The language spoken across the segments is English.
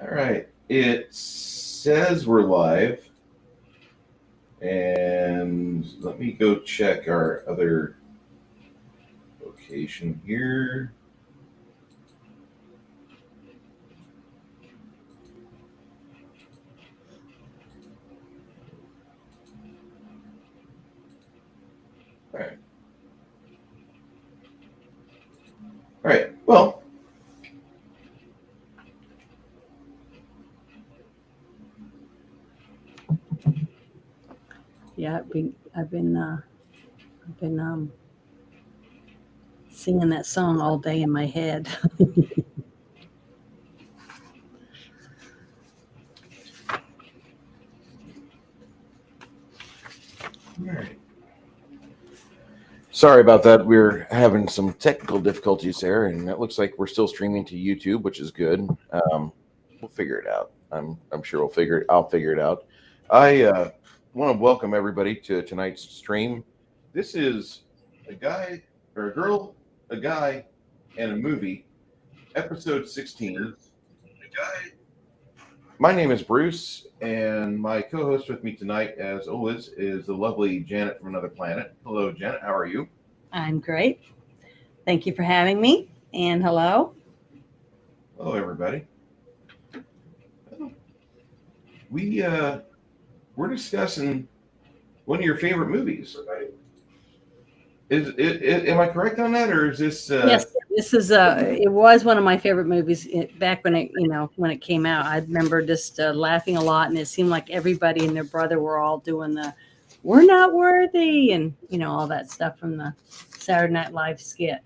All right. It says we're live. And let me go check our other location here. All right. All right. Well, Yeah, I've been singing that song all day in my head. all right. Sorry about that. We're having some technical difficulties there, and it looks like we're still streaming to YouTube, which is good. We'll figure it out. I'm sure I'll figure it out. I want to welcome everybody to tonight's stream. This is a guy or a girl, a guy, and a movie, episode 16. My name is Bruce, and my co-host with me tonight, as always, is the lovely Janet from another planet. Hello, Janet. How are you? I'm great. Thank you for having me. And hello. Hello, everybody. We're discussing one of your favorite movies. Am I correct on that, or is this? Yes, this is it was one of my favorite movies back when it came out. I remember just laughing a lot, and it seemed like everybody and their brother were all doing the "We're not worthy" and all that stuff from the Saturday Night Live skit.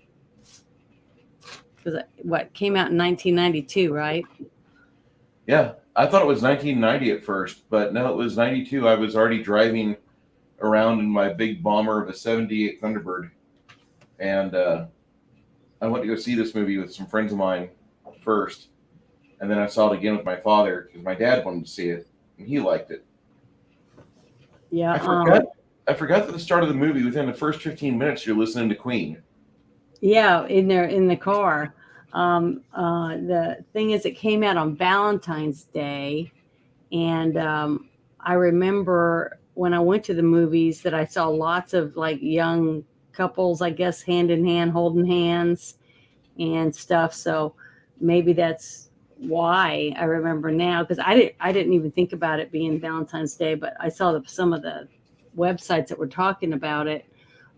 Because what came out in 1992, right? Yeah, I thought it was 1990 at first, but no, it was 92. I was already driving around in my big bomber of a 78 Thunderbird, and I went to go see this movie with some friends of mine first, and then I saw it again with my father because my dad wanted to see it, and he liked it. Yeah. I forgot that the start of the movie, within the first 15 minutes, you're listening to Queen. Yeah, in the car. The thing is, it came out on Valentine's Day, and I remember when I went to the movies that I saw lots of like young couples, I guess, hand in hand, holding hands and stuff. So maybe that's why I remember now, because I didn't even think about it being Valentine's Day, but I saw some of the websites that were talking about it.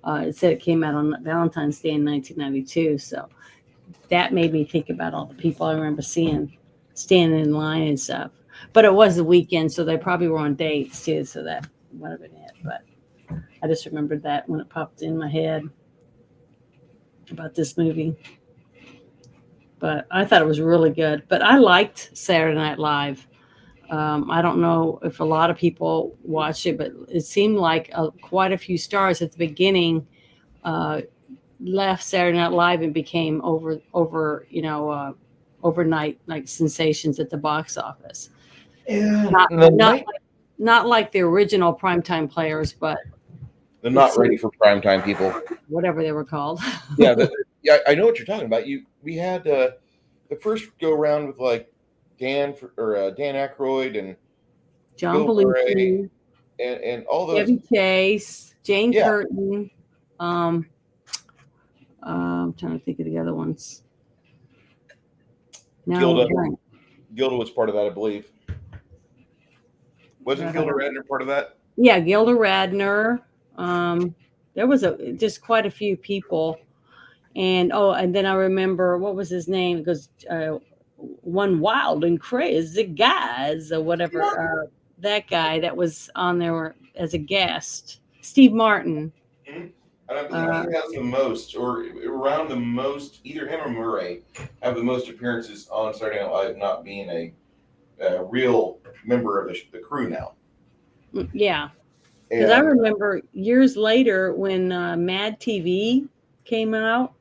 It said it came out on Valentine's Day in 1992. So that made me think about all the people I remember seeing standing in line and stuff. But it was the weekend, so they probably were on dates too. So that would have been it. But I just remembered that when it popped in my head about this movie. But I thought it was really good. But I liked Saturday Night Live. I don't know if a lot of people watched it, but it seemed like quite a few stars at the beginning left Saturday Night Live and became overnight like sensations at the box office. Yeah, Not like the original primetime players, but they're not ready for primetime people. Whatever they were called. Yeah, I know what you're talking about. We had the first go around with like Dan Aykroyd and John Belushi and all those. Chevy Chase, Jane Curtin. I'm trying to think of the other ones. Gilda was part of that, I believe. Wasn't Gilda Radner part of that? Yeah, Gilda Radner. There was just quite a few people. And then I remember, what was his name? It goes, One Wild and Crazy Guys, or whatever. That guy that was on there as a guest, Steve Martin. Mm-hmm. I believe he has the most, or around the most, either him or Murray have the most appearances on Saturday Night Live, not being a real member of the crew now. Yeah. Because I remember years later when Mad TV came out,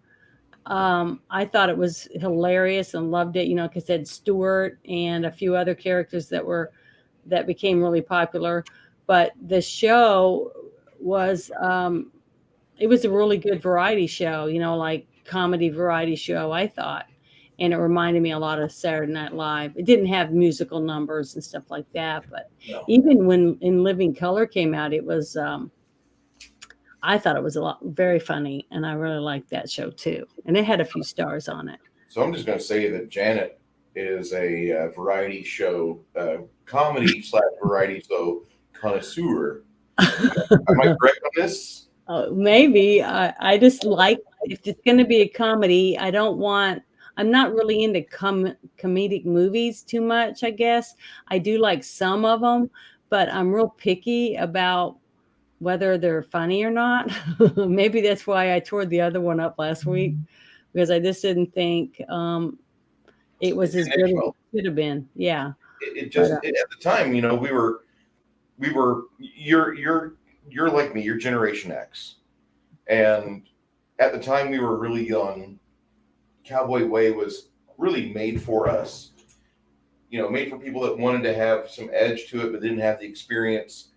I thought it was hilarious and loved it, because it had Stewart and a few other characters that became really popular. But the show was... it was a really good variety show, like comedy variety show, I thought. and it reminded me a lot of Saturday Night Live. It didn't have musical numbers and stuff like that, but No. even when In Living Color came out, it was I thought it was a lot very funny, and I really liked that show too. And it had a few stars on it. So I'm just going to say that Janet is a variety show, comedy / variety show connoisseur. Am I correct on this? Maybe I just like if it's going to be a comedy. I don't want. I'm not really into comedic movies too much. I guess I do like some of them, but I'm real picky about whether they're funny or not. Maybe that's why I tore the other one up last week because I just didn't think it It was as didn't age good as well. it should have been. Yeah, It but just at the time, we were you're like me, you're Generation X, and at the time we were really young. Cowboy Way was really made for us. Made for people that wanted to have some edge to it, but didn't have the experience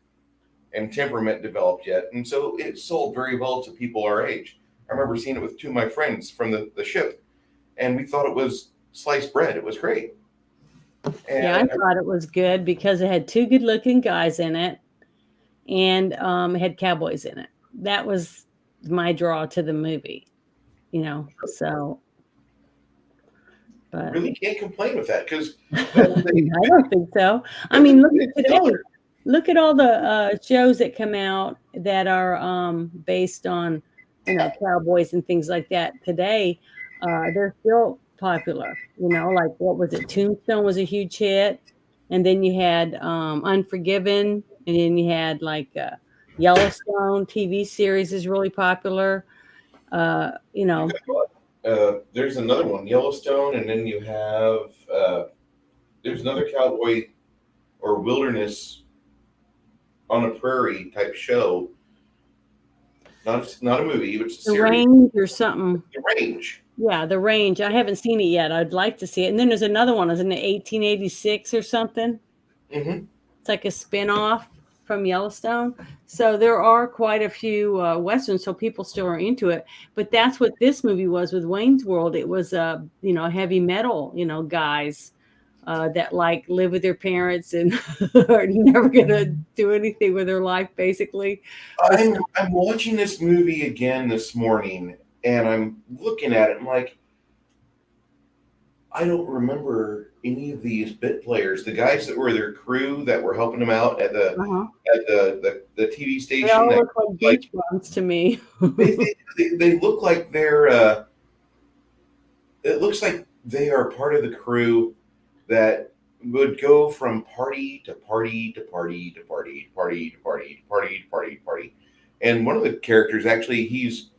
and temperament developed yet. And so it sold very well to people our age. I remember seeing it with two of my friends from the ship, and we thought it was sliced bread. It was great. yeah, I And thought it was good because it had two good-looking guys in it, and it had cowboys in it. That was my draw to the movie. So but really can't complain with that because I don't think so. I mean, look at today. Look at all the shows that come out that are based on, cowboys and things like that. Today, they're still popular. Like what was it? Tombstone was a huge hit, and then you had Unforgiven, and then you had like Yellowstone TV series is really popular. You you know, got what? There's another one, Yellowstone, and then you have there's another cowboy or wilderness on a prairie type show. Not a movie, but it's a The series. Range or something. The Range. Yeah, The Range. I haven't seen it yet. I'd like to see it. And then there's another one. Isn't it 1886 or something? Mm-hmm. It's like a spin-off from Yellowstone. So there are quite a few westerns, so people still are into it. But that's what this movie was with Wayne's World. It was heavy metal, guys that like live with their parents and are never gonna do anything with their life, basically. But I'm watching this movie again this morning, and I'm looking at it. I'm like, I don't remember any of these bit players, the guys that were their crew that were helping them out at the uh-huh. at the TV They station. all That look like like beach bums to me. they look like they're. It looks like they are part of the crew that would go from party to party to party to party to party to party to party to party to party. And one of the characters actually he's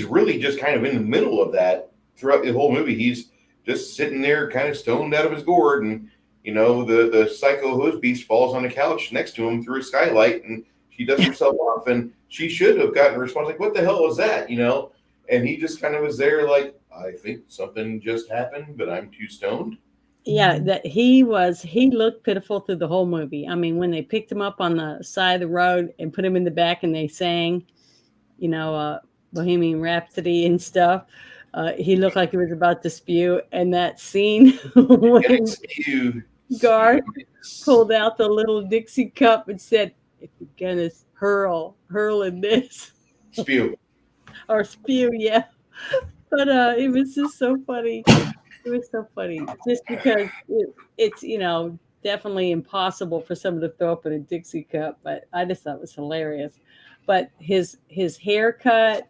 really just kind of in the middle of that throughout the whole movie. He's just sitting there kind of stoned out of his gourd, and the psycho hose beast falls on the couch next to him through a skylight, and she dusts herself off, and she should have gotten a response like, what the hell was that, and he just kind of was there like, I think something just happened, but I'm too stoned. Yeah, that he looked pitiful through the whole movie. I mean, when they picked him up on the side of the road and put him in the back and they sang, you know, uh, Bohemian Rhapsody and stuff, he looked like he was about to spew. And that scene And when it's you, Garth pulled out the little Dixie cup and said, "If you're gonna hurl in this spew. or spew, yeah." But it was just so funny. It was so funny just because it's definitely impossible for someone to throw up in a Dixie cup, but I just thought it was hilarious. But his haircut,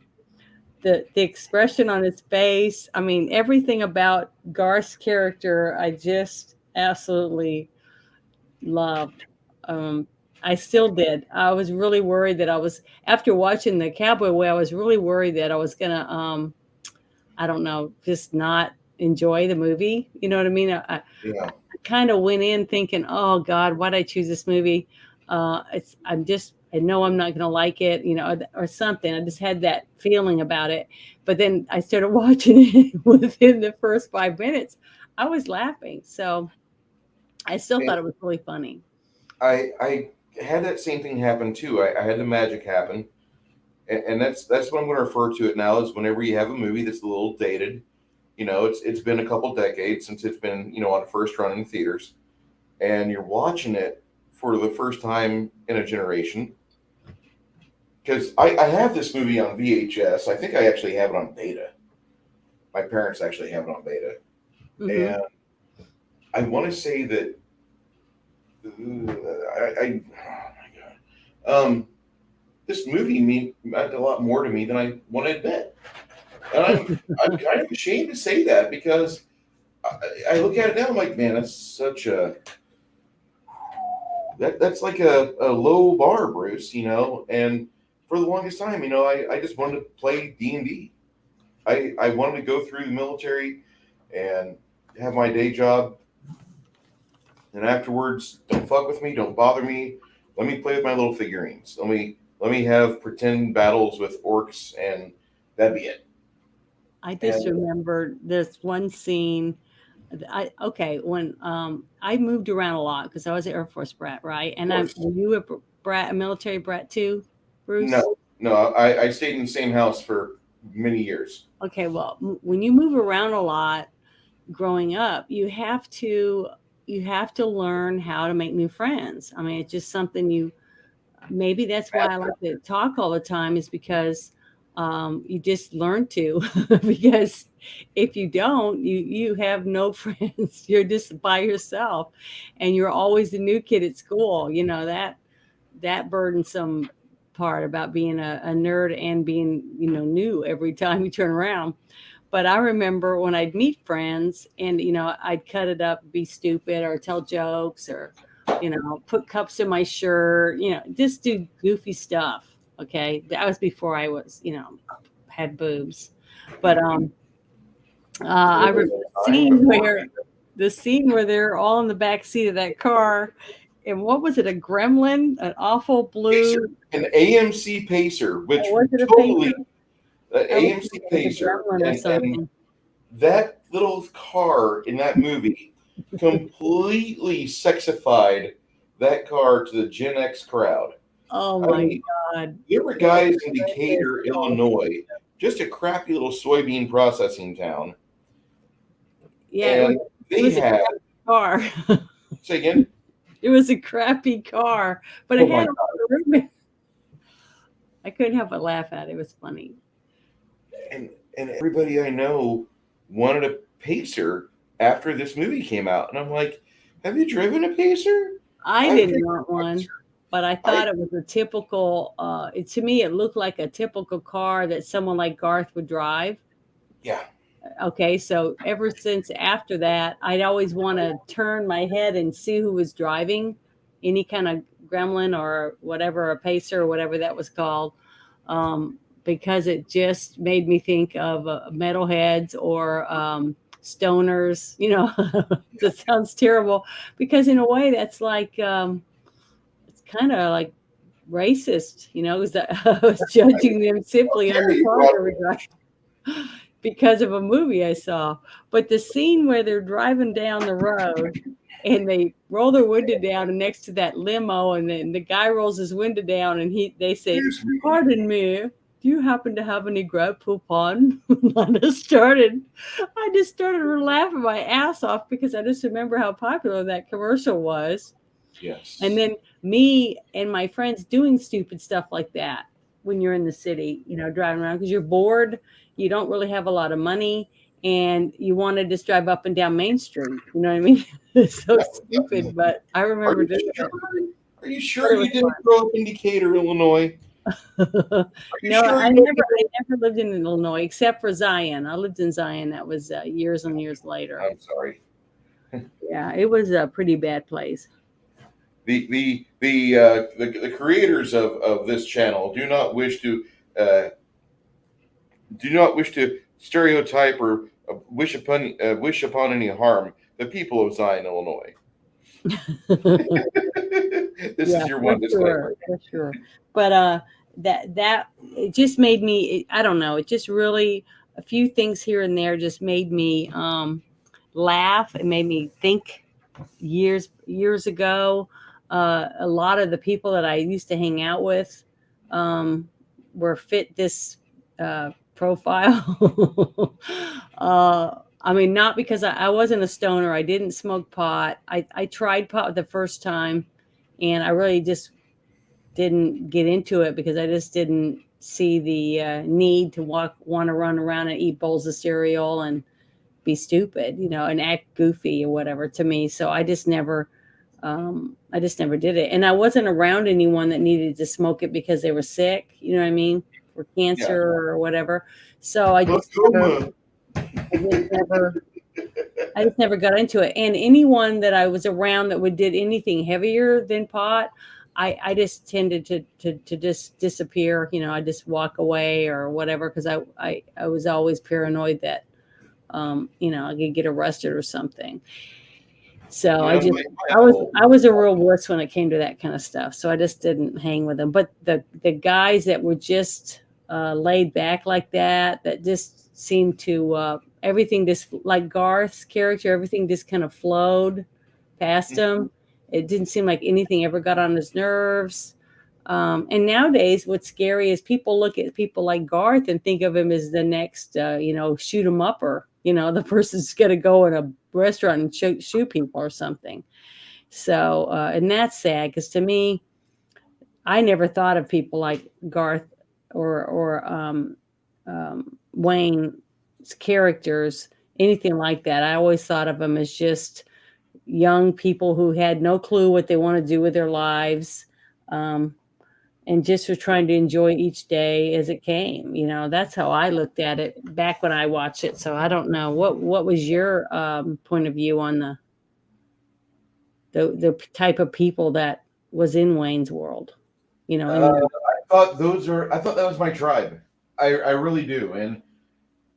the expression on his face, I mean everything about Garth's character, I just absolutely loved. Um, I still did. I was really worried that I was after watching the Cowboy Way. I was really worried that I was gonna I don't know, just not enjoy the movie. You know what I mean? I Yeah. kind of went in thinking, "Oh God, why'd I choose this movie?" I know I'm not going to like it, or something. I just had that feeling about it. But then I started watching it within the first 5 minutes. I was laughing, so I still And thought it was really funny. I had that same thing happen too. I had the magic happen, and that's what I'm going to refer to it now is whenever you have a movie that's a little dated, It's been a couple decades since it's been on a first run in theaters, and you're watching it for the first time in a generation. Because I have this movie on VHS. I think I actually have it on beta. My parents actually have it on beta, Mm-hmm. and I want to say that oh my god, this movie meant a lot more to me than I want to admit, and I'm kind of ashamed to say that because I look at it now. I'm like, man, that's such a that's like a low bar, Bruce. And for the longest time, I just wanted to play D&D. I wanted to go through the military and have my day job, and afterwards, don't fuck with me, don't bother me. Let me play with my little figurines. Let me have pretend battles with orcs, and that'd be it. I just And remember this one scene. When I moved around a lot because I was an Air Force brat, right? of And I course, were you a military brat too, Bruce? no, I stayed in the same house for many years. Okay, well, when you move around a lot growing up, you have to learn how to make new friends. I mean, it's just something you maybe that's why I like to talk all the time is because you just learn to because if you don't, you have no friends. You're just by yourself, and you're always the new kid at school. You know that burdensome part about being a nerd and being new every time you turn around. But I remember when I'd meet friends and, I'd cut it up, be stupid or tell jokes or, put cups in my shirt, just do goofy stuff. Okay. That was before I was, had boobs. But I There remember was a time before the scene where they're all in the back seat of that car. And what was it? A gremlin, an awful Pacer, blue, an AMC Pacer, which or was it a pacer? totally I was AMC thinking it was a Pacer, gremlin or and something. that little car in that movie completely sexified that car to the Gen X crowd. Oh I my mean, God. there were That guys in is Decatur, awesome. Illinois, just a crappy little soybean processing town, Yeah, it was and it they was a had, crappy car. say again, It was a crappy car, but it oh had my a lot god, of room in. I couldn't help but laugh at it. It was funny. and everybody I know wanted a Pacer after this movie came out, and I'm like, have you driven a Pacer? I I've didn't driven want a one, Pacer. but I I thought it was a typical to me it looked like a typical car that someone like Garth would drive. yeah, Okay, so ever since after that, I'd always want to turn my head and see who was driving any kind of gremlin or whatever, a pacer or whatever that was called, because it just made me think of metalheads or stoners. That sounds terrible because in a way that's like it's kind of like racist. Is that I was judging them simply on yeah, the you car brought they were driving because of a movie I saw. But the scene where they're driving down the road and they roll their window down and next to that limo and then the guy rolls his window down and they say, excuse me. "Pardon me, do you happen to have any grab poupon?" I just started laughing my ass off because I just remember how popular that commercial was. And Yes. then me and my friends doing stupid stuff like that when you're in the city, driving around because you're bored, you don't really have a lot of money, and you want to just drive up and down Main Street. You know what I mean? It's so stupid, but I Are remember you doing sure? it. Are you But sure it was you didn't grow up in Decatur, Illinois? fun. Are you No, sure I you never, don't? I never lived in Illinois except for Zion. I lived in Zion. That was years and years later. I'm sorry. Yeah, it was a pretty bad place. The creators of this channel uh, do not wish to stereotype or wish upon any harm the people of Zion, Illinois. This is Yeah, your for one disclaimer. sure, for sure. But that it just made me. I don't know. It just really a few things here and there just made me laugh. It made me think. Years ago, a lot of the people that I used to hang out with were fit this profile. I mean, not because I wasn't a stoner. I didn't smoke pot. I tried pot the first time, and I really just didn't get into it because I just didn't see the need to want to run around and eat bowls of cereal and be stupid, and act goofy or whatever to me. So I just never did it. And I wasn't around anyone that needed to smoke it because they were sick, you know what I mean, for Yeah. cancer or whatever. So Glaucoma. I just never, I just never got into it. And anyone that I was around that would did anything heavier than pot, I just tended to just disappear. I just walk away or whatever because I was always paranoid that I could get arrested or something. So You know, my I was uncle. I was a real wuss when it came to that kind of stuff. So I just didn't hang with them. But the guys that were just laid back like that just seemed to everything just like Garth's character, everything just kind of flowed past him. It didn't seem like anything ever got on his nerves. And nowadays, what's scary is people look at people like Garth and think of him as the next, shoot 'em upper. The person's going to go in a restaurant and shoot people or something. So, and that's sad because to me, I never thought of people like Garth or Wayne's characters, anything like that. I always thought of them as just young people who had no clue what they want to do with their lives. Um, and just was trying to enjoy each day as it came. That's how I looked at it back when I watched it. So I don't know what was your point of view on the type of people that was in Wayne's World. I thought that was my tribe. I really do. And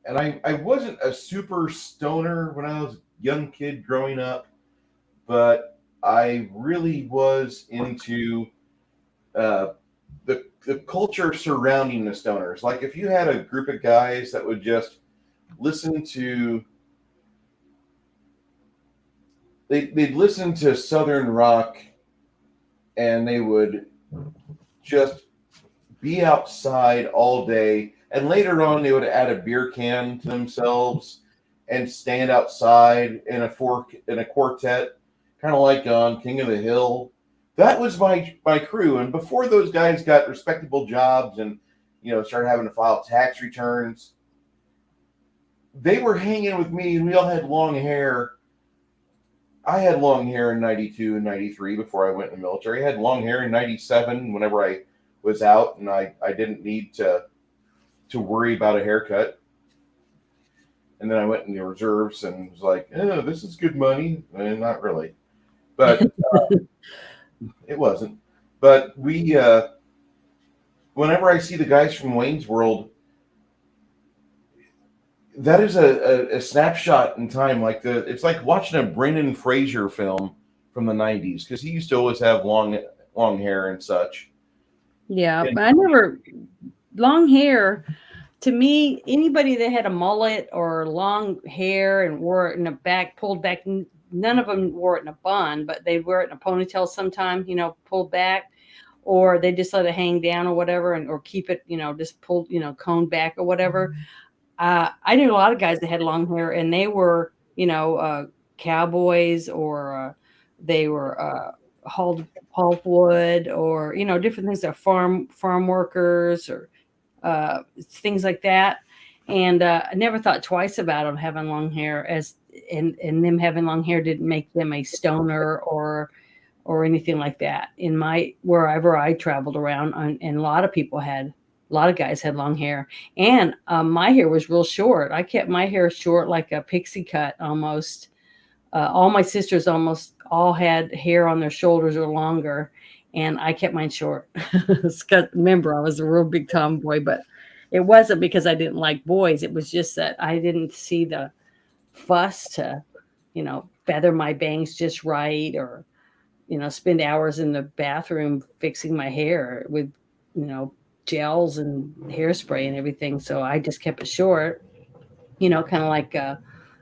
I wasn't a super stoner when I was a young kid growing up, but I really was into uh, the culture surrounding the stoners. Like if you had a group of guys that would just listen to they'd listen to Southern rock and they would just be outside all day. And later on, they would add a beer can to themselves and stand outside in a quartet, kind of like on King of the Hill. That was my crew. And before those guys got respectable jobs and started having to file tax returns, they were hanging with me, and we all had long hair. I had long hair in '92 and '93 before I went in the military. I had long hair in '97 whenever I was out, and I didn't need to worry about a haircut. And then I went in the reserves and was like, oh, this is good money. And not really, but it wasn't. But whenever I see the guys from Wayne's World, that is a snapshot in time. It's like watching a Brendan Fraser film from the '90s because he used to always have long hair and such. Yeah, And but I never long hair. To me, anybody that had a mullet or long hair and wore it in a back, pulled back, none of them wore it in a bun, but they wear it in a ponytail sometime, pulled back, or they just let it hang down or whatever, or keep it, just pulled, coned back or whatever. I knew a lot of guys that had long hair, and they were, cowboys, or they were hauled wood, or different things. That farm workers or things like that. And I never thought twice about them having long hair, and them having long hair didn't make them a stoner or anything like that. In my wherever I traveled around, and a lot of guys had long hair, and my hair was real short. I kept my hair short, like a pixie cut almost. All my sisters almost all had hair on their shoulders or longer, and I kept mine short. Remember, I was a real big tomboy, but it wasn't because I didn't like boys. It was just that I didn't see the fuss to, feather my bangs just right, or spend hours in the bathroom fixing my hair with, gels and hairspray and everything. So I just kept it short, kind of like, I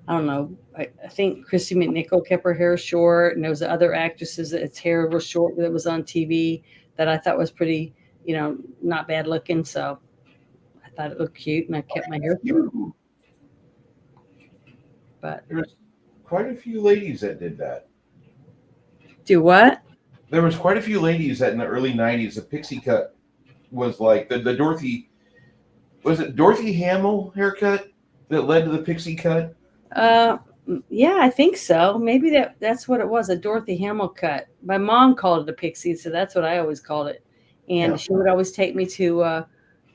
don't know. I think Christy McNichol kept her hair short, and there was other actresses that its hair was short that was on TV that I thought was pretty, not bad looking. So I thought it looked cute, and I kept my hair short. But There was quite a few ladies that did that. do what? There was quite a few ladies that in the early '90s, the pixie cut was like the Dorothy. Was it Dorothy Hamill haircut that led to the pixie cut? Uh, yeah, I think so. Maybe that's what it was, a Dorothy Hamill cut. My mom called it a pixie, so that's what I always called it. Yeah. And she would always take me to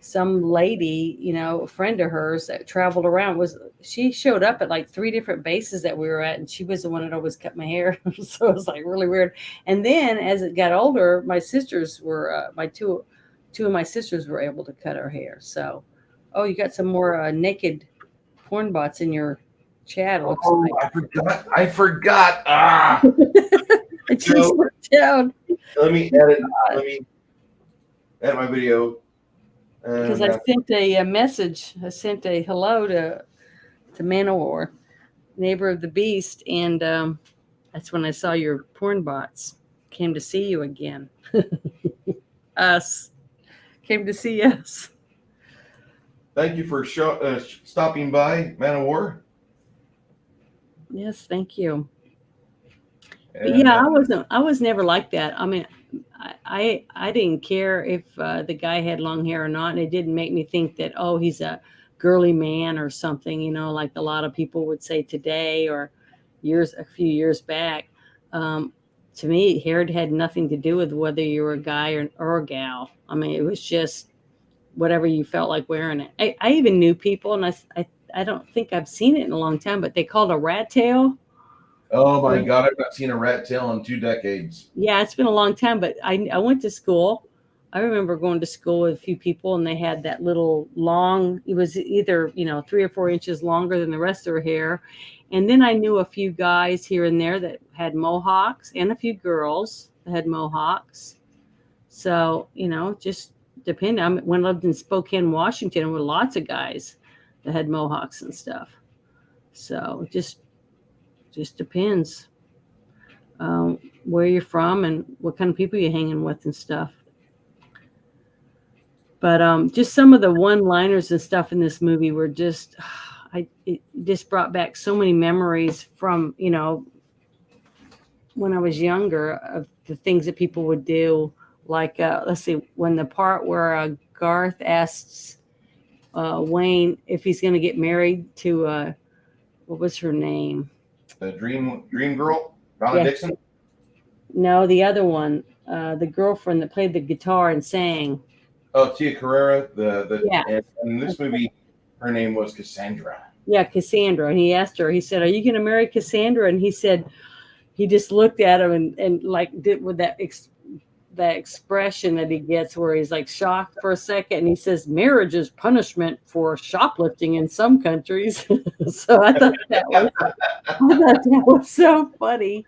some lady, a friend of hers that traveled around. She showed up at like 3 different bases that we were at, and she was the one that always cut my hair. So it was like really weird. And then as it got older, my sisters were my two of my sisters were able to cut her hair. So, oh, you got some more naked porn bots in your chat. It looks Oh, like. I forgot. Ah, I just looked down let me edit. Let me edit my video. because I sent a message. I sent a hello to Manowar, neighbor of the beast, and that's when I saw your porn bots. Came to see you again. Us came to see us. Thank you for stopping by, Man of War. Yes, thank you. And, but yeah, I was never like that. I mean, I didn't care if the guy had long hair or not, and it didn't make me think that, oh, he's a girly man or something, like a lot of people would say today or a few years back. To me, hair had nothing to do with whether you were a guy or a gal. I mean, it was just whatever you felt like wearing it. I even knew people, and I don't think I've seen it in a long time, but they called a rat tail. oh my God, I've not seen a rat tail in 2 decades. Yeah, it's been a long time, but I went to school. I remember going to school with a few people, and they had that little long, it was either, 3 or 4 inches longer than the rest of their hair. And then I knew a few guys here and there that had mohawks, and a few girls that had mohawks. So, just depending. When I lived in Spokane, Washington, with lots of guys that had mohawks and stuff. So it just depends. Where you're from and what kind of people you're hanging with and stuff. But just some of the one-liners and stuff in this movie were just, it just brought back so many memories from, when I was younger of the things that people would do. Like, let's see, when the part where Garth asks Wayne if he's going to get married to, what was her name? The Dream Girl, Donna Dixon? No, the other one, the girlfriend that played the guitar and sang. Oh, Tia Carrera. Yeah. And in this movie, her name was Cassandra. Yeah, Cassandra. And he asked her, he said, "Are you going to marry Cassandra?" And he said, he just looked at him and like did with that expression that he gets where he's like shocked for a second. And he says, "Marriage is punishment for shoplifting in some countries." So I thought that was so funny.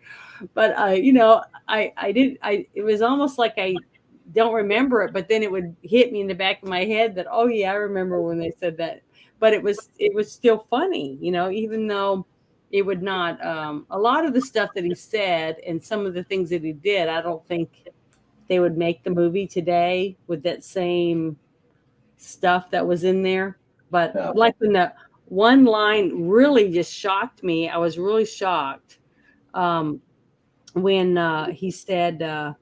But it was almost like I don't remember it, but then it would hit me in the back of my head that, oh yeah, I remember when they said that. But it was still funny, even though it would not, a lot of the stuff that he said and some of the things that he did, I don't think they would make the movie today with that same stuff that was in there. But No. like when the one line really just shocked me, I was really shocked. When he said,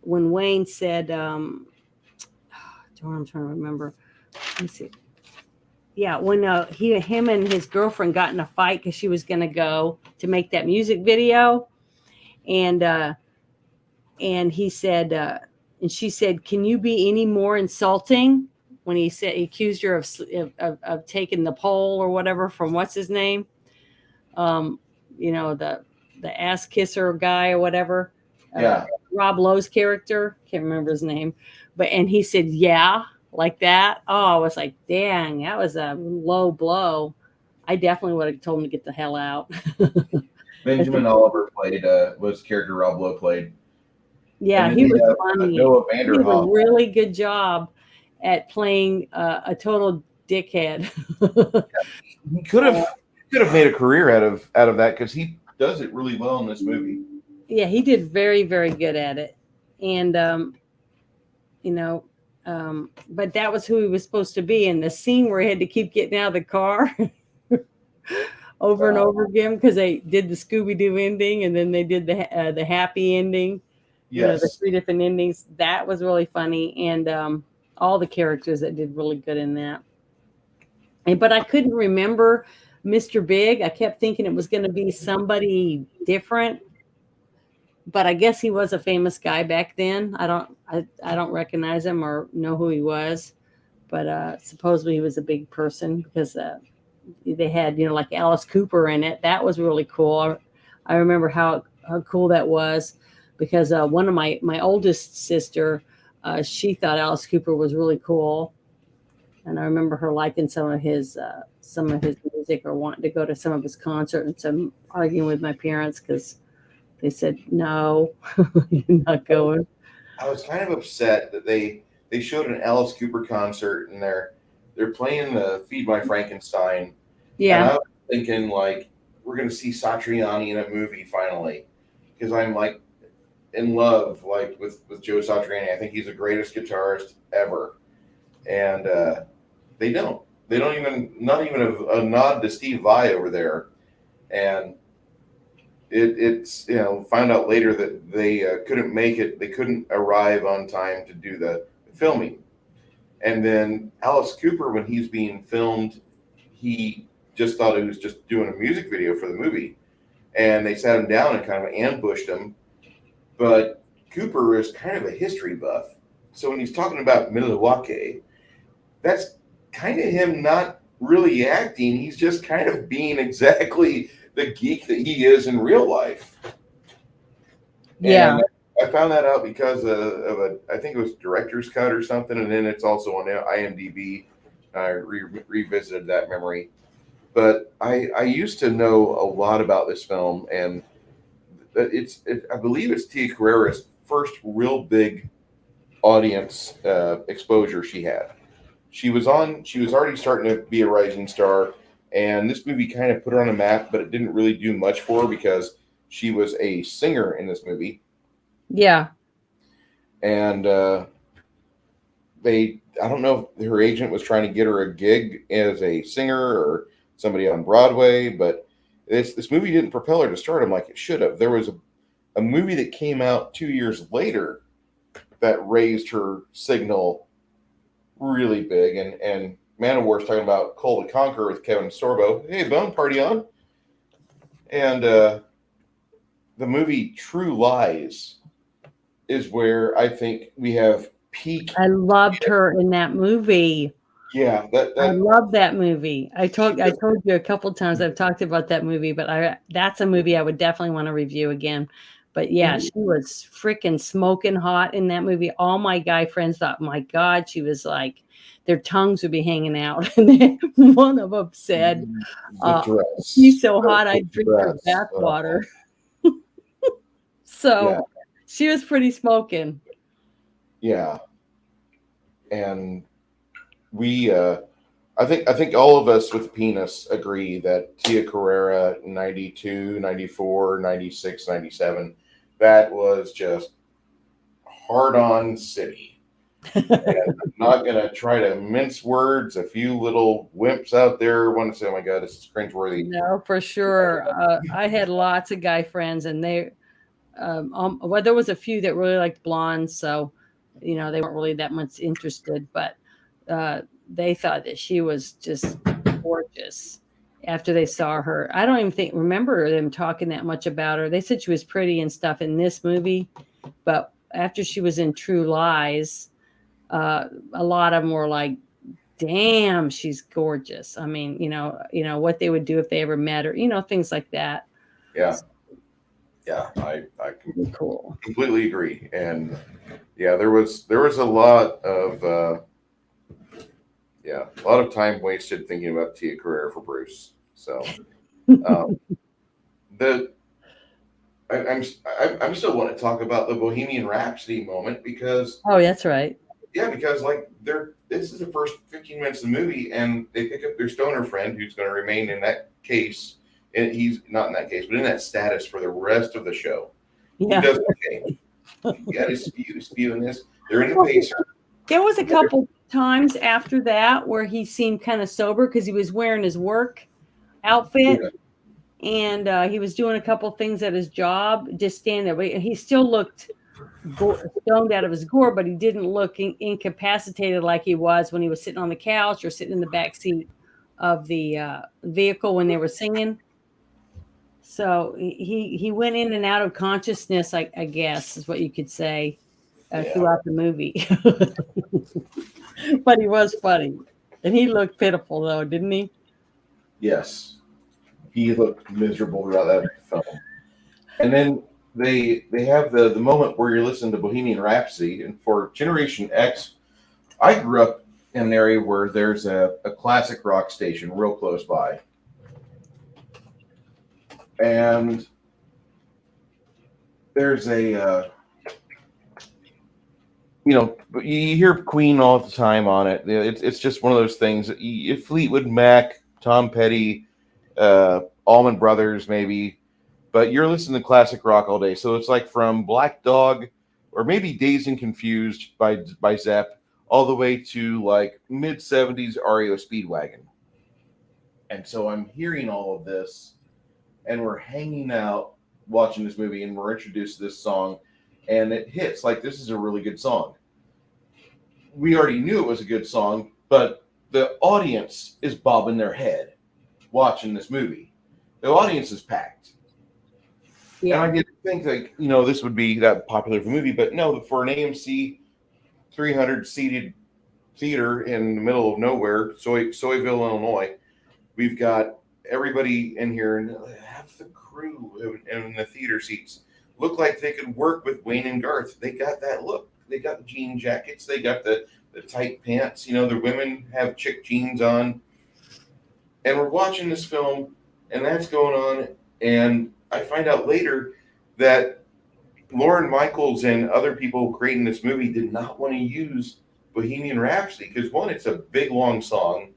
when Wayne said, I'm trying to remember. Let me see. Yeah, when him and his girlfriend got in a fight because she was going to go to make that music video, and he said, and she said, "Can you be any more insulting?" When he accused her of taking the pole or whatever from what's his name, the ass kisser guy or whatever. Yeah. Rob Lowe's character, can't remember his name, and he said, "Yeah," like that. Oh, I was like, dang, that was a low blow. I definitely would have told him to get the hell out. Benjamin Oliver was the character Rob Lowe played. Yeah, he was funny. Noah He did a Vanderhoff. really good job at playing a total dickhead. He could have made a career out of that because he does it really well in this movie. Yeah, he did very, very good at it. And, but that was who he was supposed to be. And the scene where he had to keep getting out of the car over and over again because they did the Scooby-Doo ending and then they did the happy ending. The Yes. 3 different endings. That was really funny, and all the characters that did really good in that. But I couldn't remember Mr. Big. I kept thinking it was going to be somebody different, but I guess he was a famous guy back then. I don't recognize him or know who he was, but supposedly he was a big person because they had like Alice Cooper in it. That was really cool. I remember how cool that was because one of my oldest sister, she thought Alice Cooper was really cool, and I remember her liking some of his music or wanting to go to some of his concerts, and some arguing with my parents because they said no, you're not going. I was kind of upset that they showed an Alice Cooper concert and they're playing the Feed My Frankenstein, and Yeah, I was thinking like we're gonna see Satriani in a movie finally, because I'm like in love like with Joe Satriani. I think he's the greatest guitarist ever, and they don't. They don't even not even a nod to Steve Vai over there, and it's found out later that they couldn't make it. They couldn't arrive on time to do the filming, and then Alice Cooper, when he's being filmed, he just thought he was just doing a music video for the movie, and they sat him down and kind of ambushed him. But Cooper is kind of a history buff, so when he's talking about Milwaukee, that's kind of him not really acting. He's just kind of being exactly the geek that he is in real life. yeah. And I found that out because I think it was director's cut or something, and then it's also on IMDb. I revisited that memory, but I used to know a lot about this film, and I believe it's Tia Carrera's first real big audience exposure she had. She was already starting to be a rising star, and this movie kind of put her on a map, but it didn't really do much for her because she was a singer in this movie, Yeah. and I don't know if her agent was trying to get her a gig as a singer or somebody on Broadway, but this movie didn't propel her to stardom like it should have. There was a movie that came out 2 years later that raised her signal really big, and Manowar's talking about Coal to Conquer with Kevin Sorbo. Hey, Bone, party on! And the movie True Lies is where I think we have peak. I loved her in that movie. Yeah, I that love that movie. she I was, told you a couple times I've talked about that movie, but that's a movie I would definitely want to review again. But yeah, she was freaking smoking hot in that movie. All my guy friends thought, my God, she was like, their tongues would be hanging out. And then one of them said, the she's dress. so hot, The I'd drink her dress. bathwater. Yeah, So she was pretty smoking. yeah, and we. I think all of us with penis agree that Tia Carrera 92, 94, 96, 97, that was just hard on city. And I'm not going to try to mince words. A few little wimps out there want to say, oh my God, this is cringeworthy. No, for sure. I had lots of guy friends, and well, there was a few that really liked blondes, so they weren't really that much interested, but they thought that she was just gorgeous after they saw her. I don't even remember them talking that much about her. They said she was pretty and stuff in this movie, but after she was in True Lies, a lot of them were like, damn, she's gorgeous. I mean, what they would do if they ever met her, things like that. Yeah. Yeah, I Cool. completely agree. And yeah, there was a lot of a lot of time wasted thinking about Tia Carrera for Bruce. So um, the I'm still want to talk about the Bohemian Rhapsody moment because Oh, that's right. because like this is the first 15 minutes of the movie, and they pick up their stoner friend who's going to remain in that case, and he's not in that case, but in that status for the rest of the show. Yeah. He does okay. He got his spew in this. They're in the pacer. There was a couple times after that where he seemed kind of sober because he was wearing his work outfit. and he was doing a couple things at his job, just standing there. But he still looked stoned out of his gore, but he didn't look incapacitated like he was when he was sitting on the couch or sitting in the back seat of the vehicle when they were singing. So he went in and out of consciousness, I guess, is what you could say, Yeah. throughout the movie. But he was funny, and he looked pitiful though, didn't he? Yes. He looked miserable throughout that film. And then they have the moment where you're listening to Bohemian Rhapsody, and for Generation X, I grew up in an area where there's a classic rock station real close by, and there's you hear Queen all the time on it. It's just one of those things. Fleetwood Mac, Tom Petty, Allman Brothers, maybe, but you're listening to classic rock all day. So it's like from Black Dog, or maybe Dazed and Confused by Zepp, all the way to like mid '70s REO Speedwagon. And so I'm hearing all of this, and we're hanging out watching this movie, and we're introduced to this song, and it hits like this is a really good song. We already knew it was a good song, but the audience is bobbing their head watching this movie. The audience is packed. And I didn't think like, this would be that popular of a movie, but no, for an AMC 300 seated theater in the middle of nowhere, Soyville, Illinois, we've got everybody in here, and half the crew in the theater seats look like they could work with Wayne and Garth. They got that look. They got the jean jackets. They got the tight pants. The women have chick jeans on. And we're watching this film, and that's going on. And I find out later that Lorne Michaels and other people creating this movie did not want to use Bohemian Rhapsody because, one, it's a big, long song.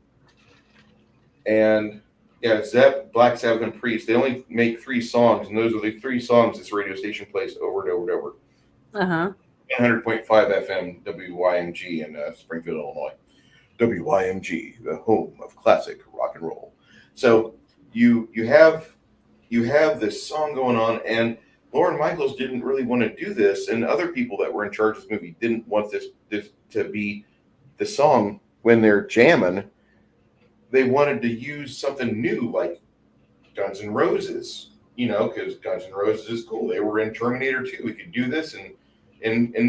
And yeah, Zepp, Black Sabbath, and Priest, they only make 3 songs, and those are the 3 songs this radio station plays over and over and over. Uh-huh. 100.5 FM WYMG in Springfield, Illinois. WYMG, the home of classic rock and roll. So you have this song going on, and Lorne Michaels didn't really want to do this, and other people that were in charge of this movie didn't want this to be the song when they're jamming. They wanted to use something new, like Guns N' Roses, because Guns N' Roses is cool. They were in Terminator 2. We could do this in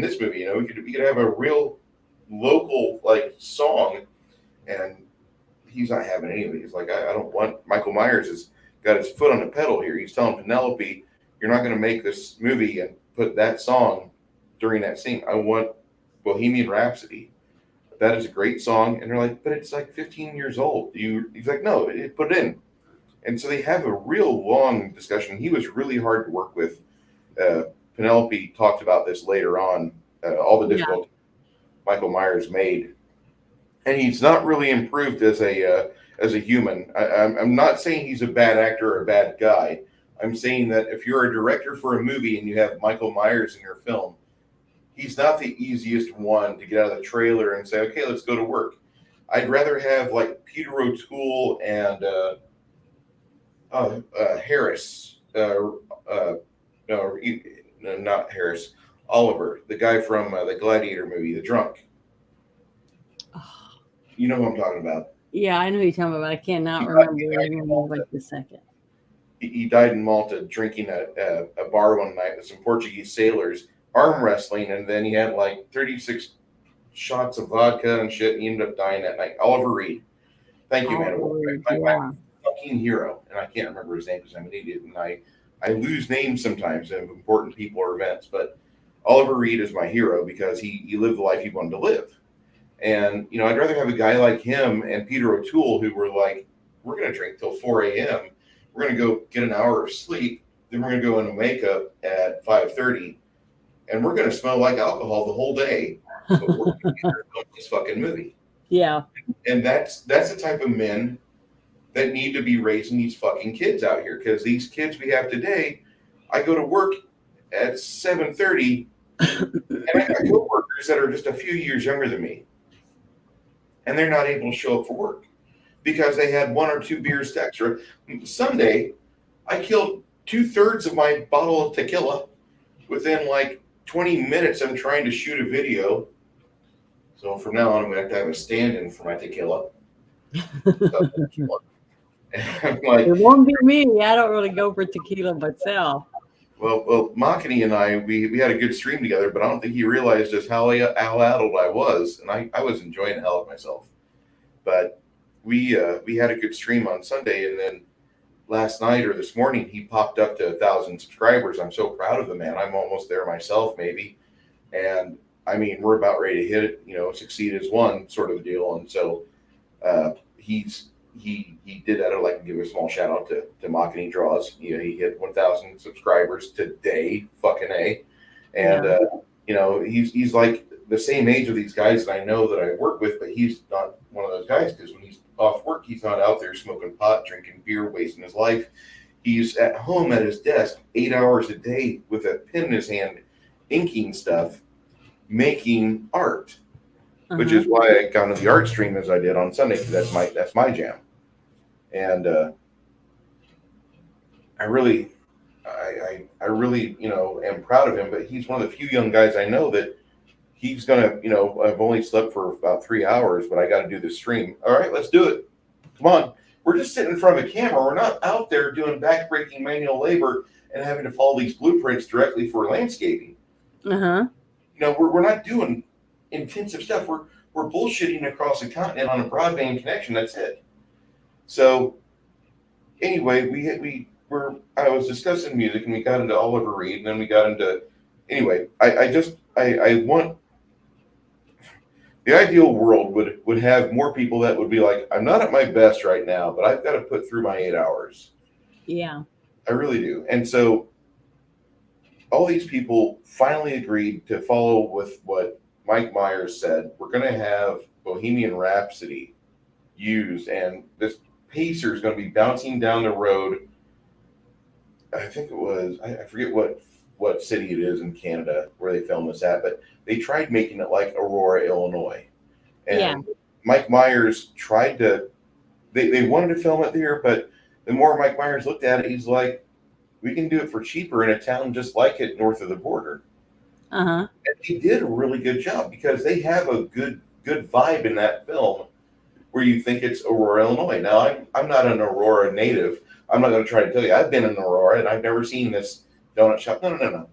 this movie. We could have a real local like song, and he's not having any of it. He's like, I don't want. Michael Myers has got his foot on the pedal here. He's telling Penelope, you're not going to make this movie and put that song during that scene. I want Bohemian Rhapsody. That is a great song. And they're like, but it's like 15 years old. He's like, no, put it in. And so they have a real long discussion. He was really hard to work with. Penelope talked about this later on, all the difficulties Michael Myers made. And he's not really improved as a human. I'm not saying he's a bad actor or a bad guy. I'm saying that if you're a director for a movie and you have Michael Myers in your film, he's not the easiest one to get out of the trailer and say, okay, let's go to work. I'd rather have like Peter O'Toole and Harris. No, not Harris. Oliver, the guy from the Gladiator movie, the drunk. You know who I'm talking about. Yeah, I know who you're talking about. I cannot remember like the second. He died in Malta drinking a bar one night with some Portuguese sailors, arm wrestling, and then he had like 36 shots of vodka and shit, and he ended up dying that night. Oliver Reed. Thank you, man. My fucking hero. And I can't remember his name because I'm an idiot, and I lose names sometimes of important people or events, but Oliver Reed is my hero because he lived the life he wanted to live. And, I'd rather have a guy like him and Peter O'Toole who were like, we're going to drink till 4 a.m. We're going to go get an hour of sleep. Then we're going to go into makeup at 5:30. And we're going to smell like alcohol the whole day. But we're going to film this fucking movie. Yeah. And that's the type of men that need to be raising these fucking kids out here. Because these kids we have today, I go to work at 7:30. And I got coworkers that are just a few years younger than me. And they're not able to show up for work because they had 1 or 2 beers extra. Sunday, I killed 2/3 of my bottle of tequila within like 20 minutes of trying to shoot a video. So from now on, I'm going to have a stand-in for my tequila. So, I'm like, It won't be me. I don't really go for tequila myself. well, Makani and I, we had a good stream together, but I don't think he realized just how addled I was, and I was enjoying the hell out of myself. But we had a good stream on Sunday, and then last night or this morning he popped up to 1,000 subscribers. I'm so proud of the man. I'm almost there myself, maybe, and I mean we're about ready to hit it. Succeed as one sort of deal, and so he did that. I'd like to give a small shout out to Makani Draws. He hit 1,000 subscribers today, fucking A. And he's like the same age of these guys that I know that I work with, but he's not one of those guys because when he's off work, he's not out there smoking pot, drinking beer, wasting his life. He's at home at his desk 8 hours a day with a pen in his hand, inking stuff, making art. Which is why I got into the art stream as I did on Sunday, because that's my jam. And I really am proud of him. But he's one of the few young guys I know that he's gonna, I've only slept for about 3 hours, but I got to do this stream. All right, let's do it. Come on, we're just sitting in front of a camera. We're not out there doing backbreaking manual labor and having to follow these blueprints directly for landscaping. We're not doing intensive stuff. We're bullshitting across the continent on a broadband connection. That's it. So anyway, I was discussing music and we got into Oliver Reed and then we got into I want the ideal world would have more people that would be like, I'm not at my best right now, but I've got to put through my 8 hours. Yeah. I really do. And so all these people finally agreed to follow with what Mike Myers said. We're going to have Bohemian Rhapsody used, and this pacer is going to be bouncing down the road. I think it was, I forget what city it is in Canada where they filmed this at, but they tried making it like Aurora, Illinois. And Mike Myers tried to, they wanted to film it there, but the more Mike Myers looked at it, he's like, we can do it for cheaper in a town just like it north of the border. And he did a really good job because they have a good vibe in that film where you think it's Aurora, Illinois. Now, I'm not an Aurora native. I'm not going to try to tell you. I've been in Aurora and I've never seen this donut shop. No.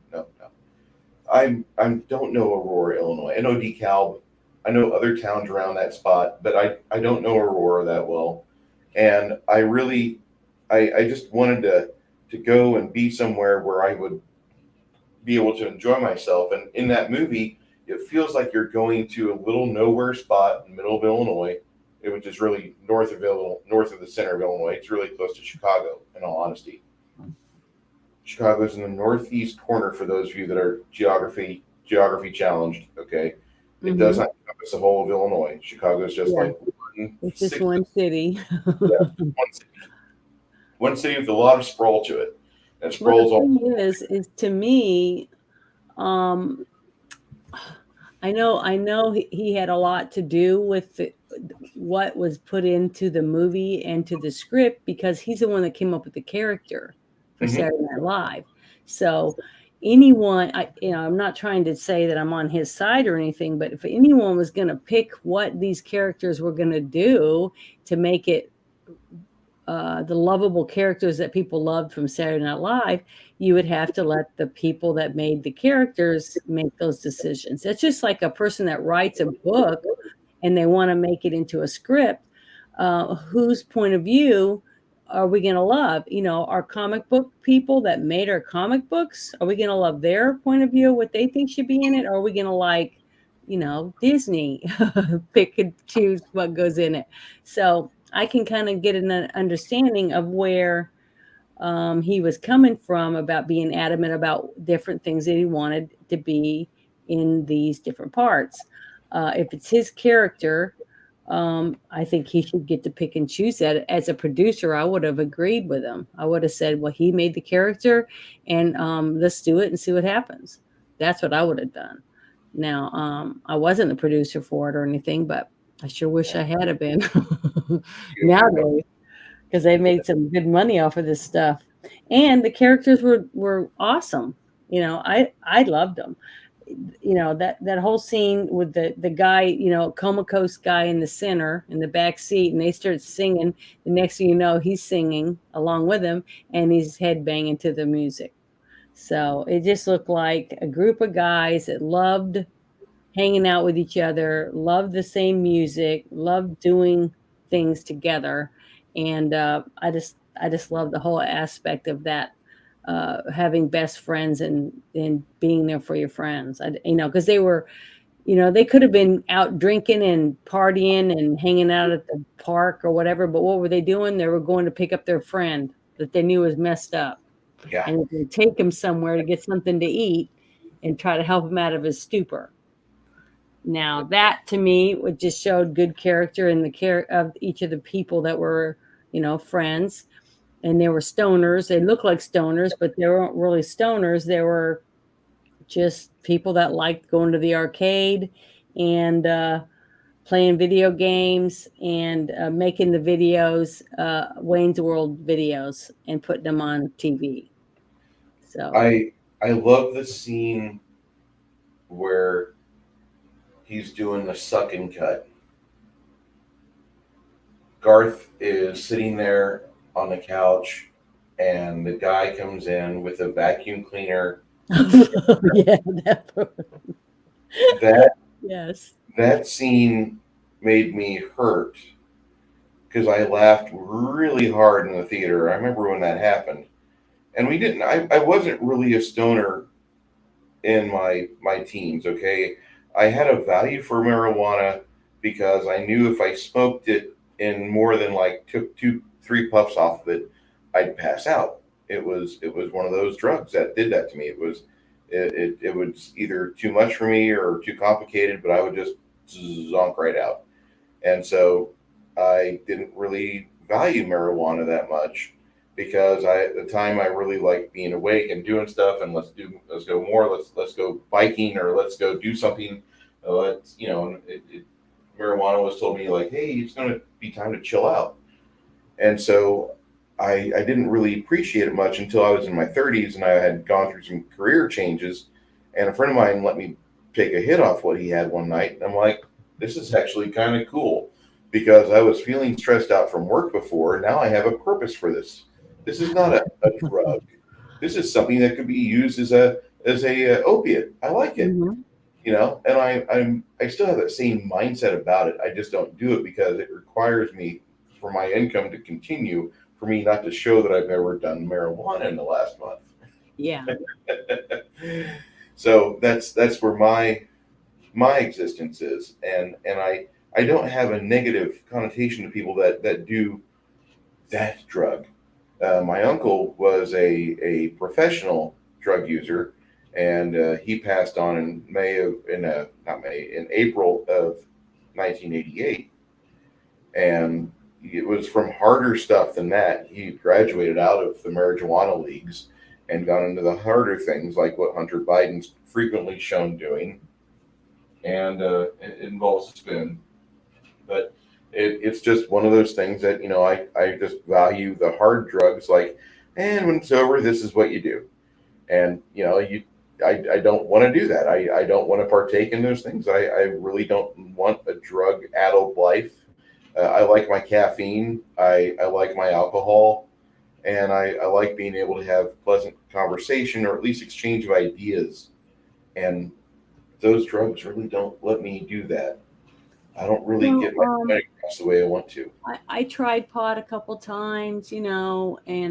I don't know Aurora, Illinois. I know DeKalb. I know other towns around that spot, but I don't know Aurora that well. And I just wanted to go and be somewhere where I would be able to enjoy myself. And in that movie, it feels like you're going to a little nowhere spot in the middle of Illinois, which is really north of the center of Illinois. It's really close to Chicago, in all honesty. Chicago's in the northeast corner for those of you that are geography challenged. Okay, it does not encompass the whole of Illinois. Chicago's just like it's just one city. One city with a lot of sprawl to it. And sprawls all. The thing is to me, I know he had a lot to do with what was put into the movie and to the script because he's the one that came up with the character for Saturday Night Live. So anyone, I'm not trying to say that I'm on his side or anything, but if anyone was going to pick what these characters were going to do to make it the lovable characters that people loved from Saturday Night Live, you would have to let the people that made the characters make those decisions. It's just like a person that writes a book and they want to make it into a script. Whose point of view are we going to love? Our comic book people that made our comic books, are we going to love their point of view, what they think should be in it? Or are we going to like, Disney pick and choose what goes in it? So I can kind of get an understanding of where he was coming from about being adamant about different things that he wanted to be in these different parts. If it's his character, I think he should get to pick and choose that. As a producer, I would have agreed with him. I would have said, well, he made the character and let's do it and see what happens. That's what I would have done. Now, I wasn't a producer for it or anything, but I sure wish I had been nowadays because they made some good money off of this stuff. And the characters were awesome. I loved them. That whole scene with the guy, comatose guy in the center in the back seat, and they start singing. The next thing you know, he's singing along with him, and he's headbanging to the music. So it just looked like a group of guys that loved hanging out with each other, loved the same music, loved doing things together, and I just love the whole aspect of that, having best friends and being there for your friends. Because they could have been out drinking and partying and hanging out at the park or whatever, but what were they doing? They were going to pick up their friend that they knew was messed up, Yeah. and they take him somewhere to get something to eat and try to help him out of his stupor. Now that to me would just showed good character in the care of each of the people that were, friends, and they were stoners. They looked like stoners, but they weren't really stoners. They were just people that liked going to the arcade and playing video games and making the videos, Wayne's World videos, and putting them on TV. So I love the scene where he's doing the suck and cut. Garth is sitting there on the couch, and the guy comes in with a vacuum cleaner. yeah, That yes. that scene made me hurt because I laughed really hard in the theater. I remember when that happened, and we didn't. I wasn't really a stoner in my teens. Okay, I had a value for marijuana because I knew if I smoked it in more than like took 2 3 puffs off of it, I'd pass out. It was one of those drugs that did that to me. It was either too much for me or too complicated, but I would just zonk right out. And so I didn't really value marijuana that much because at the time I really liked being awake and doing stuff, and let's go more, let's go biking, or let's go do something. Let's marijuana was told me like, hey, it's gonna be time to chill out. And so I didn't really appreciate it much until I was in my 30s and I had gone through some career changes. And a friend of mine let me take a hit off what he had one night. And I'm like, this is actually kind of cool because I was feeling stressed out from work before. Now I have a purpose for this. This is not a drug. This is something that could be used as a opiate. I like it, Mhm. and I still have that same mindset about it. I just don't do it because it requires me for my income to continue for me not to show that I've ever done marijuana in the last month. Yeah. So that's where my existence is, and I don't have a negative connotation to people that do that drug. My uncle was a professional drug user, and he passed on in not May, in April of 1988, and it was from harder stuff than that. He graduated out of the marijuana leagues and gone into the harder things like what Hunter Biden's frequently shown doing, and it involves spin. But it's just one of those things that I just value the hard drugs. Like, and when it's over, this is what you do. And I don't want to do that. I don't want to partake in those things. I really don't want a drug addled life. I like my caffeine. I like my alcohol, and I like being able to have pleasant conversation or at least exchange of ideas. And those drugs really don't let me do that. I don't really Well, get my point across the way I want to. I tried pot a couple times, and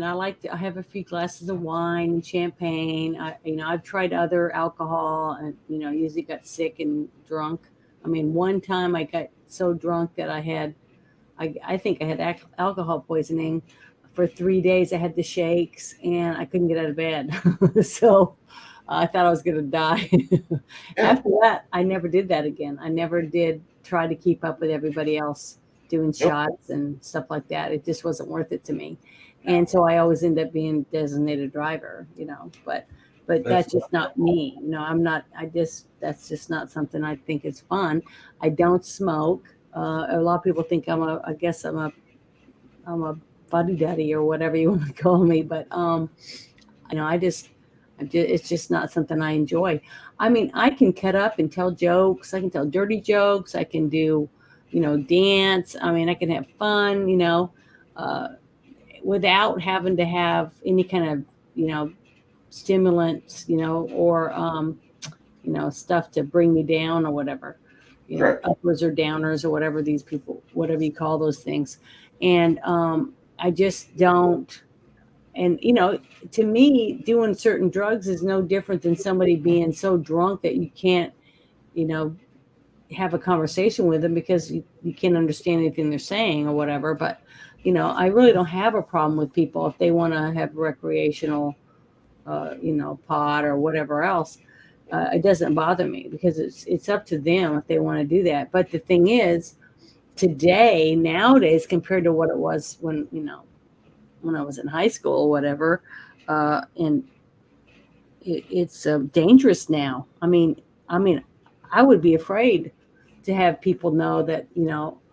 I have a few glasses of wine and champagne. I've tried other alcohol and, usually got sick and drunk. I mean, one time I got so drunk that I think I had alcohol poisoning for 3 days. I had the shakes and I couldn't get out of bed. So I thought I was going to die. Yeah. After that, I never did that again. I never did try to keep up with everybody else doing Nope. shots and stuff like that. It just wasn't worth it to me. And so I always end up being designated driver, but That's that's just not me. I'm not, that's just not something I think is fun. I don't smoke. A lot of people think I guess I'm a fuddy duddy or whatever you want to call me. But it's just not something I enjoy. I mean, I can cut up and tell jokes. I can tell dirty jokes. I can do, dance. I mean, I can have fun, uh, without having to have any kind of, stimulants, or, stuff to bring me down or whatever, Correct. uppers or downers or whatever you call those things. And I just don't. And, to me, doing certain drugs is no different than somebody being so drunk that you can't, you know, have a conversation with them because you can't understand anything they're saying or whatever. But, I really don't have a problem with people if they want to have recreational, pot or whatever else. It doesn't bother me because it's up to them if they want to do that. But the thing is, today, nowadays, compared to what it was when I was in high school or whatever, and it's dangerous now. I mean, I would be afraid to have people know that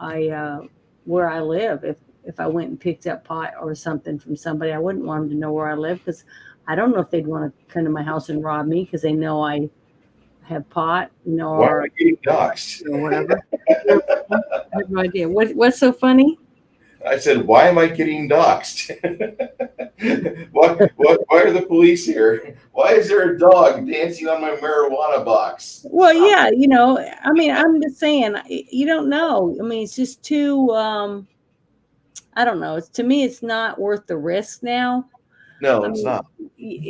I where I live. If I went and picked up pot or something from somebody, I wouldn't want them to know where I live because I don't know if they'd want to come to my house and rob me because they know I have pot, Why am I getting doxxed? or whatever. I have no idea. What's so funny? I said, why am I getting doxxed? Why are the police here? Why is there a dog dancing on my marijuana box? Well, yeah, I mean, I'm just saying, you don't know. I mean, it's just too, I don't know. To me, it's not worth the risk now. No, I it's mean, not.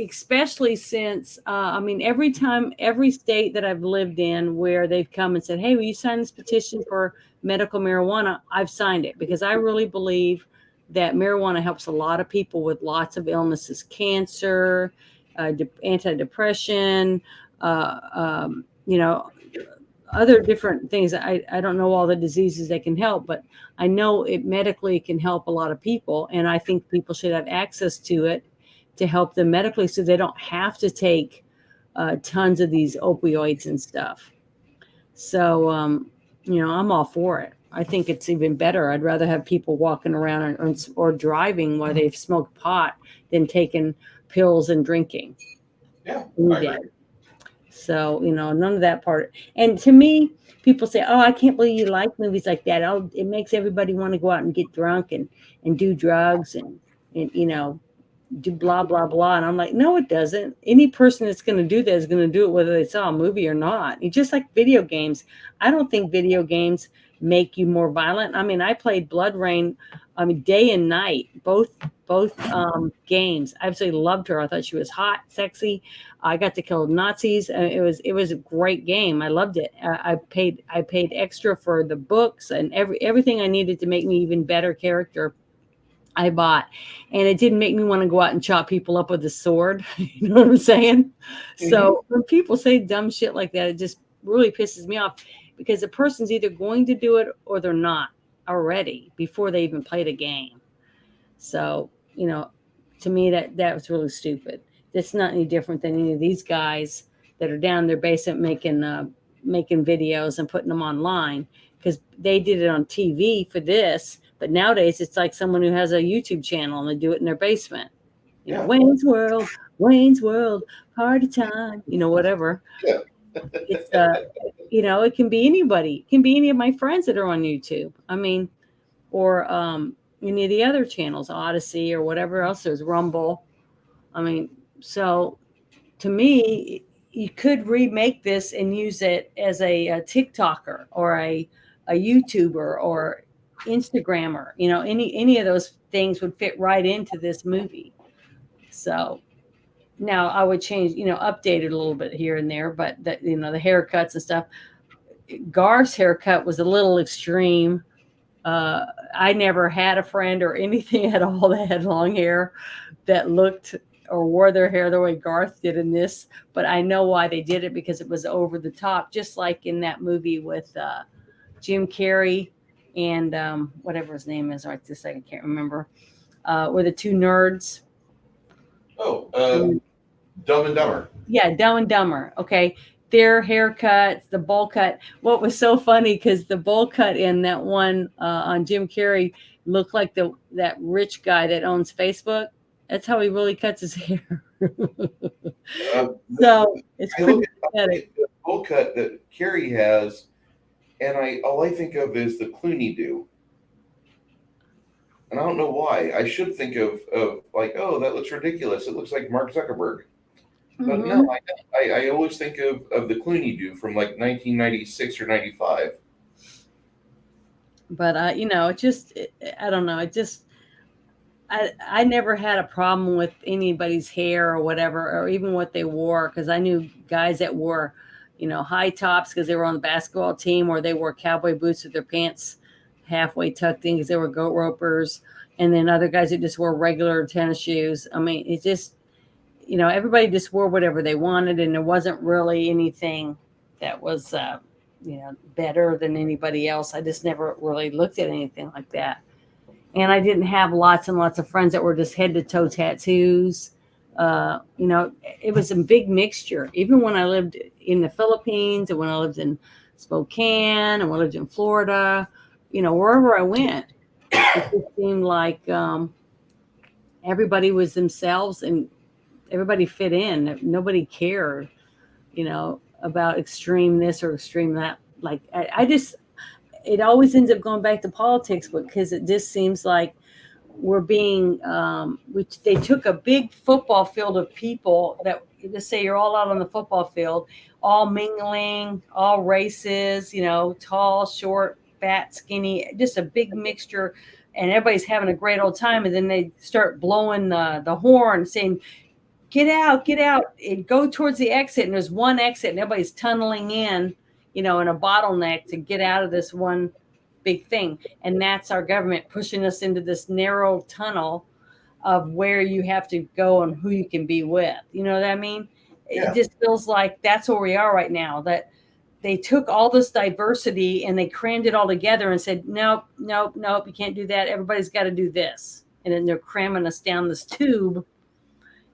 especially since, every state that I've lived in where they've come and said, hey, will you sign this petition for medical marijuana? I've signed it because I really believe that marijuana helps a lot of people with lots of illnesses, cancer, antidepressant, other different things. I don't know all the diseases that can help, but I know it medically can help a lot of people. And I think people should have access to it to help them medically so they don't have to take tons of these opioids and stuff. So, I'm all for it. I think it's even better. I'd rather have people walking around or driving while they've smoked pot than taking pills and drinking. Yeah, Any I day. agree. So, none of that part. And to me, people say, oh, I can't believe you like movies like that. Oh, it makes everybody want to go out and get drunk and do drugs and do blah, blah, blah. And I'm like, no, it doesn't. Any person that's going to do that is going to do it whether they saw a movie or not. It's just like video games. I don't think video games make you more violent. I mean, I played Blood Rain, day and night, both games. I absolutely loved her. I thought she was hot, sexy. I got to kill Nazis. It was a great game. I loved it. I paid extra for the books and everything I needed to make me even better character. I bought, and it didn't make me want to go out and chop people up with a sword. You know what I'm saying? Hmm. So when people say dumb shit like that, it just really pisses me off because the person's either going to do it or they're not already before they even played a game. So, to me that was really stupid. It's not any different than any of these guys that are down in their basement making videos and putting them online because they did it on TV for this. But nowadays it's like someone who has a YouTube channel and they do it in their basement. Yeah. Wayne's World, party time, whatever. Yeah. It's it can be anybody. It can be any of my friends that are on YouTube. I mean, or any of the other channels, Odyssey or whatever else. There's Rumble. I mean, so to me, you could remake this and use it as a TikToker or a YouTuber or Instagrammer. Any of those things would fit right into this movie. So now I would change, update it a little bit here and there, but the haircuts and stuff. Garth's haircut was a little extreme. I never had a friend or anything at all that had long hair that looked or wore their hair the way Garth did in this, but I know why they did it because it was over the top, just like in that movie with Jim Carrey and whatever his name is right this second, I can't remember, were the two nerds. Oh, Dumb and Dumber. Yeah, Dumb and Dumber. Okay. Their haircuts, the bowl cut. What was so funny because the bowl cut in that one on Jim Carrey look like that rich guy that owns Facebook. That's how he really cuts his hair. So it's I look pretty at pathetic. the bowl cut that Carrie has, and all I think of is the Clooney do. And I don't know why. I should think of like, oh, that looks ridiculous. It looks like Mark Zuckerberg. But no, Hmm. I don't. I always think of the Clooney do from like 1996 or 95. But I don't know. I never had a problem with anybody's hair or whatever, or even what they wore, because I knew guys that wore, high tops because they were on the basketball team, or they wore cowboy boots with their pants halfway tucked in because they were goat ropers, and then other guys that just wore regular tennis shoes. I mean, it just, everybody just wore whatever they wanted, and there wasn't really anything that was, better than anybody else. I just never really looked at anything like that. And I didn't have lots and lots of friends that were just head to toe tattoos. It was a big mixture. Even when I lived in the Philippines, and when I lived in Spokane, and when I lived in Florida, wherever I went, it just seemed like everybody was themselves, and everybody fit in. Nobody cared, about extreme this or extreme that. Like I just, it always ends up going back to politics, because it just seems like we're being, which they took a big football field of people that, just say you're all out on the football field, all mingling, all races, tall, short, fat, skinny, just a big mixture, and everybody's having a great old time. And then they start blowing the horn, saying, get out, and go towards the exit. And there's one exit, and everybody's tunneling in a bottleneck to get out of this one big thing. And that's our government pushing us into this narrow tunnel of where you have to go and who you can be with. You know what I mean? It Yeah, just feels like that's where we are right now. That they took all this diversity and they crammed it all together and said, nope, nope, nope, you can't do that. Everybody's got to do this. And then they're cramming us down this tube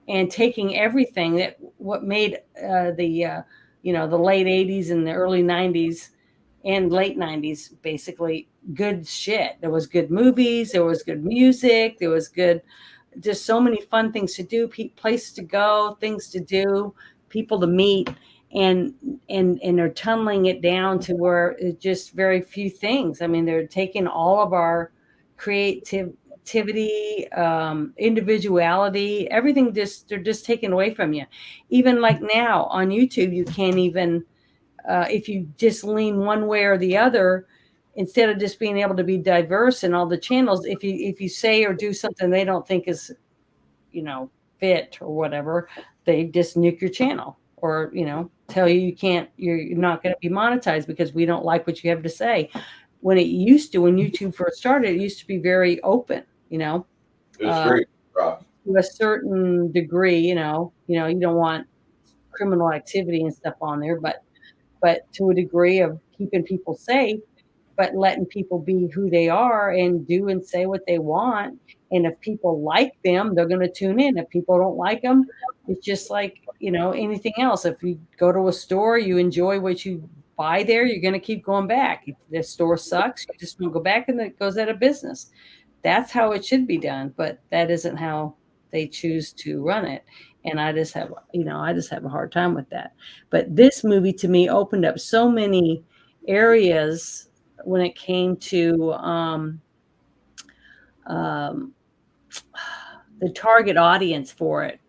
and taking everything that what made the late 80s and the early 90s and late 90s basically good shit. There was good movies, there was good music, there was good, just so many fun things to do, places to go, things to do, people to meet. And they're tunneling it down to where it's just very few things. I mean, they're taking all of our creativity, individuality, everything, just they're just taking away from you. Even like now on YouTube, you can't even, if you just lean one way or the other, instead of just being able to be diverse in all the channels, if you say or do something they don't think is, you know, fit or whatever, they just nuke your channel, or, tell you you're not going to be monetized because we don't like what you have to say. When it used to, when YouTube first started, it used to be very open, it was uh, very rough. to a certain degree, you don't want criminal activity and stuff on there, but to a degree of keeping people safe, but letting people be who they are and do and say what they want. And if people like them, they're going to tune in. If people don't like them, it's just like, anything else. If you go to a store, you enjoy what you buy there, you're going to keep going back. If the store sucks, you just don't go back, and it goes out of business. That's how it should be done, but that isn't how they choose to run it. And I just have a hard time with that. But this movie to me opened up so many areas when it came to, um, the target audience for it.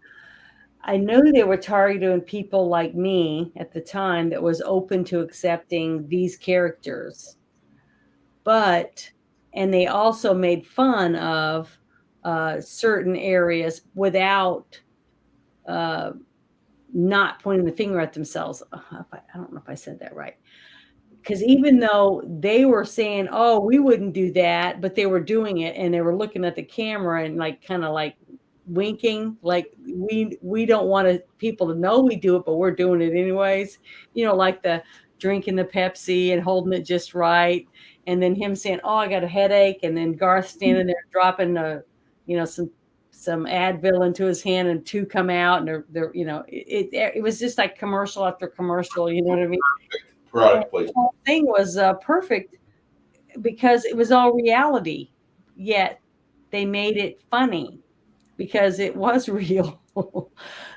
I knew they were targeting people like me at the time that was open to accepting these characters, but and they also made fun of certain areas without, uh, not pointing the finger at themselves. I don't know if I said that right. Because even though they were saying, "Oh, we wouldn't do that," but they were doing it, and they were looking at the camera and like kind of like winking, like we don't want people to know we do it, but we're doing it anyways. Like the drinking the Pepsi and holding it just right, and then him saying, "Oh, I got a headache," and then Garth standing there dropping some Advil into his hand, and two come out, and it was just like commercial after commercial. You know what I mean? And Product the placement. whole thing was perfect because it was all reality. yet they made it funny because it was real.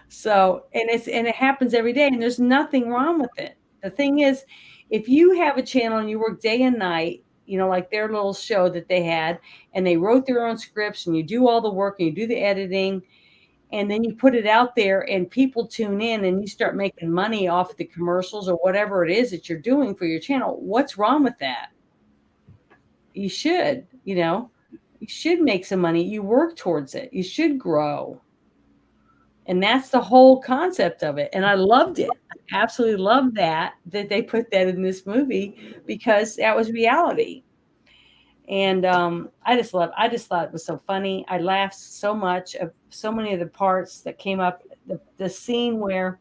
So, and it happens every day, and there's nothing wrong with it. The thing is, if you have a channel and you work day and night, like their little show that they had, and they wrote their own scripts, and you do all the work and you do the editing, and then you put it out there and people tune in and you start making money off the commercials or whatever it is that you're doing for your channel, what's wrong with that? You should, you should make some money. You work towards it. You should grow. And that's the whole concept of it. And I loved it. I absolutely loved that they put that in this movie because that was reality. And I just thought it was so funny. I laughed so much of so many of the parts that came up. The scene where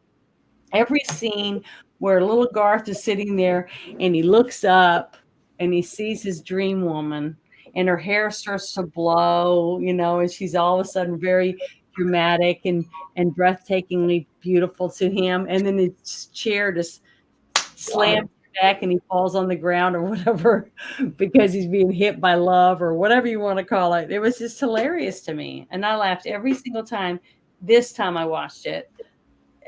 every scene where little Garth is sitting there and he looks up and he sees his dream woman and her hair starts to blow, and she's all of a sudden very dramatic and breathtakingly beautiful to him. And then his chair just slams back and he falls on the ground or whatever because he's being hit by love or whatever you want to call it. It was just hilarious to me. And I laughed every single time. This time I watched it,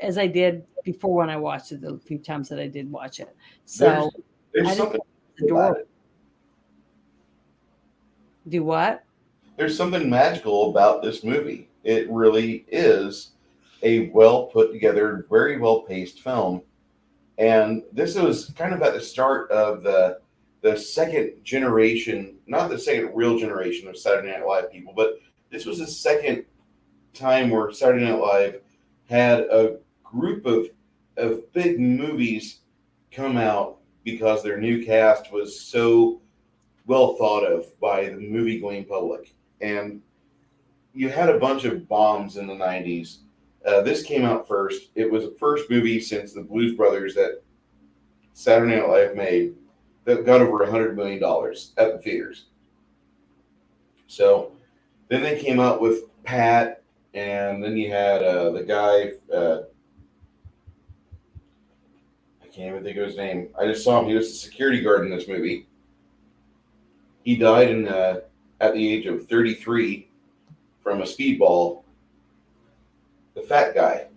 as I did before when I watched it, the few times that I did watch it. So there's something about it. Do what? There's something magical about this movie. It really is a well put together, very well paced film. And this was kind of at the start of the second generation, not the second real generation of Saturday Night Live people, but this was the second time where Saturday Night Live had a group of big movies come out because their new cast was so well thought of by the movie going public. And you had a bunch of bombs in the 90s. This came out first. It was the first movie since the Blues Brothers that Saturday Night Live made that got over $100 million at the theaters. So then they came out with Pat, and then you had the guy, I can't even think of his name. I just saw him. He was the security guard in this movie. He died at the age of 33 from a speedball. The fat guy.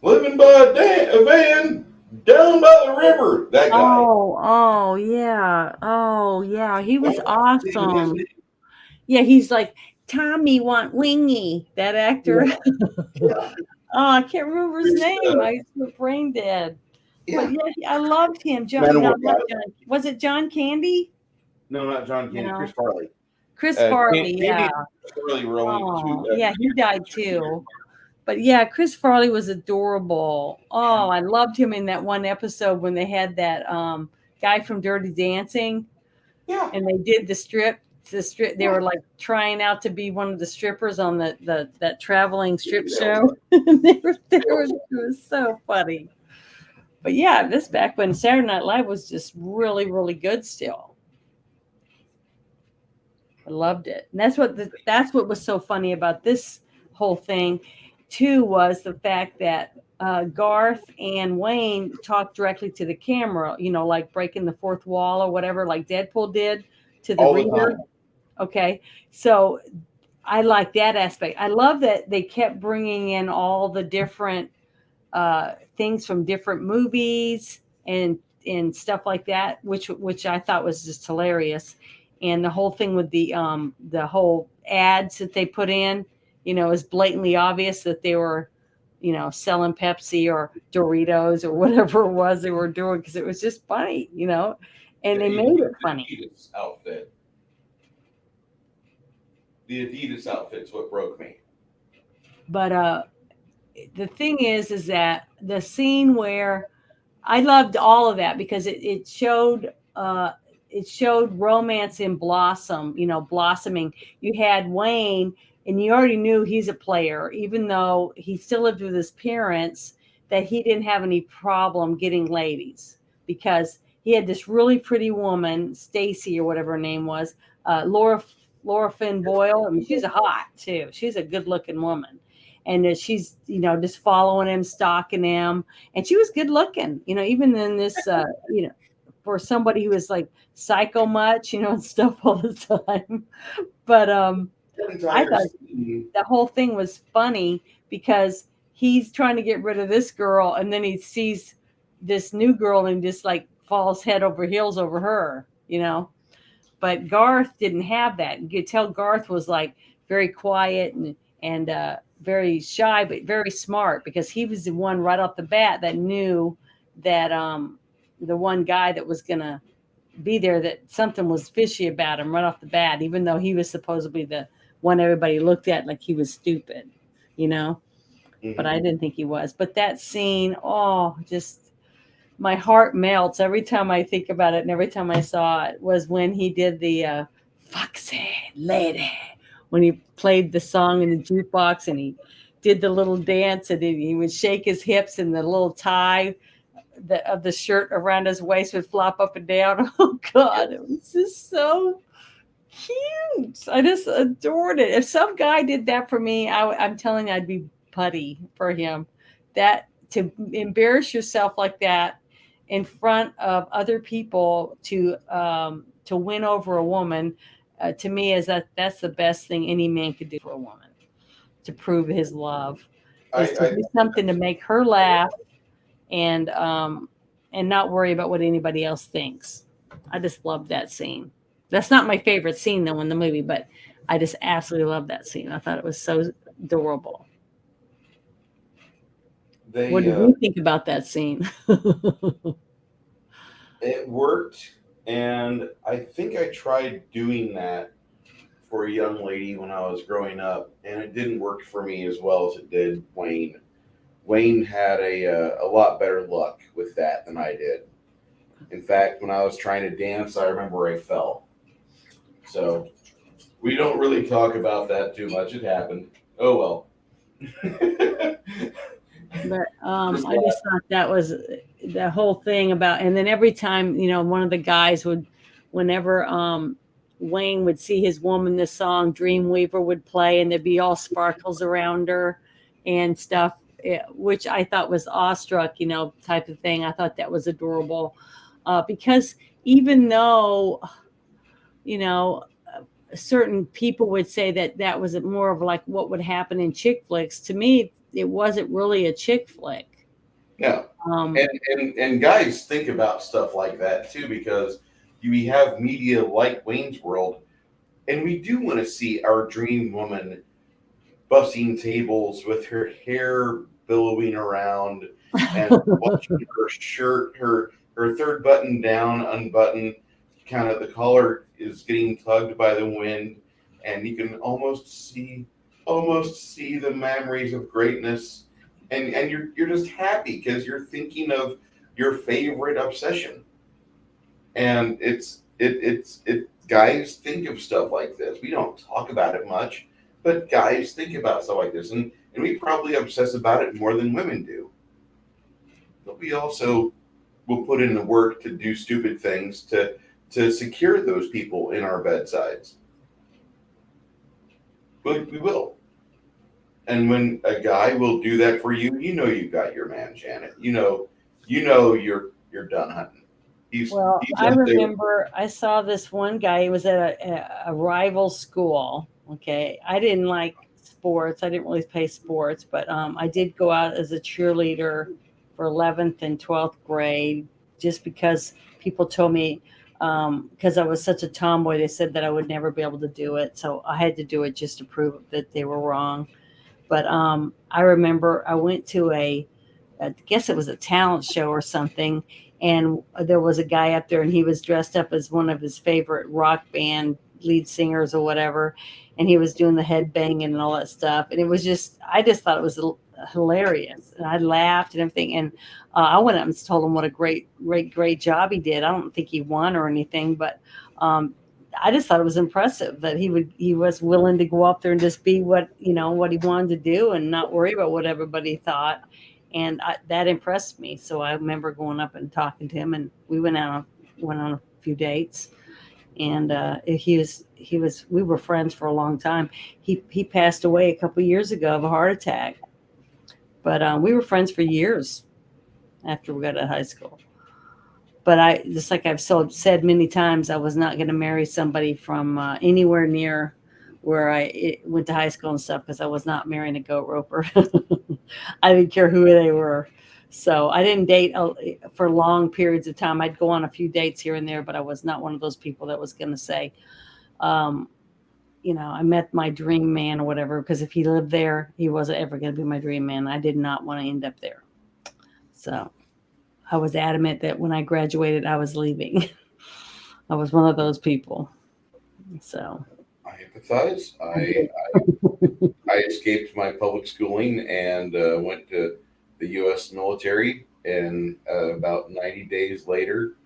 Living by a van down by the river. That guy. Oh, yeah. He was awesome. Yeah, he's like, Tommy want wingy, that actor. Yeah. Oh, I can't remember his name. I used to be brain dead. Yeah. But yeah, I loved him. Was it John Candy? No, not John Candy. No. Chris Farley. Chris Farley, yeah. Chris Farley were only yeah, he died too. But yeah, Chris Farley was adorable. Oh, I loved him in that one episode when they had that guy from Dirty Dancing. Yeah. And they did the strip. They were like trying out to be one of the strippers on that traveling strip show. It was so funny. But yeah, this back when Saturday Night Live was just really, really good still. I loved it. And that's what was so funny about this whole thing too, was the fact that Garth and Wayne talked directly to the camera, like breaking the fourth wall or whatever, like Deadpool did to the reader. Okay. So I like that aspect. I love that they kept bringing in all the different things from different movies and stuff like that, which I thought was just hilarious. And the whole thing with the whole ads that they put in, is blatantly obvious that they were, selling Pepsi or Doritos or whatever it was they were doing, because it was just funny, and they made it funny. Adidas outfit. The Adidas outfit's what broke me. But the thing is that the scene where I loved all of that because it showed romance in blossoming. You had Wayne, and you already knew he's a player, even though he still lived with his parents, that he didn't have any problem getting ladies because he had this really pretty woman, Stacy or whatever her name was, Laura Finn Boyle. I mean, she's hot too. She's a good looking woman. And she's, just following him, stalking him. And she was good looking, even in this, for somebody who is like psycho much, and stuff all the time. But That I entire thought scene. the whole thing was funny because he's trying to get rid of this girl, and then he sees this new girl and just like falls head over heels over her. But Garth didn't have that. You could tell Garth was like very quiet and very shy, but very smart, because he was the one right off the bat that knew that the one guy that was gonna be there, that something was fishy about him right off the bat, even though he was supposedly the one everybody looked at like he was stupid, you know. But I Mhm. didn't think he was. But that scene, oh, just my heart melts every time I think about it, and every time I saw it was when he did the "Foxy Lady," when he played the song in the jukebox and he did the little dance, and he would shake his hips, and the little tie of the shirt around his waist would flop up and down. Oh God, it was just so cute. I just adored it. If some guy did that for me, I'm telling you, I'd be putty for him. That to embarrass yourself like that in front of other people to win over a woman, to me, is that's the best thing any man could do for a woman, to prove his love, is to I do something to make her laugh, and not worry about what anybody else thinks. I just love that scene. That's not my favorite scene though in the movie, but I just absolutely love that scene. I thought it was so adorable. What they did you think about that scene? It worked, and I think I tried doing that for a young lady when I was growing up, and it didn't work for me as well as it did Wayne. Wayne had a lot better luck with that than I did. In fact, when I was trying to dance, I remember I fell. So we don't really talk about that too much. It happened. Oh well. But Just I just thought that was the whole thing about, and then every time, one of the guys would, whenever Wayne would see his woman, the song Dreamweaver would play, and there'd be all sparkles around her and stuff, which I thought was awestruck, type of thing. I thought that was adorable, because even though, you know, certain people would say that that was more of like what would happen in chick flicks. To me, it wasn't really a chick flick. no. Um, And guys think about stuff like that too, because we have media like Wayne's World, and we do want to see our dream woman bussing tables with her hair billowing around and watching her shirt, her third button down, unbuttoned, kind of the collar is getting tugged by the wind, and you can almost see the memories of greatness, and you're just happy because you're thinking of your favorite obsession, and it guys think of stuff like this. We don't talk about it much, but guys think about stuff like this, and we probably obsess about it more than women do. But we also will put in the work to do stupid things to secure those people in our bedsides. We will. And when a guy will do that for you, you know you got your man, Janet. You know you're done hunting. well, He's I up there. remember I saw this one guy. He was at a rival school. Okay, I didn't like sports. I didn't really play sports, but I did go out as a cheerleader for 11th and 12th grade, just because people told me, because I was such a tomboy, they said that I would never be able to do it. So I had to do it just to prove that they were wrong. But I remember I went to I guess it was a talent show or something, and there was a guy up there, and he was dressed up as one of his favorite rock band lead singers or whatever, and he was doing the head banging and all that stuff, and it was just, I just thought it was hilarious, and I laughed and everything, and I went up and told him what a great job he did. I don't think he won or anything, but um, I just thought it was impressive that he was willing to go up there and just be what he wanted to do and not worry about what everybody thought, and that impressed me. So I remember going up and talking to him, and we went on a few dates, and he was we were friends for a long time. He passed away a couple of years ago of a heart attack, but we were friends for years after we got out of high school. but I just like I've said many times, I was not going to marry somebody from anywhere near where I went to high school and stuff because I was not marrying a goat roper. I didn't care who they were. So I didn't date for long periods of time. I'd go on a few dates here and there, but I was not one of those people that was going to say, um, I met my dream man or whatever, because if he lived there, he wasn't ever going to be my dream man. I did not want to end up there. So I was adamant that when I graduated, I was leaving. I was one of those people. So I empathize. I escaped my public schooling and went to the U.S. military. And about 90 days later,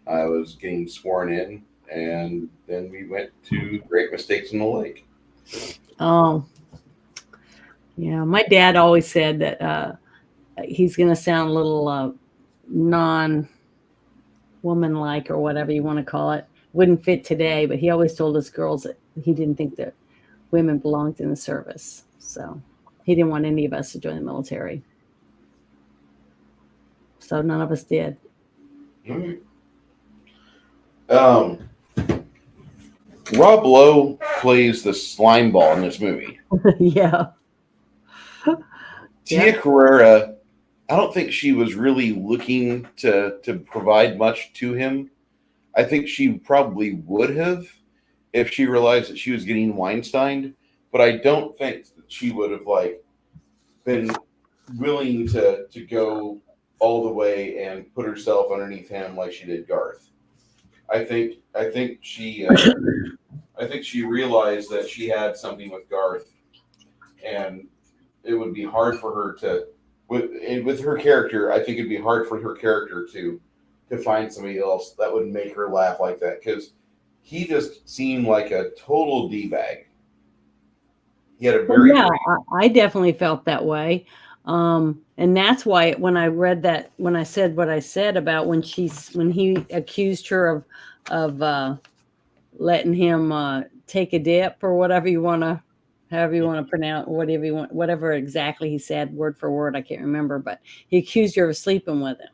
I was getting sworn in, and then we went to Great Mistakes in the Lake. oh yeah, my dad always said that he's going to sound a little non woman like, or whatever you want to call it. Wouldn't fit today, but he always told us girls that he didn't think that women belonged in the service. So he didn't want any of us to join the military. So none of us did. All right. Rob Lowe plays the slime ball in this movie. Yeah. Tia Carrera, I don't think she was really looking to provide much to him. I think she probably would have if she realized that she was getting Weinsteined, but I don't think that she would have been willing to go all the way and put herself underneath him like she did Garth. I think she realized that she had something with Garth, and it would be hard for her to with her character. I think it'd be hard for her character to find somebody else that would make her laugh like that, because he just seemed like a total d-bag. He had a very Yeah, I definitely felt that way. And that's why when I read that, when I said what I said about when he accused her of letting him take a dip, or whatever you want to, however you want to pronounce, whatever you want, whatever exactly he said word for word, I can't remember, but he accused her of sleeping with him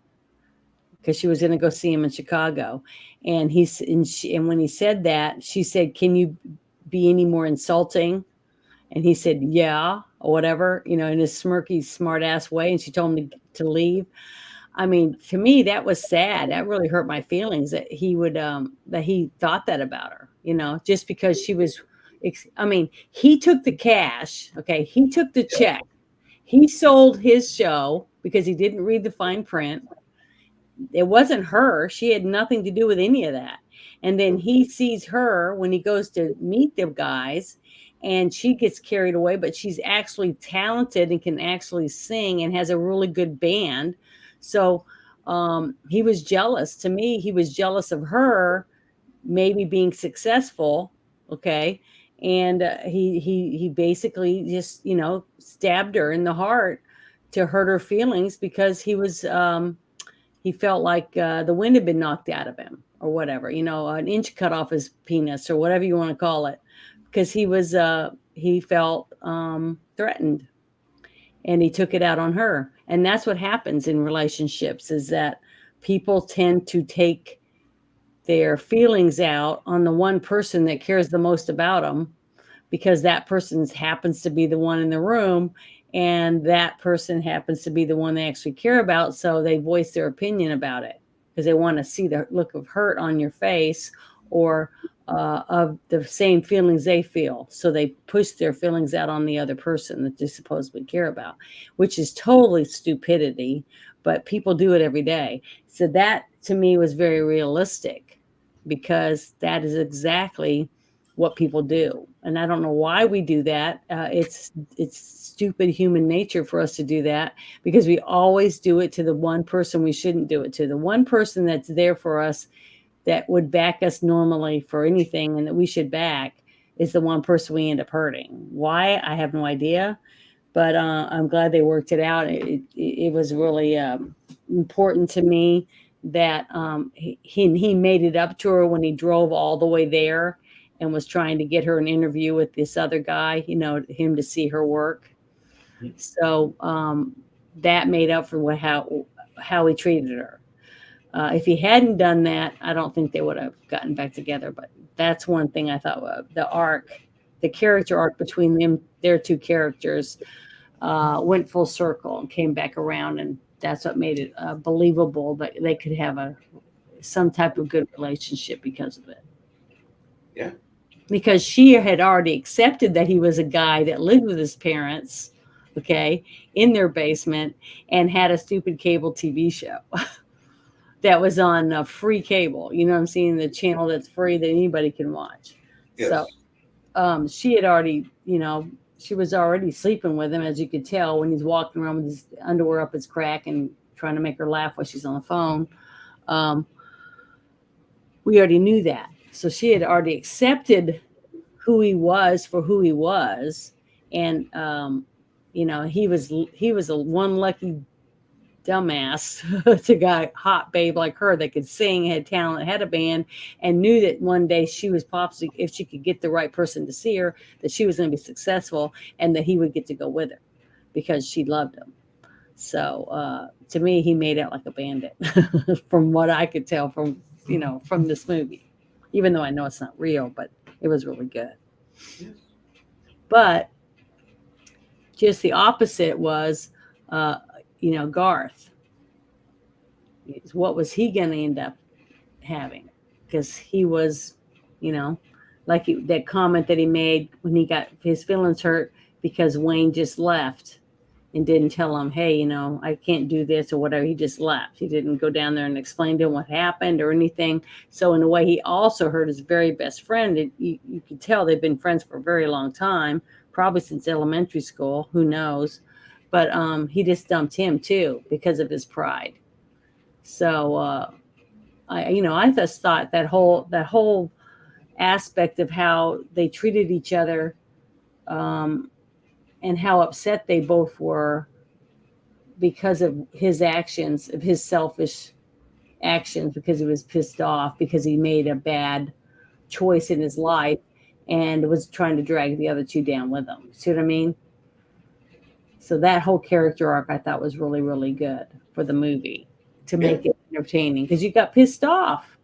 because she was going to go see him in Chicago. And and when he said that, she said, "Can you be any more insulting?" And he said, "Yeah," or whatever, in his smirky, smart ass way. And she told him to leave. I mean, to me, that was sad. That really hurt my feelings that that he thought that about her, just because she was, I mean, he took the cash. Okay. He took the check. He sold his show because he didn't read the fine print. It wasn't her. She had nothing to do with any of that. And then he sees her when he goes to meet the guys, and she gets carried away, but she's actually talented and can actually sing and has a really good band. So he was jealous. To me, he was jealous of her maybe being successful. Okay. And he basically just, stabbed her in the heart to hurt her feelings because he felt like the wind had been knocked out of him, or whatever, an inch cut off his penis, or whatever you want to call it, because he felt threatened, and he took it out on her. And that's what happens in relationships, is that people tend to take their feelings out on the one person that cares the most about them, because that person happens to be the one in the room, and that person happens to be the one they actually care about. So they voice their opinion about it because they want to see the look of hurt on your face, or of the same feelings they feel. So they push their feelings out on the other person that they supposedly care about, which is totally stupidity, but people do it every day. So that to me was very realistic, because that is exactly what people do. And I don't know why we do that. It's stupid human nature for us to do that, because we always do it to the one person we shouldn't do it to. The one person that's there for us, that would back us normally for anything and that we should back, is the one person we end up hurting. Why? I have no idea. But I'm glad they worked it out. It was really important to me that he made it up to her when he drove all the way there and was trying to get her an interview with this other guy, him to see her work. So that made up for how he treated her. If he hadn't done that, I don't think they would have gotten back together. But that's one thing I thought the character arc between their two characters, went full circle and came back around, and that's what made it believable that they could have some type of good relationship because of it. Yeah. Because she had already accepted that he was a guy that lived with his parents, okay, in their basement, and had a stupid cable TV show that was on free cable. You know what I'm saying? The channel that's free that anybody can watch. Yes. So she had already, she was already sleeping with him, as you could tell when he's walking around with his underwear up his crack and trying to make her laugh while she's on the phone. We already knew that. So she had already accepted who he was for who he was. And, he was a one lucky dumbass to got hot babe like her that could sing, had talent, had a band, and knew that one day she was pops, if she could get the right person to see her, that she was going to be successful and that he would get to go with her because she loved him. So to me, he made out like a bandit from what I could tell from this movie, even though I know it's not real, but it was really good. Yes. But just the opposite was, Garth. What was he going to end up having? Because he was, that comment that he made when he got his feelings hurt because Wayne just left and didn't tell him, hey, I can't do this or whatever. He just left. He didn't go down there and explain to him what happened or anything. So in a way, he also hurt his very best friend. You could tell they've been friends for a very long time, probably since elementary school. Who knows? But he just dumped him too because of his pride. So I just thought that whole aspect of how they treated each other, and how upset they both were because of his actions, of his selfish actions, because he was pissed off because he made a bad choice in his life and was trying to drag the other two down with him. See what I mean? So that whole character arc I thought was really, really good for the movie to make it entertaining, because you got pissed off.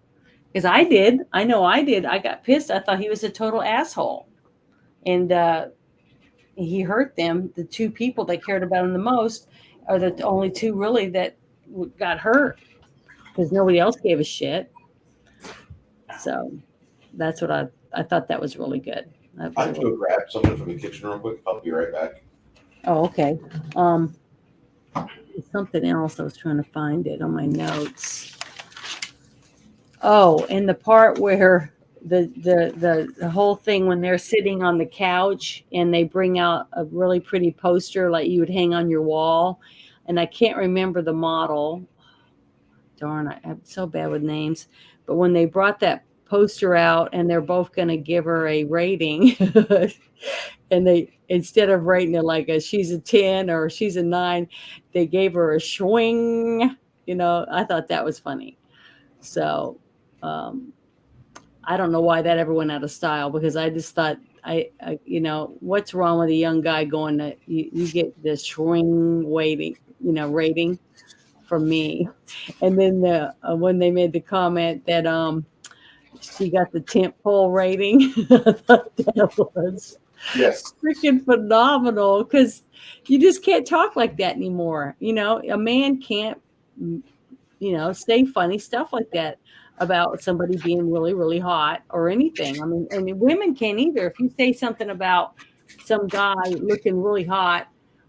Because I did. I know I did. I got pissed. I thought he was a total asshole. And he hurt them. The two people that cared about him the most are the only two really that got hurt, because nobody else gave a shit. So that's what I thought that was really good. I have to go grab something from the kitchen real quick. I'll be right back. Oh, okay. Something else. I was trying to find it on my notes. Oh, and the part where the whole thing when they're sitting on the couch and they bring out a really pretty poster like you would hang on your wall, and I can't remember the model. Darn, I'm so bad with names. But when they brought that poster out and they're both going to give her a rating, and they, instead of rating it like she's a 10 or she's a 9, they gave her a swing. I thought that was funny. So I don't know why that ever went out of style, because I just thought, what's wrong with a young guy going to, you get the swing rating from me. And then when they made the comment that she got the tent pole rating, I thought that was freaking phenomenal, because you just can't talk like that anymore. A man can't, say funny stuff like that about somebody being really, really hot or anything. I mean, and women can't either. If you say something about some guy looking really hot,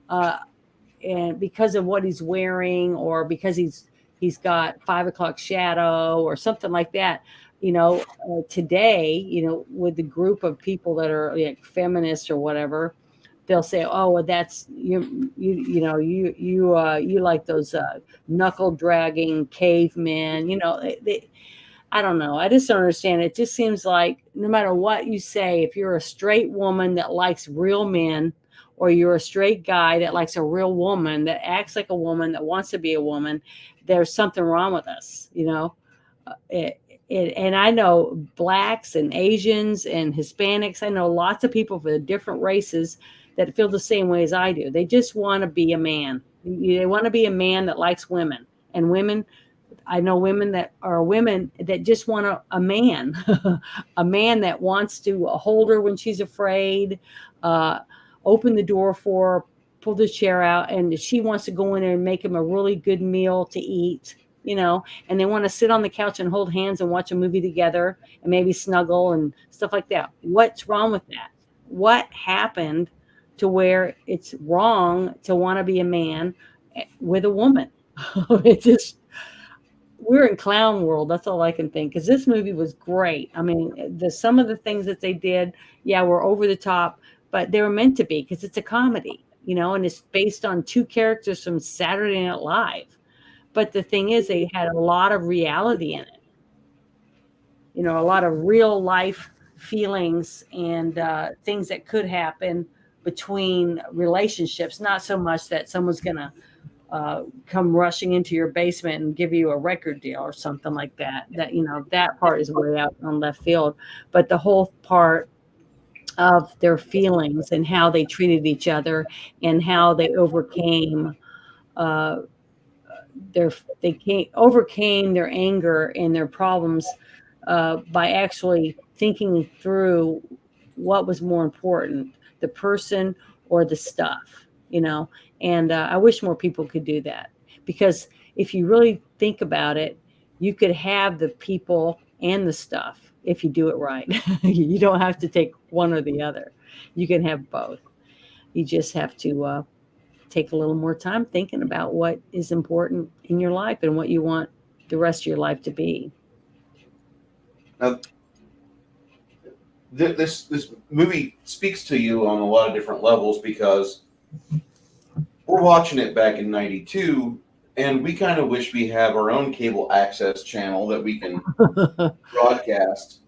and because of what he's wearing, or because he's got 5 o'clock shadow or something like that, today, with the group of people that are like feminists or whatever, they'll say, oh, well, that's you like those knuckle dragging cavemen. I don't know. I just don't understand. It just seems like no matter what you say, if you're a straight woman that likes real men, or you're a straight guy that likes a real woman, that acts like a woman, that wants to be a woman, there's something wrong with us, and I know blacks and Asians and Hispanics. I know lots of people for the different races that feel the same way as I do. They just want to be a man. They want to be a man that likes women, and women I know women that just want a man, a man that wants to hold her when she's afraid, uh, open the door for her, pull the chair out, and she wants to go in there and make him a really good meal to eat, and they want to sit on the couch and hold hands and watch a movie together and maybe snuggle and stuff like that. What's wrong with that? What happened to where it's wrong to want to be a man with a woman? It just we're in clown world. That's all I can think. Because this movie was great. I mean, some of the things that they did, yeah, were over the top, but they were meant to be because it's a comedy, and it's based on two characters from Saturday Night Live. But the thing is, they had a lot of reality in it. A lot of real life feelings and things that could happen between relationships. Not so much that someone's gonna come rushing into your basement and give you a record deal or something like that. That part is way out on left field. But the whole part of their feelings and how they treated each other and how they overcame uh, overcame their anger and their problems by actually thinking through what was more important, the person or the stuff, and I wish more people could do that, because if you really think about it, you could have the people and the stuff if you do it right. You don't have to take one or the other. You can have both. You just have to take a little more time thinking about what is important in your life and what you want the rest of your life to be. Now, this movie speaks to you on a lot of different levels because we're watching it back in '92, and we kind of wish we have our own cable access channel that we can broadcast.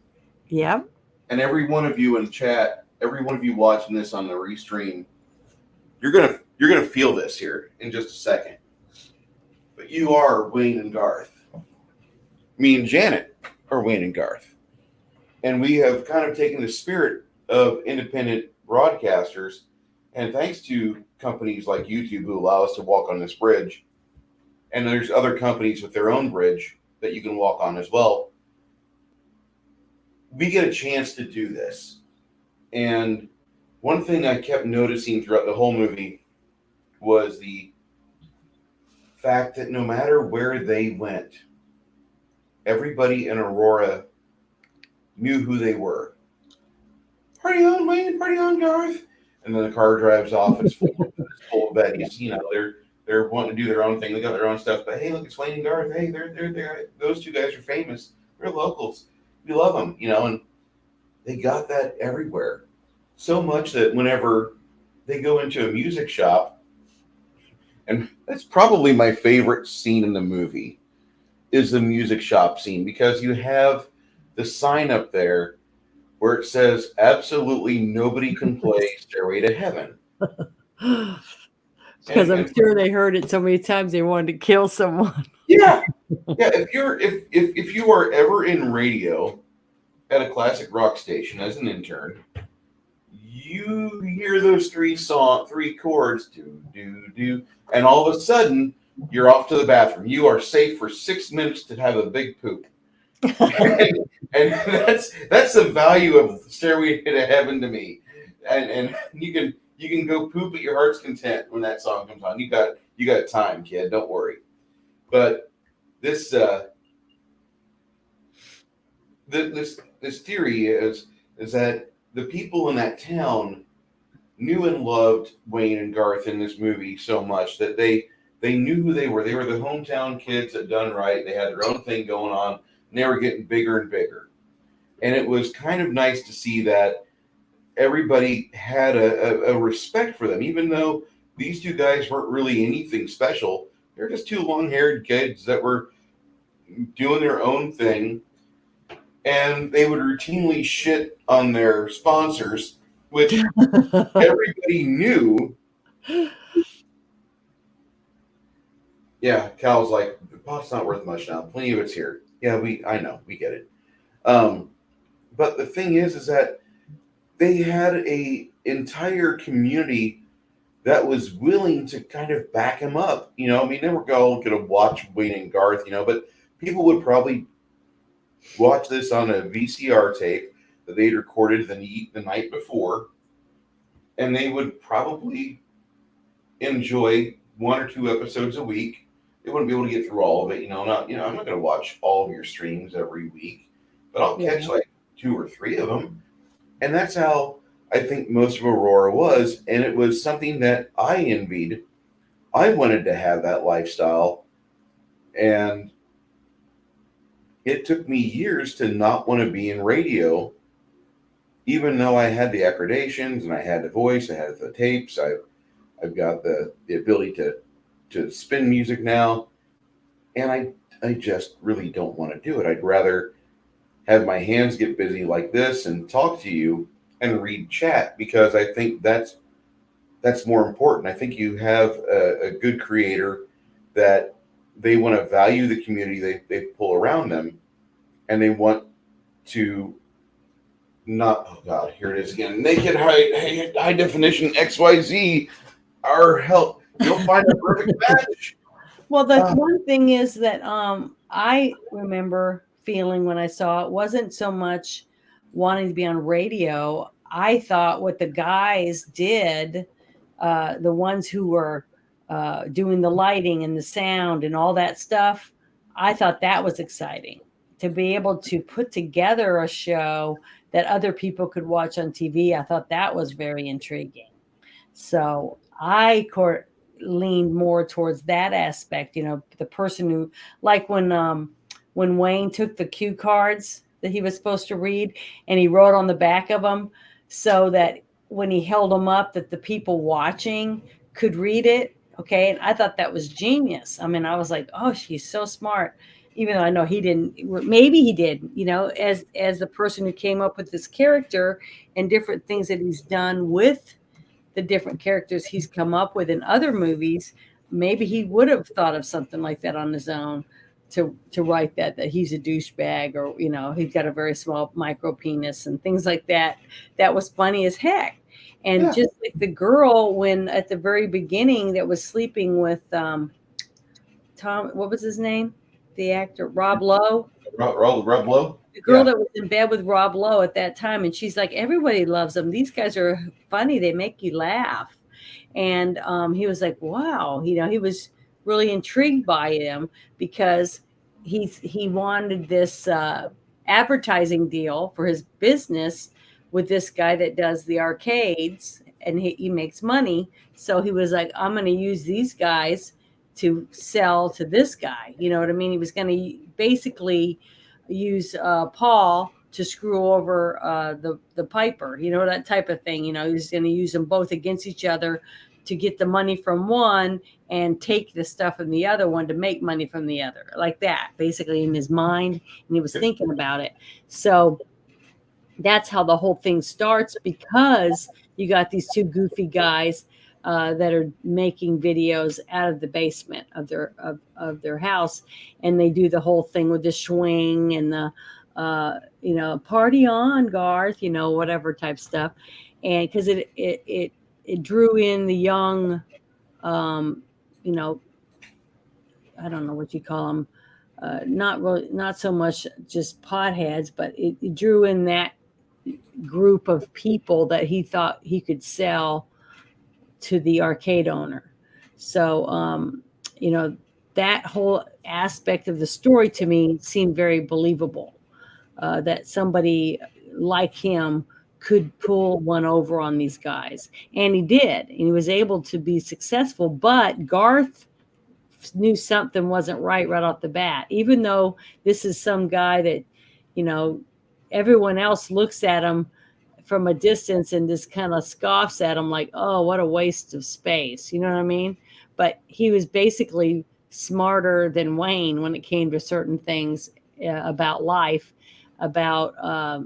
Yeah. And every one of you in chat, every one of you watching this on the restream, you're gonna feel this here in just a second. But you are Wayne and Garth. Me and Janet are Wayne and Garth. And we have kind of taken the spirit of independent broadcasters, and thanks to companies like YouTube who allow us to walk on this bridge, and there's other companies with their own bridge that you can walk on as well, we get a chance to do this. And one thing I kept noticing throughout the whole movie was the fact that no matter where they went, everybody in Aurora knew who they were. Party on, Wayne, party on, Garth. And then the car drives off. It's full of Betty's. They're wanting to do their own thing. They got their own stuff. But hey, look, it's Wayne and Garth. Hey, they're those two guys are famous. They're locals. We love them, and they got that everywhere. So much that whenever they go into a music shop, and that's probably my favorite scene in the movie, is the music shop scene, because you have the sign up there where it says absolutely nobody can play Stairway to Heaven. Because I'm sure they heard it so many times they wanted to kill someone. Yeah. If you are ever in radio at a classic rock station as an intern, you hear those three chords, do do do, and all of a sudden you're off to the bathroom. You are safe for 6 minutes to have a big poop. and that's the value of Stairway to Heaven to me. And you can go poop at your heart's content when that song comes on. You got time, kid. Don't worry. But this theory is that the people in that town knew and loved Wayne and Garth in this movie so much that they knew who they were. They were the hometown kids that done right. They had their own thing going on, and they were getting bigger and bigger. And it was kind of nice to see that everybody had a respect for them, even though these two guys weren't really anything special. They're just two long-haired kids that were doing their own thing, and they would routinely shit on their sponsors, which everybody knew. Yeah, Cal's like, the pot's not worth much now. Plenty of it's here. Yeah, I know, we get it. But the thing is that they had a entire community that was willing to kind of back him up. They were all going to watch Wayne and Garth, but people would probably watch this on a VCR tape that they'd recorded the night before, and they would probably enjoy one or two episodes a week. They wouldn't be able to get through all of it, I'm not going to watch all of your streams every week, but I'll catch like two or three of them, and that's how I think most of Aurora was, and it was something that I envied. I wanted to have that lifestyle, and it took me years to not want to be in radio, even though I had the accreditations and I had the voice, I had the tapes, I've got the ability to spin music now, and I just really don't want to do it. I'd rather have my hands get busy like this and talk to you and read chat, because I think that's more important. I think you have a good creator that they want to value the community they pull around them, and they want to not, oh God, here it is again. Naked high definition XYZ our help. You'll find a perfect match. Well, the one thing is that I remember feeling when I saw it wasn't so much wanting to be on radio. I thought what the guys did, the ones who were doing the lighting and the sound and all that stuff, I thought that was exciting. To be able to put together a show that other people could watch on TV, I thought that was very intriguing. So I leaned more towards that aspect, the person who, like when Wayne took the cue cards that he was supposed to read and he wrote on the back of them so that when he held them up that the people watching could read it. Okay. And I thought that was genius. I mean, I was like, oh, she's so smart. Even though I know he didn't, maybe he did, as the person who came up with this character and different things that he's done with the different characters he's come up with in other movies, maybe he would have thought of something like that on his own to write that he's a douchebag, or, he's got a very small micro penis and things like that. That was funny as heck. And just like the girl when at the very beginning that was sleeping with Tom, what was his name? The actor, Rob Lowe. Rob Lowe? The girl that was in bed with Rob Lowe at that time. And she's like, everybody loves them. These guys are funny. They make you laugh. And he was like, wow. He was really intrigued by him because he wanted this advertising deal for his business with this guy that does the arcades, and he makes money. So he was like, I'm going to use these guys to sell to this guy. You know what I mean? He was going to basically use Paul to screw over the Piper, that type of thing. He was going to use them both against each other to get the money from one and take the stuff from the other one to make money from the other, like that, basically in his mind. And he was thinking about it. So that's how the whole thing starts, because you got these two goofy guys that are making videos out of the basement of their house, and they do the whole thing with the swing and the party on, Garth, whatever type stuff, and because it drew in the young, I don't know what you call them, not so much just potheads, but it drew in that group of people that he thought he could sell to the arcade owner. So, that whole aspect of the story to me seemed very believable, that somebody like him could pull one over on these guys. And he did, and he was able to be successful, but Garth knew something wasn't right off the bat, even though this is some guy that, everyone else looks at him from a distance and just kind of scoffs at him like, oh, what a waste of space. You know what I mean? But he was basically smarter than Wayne when it came to certain things about life, about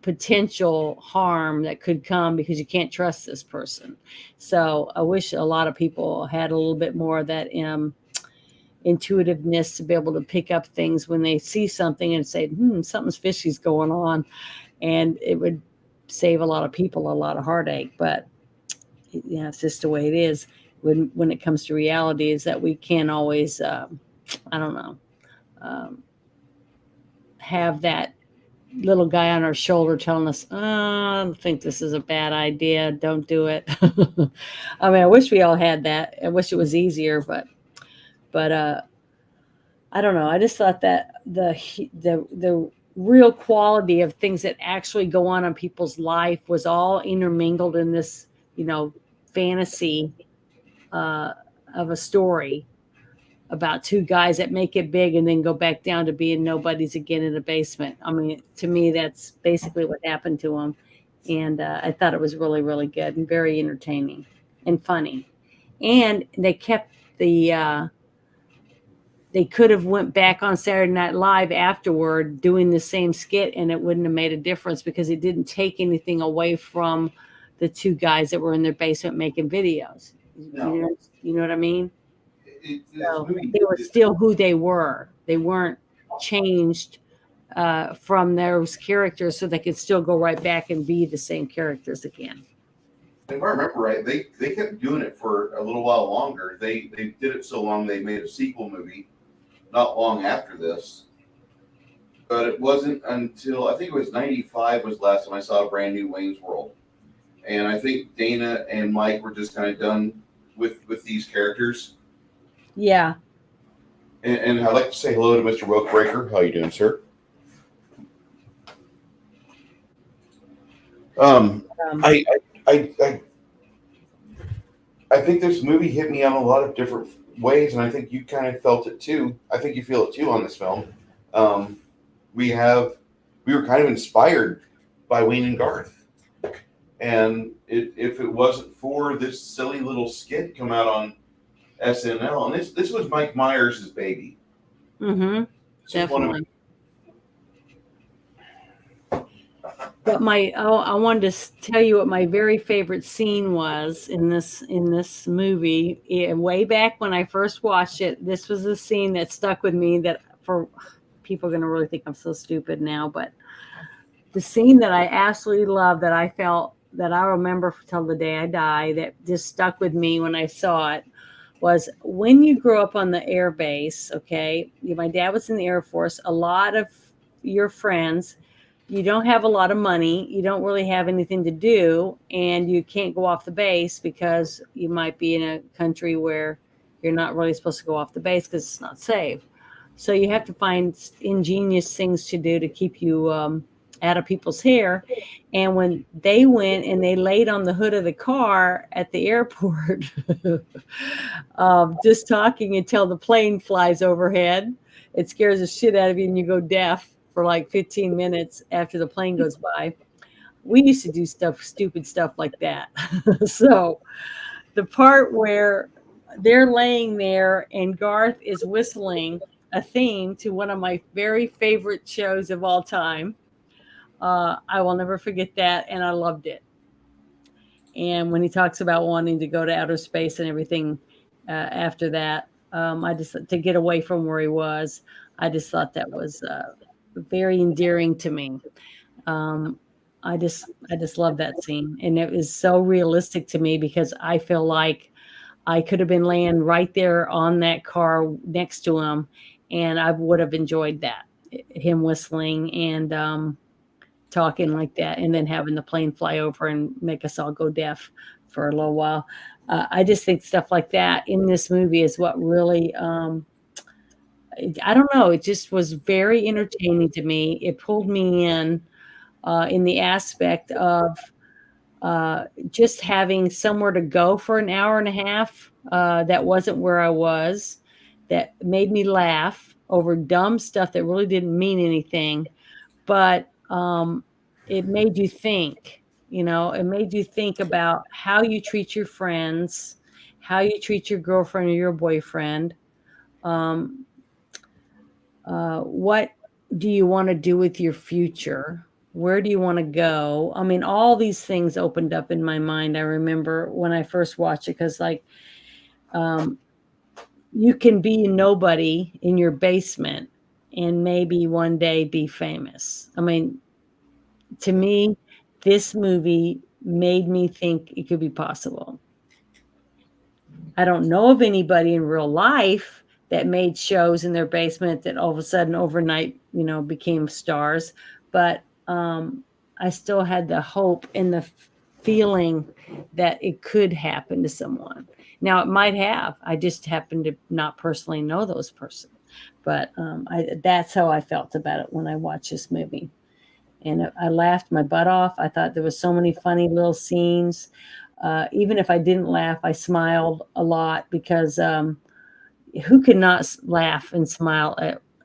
potential harm that could come because you can't trust this person. So I wish a lot of people had a little bit more of that intuitiveness to be able to pick up things when they see something and say, something's fishy's going on. And it would save a lot of people a lot of heartache. But it's just the way it is when it comes to reality, is that we can't always, um, have that little guy on our shoulder telling us, I think this is a bad idea. Don't do it. I mean, I wish we all had that. I wish it was easier, but I don't know. I just thought that the real quality of things that actually go on in people's life was all intermingled in this, fantasy uh, of a story about two guys that make it big and then go back down to being nobodies again in the basement. I mean, to me, that's basically what happened to them. And I thought it was really, really good and very entertaining and funny. And they kept they could have went back on Saturday Night Live afterward doing the same skit, and it wouldn't have made a difference because it didn't take anything away from the two guys that were in their basement making videos. No, You know what I mean? this So movie. they were still who they were. They weren't changed from those characters, so they could still go right back and be the same characters again. If I remember right, they kept doing it for a little while longer. They did it so long they made a sequel movie not long after this. But it wasn't until I think it was '95 was the last time I saw a brand new Wayne's World, and I think Dana and Mike were just kind of done with these characters. Yeah. And I'd like to say hello to Mr. Wokebreaker. How you doing, sir? Um, I, I I I think this movie hit me on a lot of different ways, and I think you kind of felt it too. I think you feel it too on this film. Um, we have we were kind of inspired by Wayne and Garth, and if it wasn't for this silly little skit come out on SNL, and this was Mike Myers' baby. mm-hmm. This was one of Definitely. But I wanted to tell you what my very favorite scene was in this movie. Way back when I first watched it, this was a scene that stuck with me. That for people are going to really think I'm so stupid now, but the scene that I absolutely love, that I felt that I remember till the day I die, that just stuck with me when I saw it, was when you grow up on the air base. Okay, my dad was in the Air Force. A lot of your friends, you don't have a lot of money, you don't really have anything to do, and you can't go off the base because you might be in a country where you're not really supposed to go off the base because it's not safe. So you have to find ingenious things to do to keep you out of people's hair. And when they went and they laid on the hood of the car at the airport, just talking until the plane flies overhead, it scares the shit out of you and you go deaf for like 15 minutes after the plane goes by. We used to do stupid stuff like that. So the part where they're laying there and Garth is whistling a theme to one of my very favorite shows of all time. I will never forget that, and I loved it. And when he talks about wanting to go to outer space and everything after that, I just to get away from where he was. I just thought that was very endearing to me. Um, I just love that scene, and it was so realistic to me because I feel like I could have been laying right there on that car next to him, and I would have enjoyed that, him whistling and talking like that, and then having the plane fly over and make us all go deaf for a little while. I just think stuff like that in this movie is what really, I don't know, it just was very entertaining to me. It pulled me in the aspect of just having somewhere to go for an hour and a half that wasn't where I was, that made me laugh over dumb stuff that really didn't mean anything, but it made you think. It made you think about how you treat your friends, how you treat your girlfriend or your boyfriend. Um, what do you want to do with your future? Where do you want to go? I mean, all these things opened up in my mind. I remember when I first watched it, because like um, you can be nobody in your basement and maybe one day be famous. I mean, to me, this movie made me think it could be possible. I don't know of anybody in real life that made shows in their basement that all of a sudden overnight, became stars. But I still had the hope and the feeling that it could happen to someone. Now it might have. I just happen to not personally know those person, but that's how I felt about it when I watched this movie, and I laughed my butt off. I thought there was so many funny little scenes. Even if I didn't laugh, I smiled a lot because who could not laugh and smile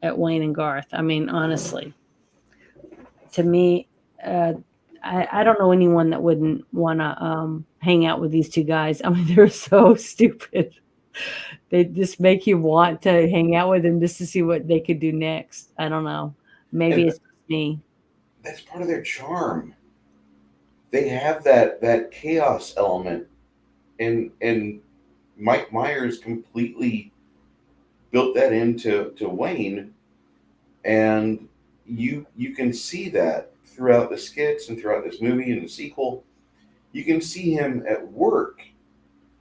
at Wayne and Garth? I mean, honestly, to me, uh, I don't know anyone that wouldn't want to hang out with these two guys. I mean, they're so stupid. They just make you want to hang out with them just to see what they could do next. I don't know. Maybe And it's just me. that's part of their charm. They have that chaos element, and Mike Myers completely built that into Wayne, and you can see that throughout the skits and throughout this movie and the sequel. You can see him at work,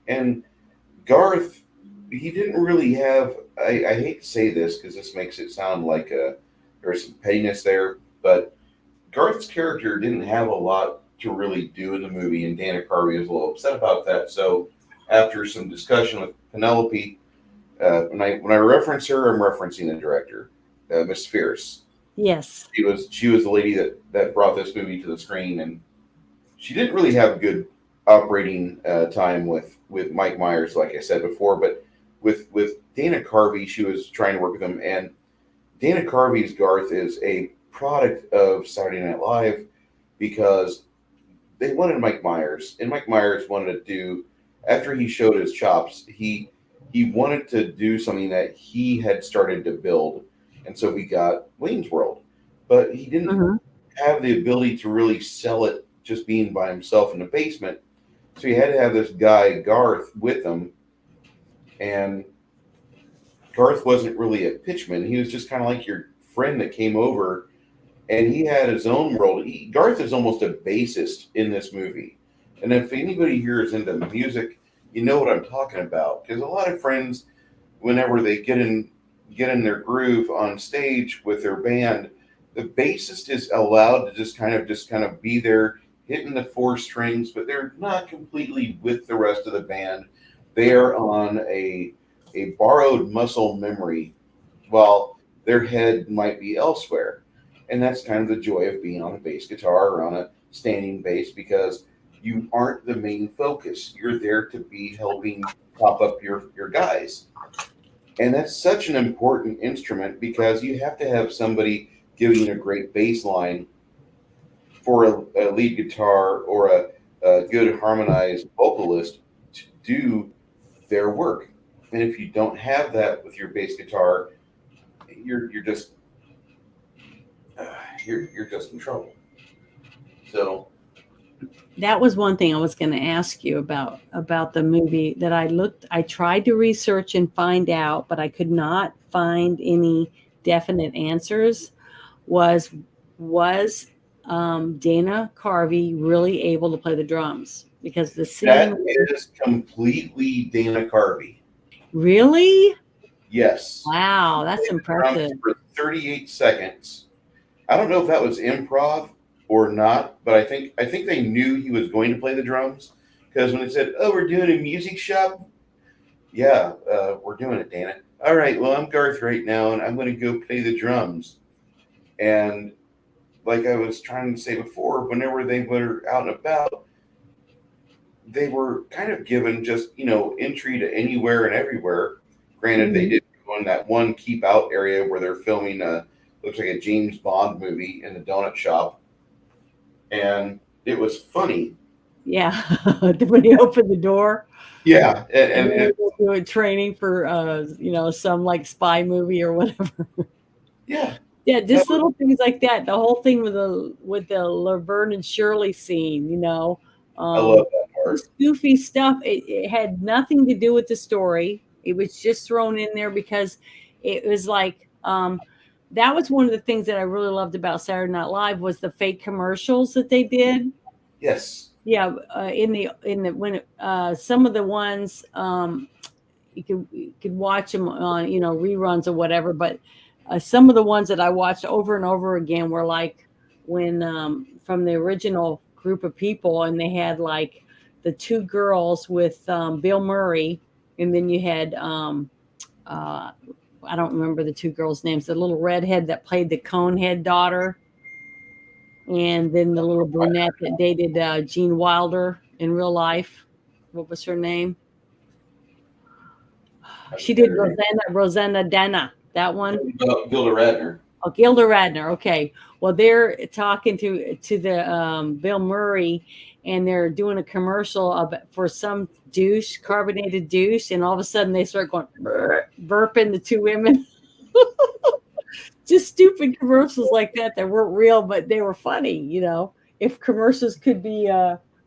and Garth. He didn't really have. I hate to say this because this makes it sound like there's some pettiness there, but Garth's character didn't have a lot to really do in the movie, and Dana Carvey was a little upset about that. So, after some discussion with Penelope, when I reference her, I'm referencing the director, Miss Fierce. Yes. She was the lady that brought this movie to the screen, and she didn't really have a good operating time with Mike Myers, like I said before. But with Dana Carvey, she was trying to work with him, and Dana Carvey's Garth is a product of Saturday Night Live because they wanted Mike Myers, and Mike Myers wanted to do after he showed his chops, he wanted to do something that he had started to build, and so we got Wayne's World, but he didn't Hmm. have the ability to really sell it just being by himself in the basement. So he had to have this guy Garth with him, and Garth wasn't really a pitchman. He was just kind of like your friend that came over, and he had his own world. Garth is almost a bassist in this movie. And if anybody here is into music, you know what I'm talking about. Because a lot of friends, whenever they get in their groove on stage with their band, the bassist is allowed to just kind of be there hitting the four strings, but they're not completely with the rest of the band. They are on a borrowed muscle memory while their head might be elsewhere. And that's kind of the joy of being on a bass guitar or on a standing bass because you aren't the main focus. You're there to be helping pop up your guys. And that's such an important instrument because you have to have somebody giving a great bass line for a lead guitar or a good harmonized vocalist to do their work. And if you don't have that with your bass guitar, you're just you're just in trouble. So That was one thing I was going to ask you about the movie that I tried to research and find out, but I could not find any definite answers. Was Dana Carvey really able to play the drums? Because the scene, that is completely Dana Carvey. really, Yes, wow, he that's played the drums impressive. for 38 seconds. I don't know if that was improv or not, but I think they knew he was going to play the drums because when they said, "Oh, we're doing a music shop," yeah, we're doing it, Dana. All right, well, I'm Garth right now, and I'm going to go play the drums. And like I was trying to say before, whenever they were out and about, they were kind of given just entry to anywhere and everywhere. Granted, they Mhm. did go in that one keep out area where they're filming a looks like a James Bond movie in the donut shop, and it was funny. Yeah, when he opened the door. Yeah, and, And and, then and we were doing training for, some like spy movie or whatever. yeah, Yeah, that just was, little things like that. The whole thing with the Laverne and Shirley scene, I love um, that part. just goofy stuff. It had nothing to do with the story. It was just thrown in there because it was like that was one of the things that I really loved about Saturday Night Live was the fake commercials that they did. Yes, Yeah, in the when some of the ones, you could watch them on reruns or whatever. But some of the ones that I watched over and over again were like when from the original group of people, and they had like the two girls with Bill Murray, and then you had uh, I don't remember the two girls' names. The little redhead that played the Conehead daughter, and then the little brunette that dated Gene Wilder in real life. What was her name? She did Rosanna Dana. That one. Gilda Radner. Oh, Gilda Radner. Okay. Well, they're talking to the Bill Murray, and they're doing a commercial for some douche, carbonated douche, and all of a sudden they start going burping the two women. Just stupid commercials like that weren't real, but they were funny. If commercials could be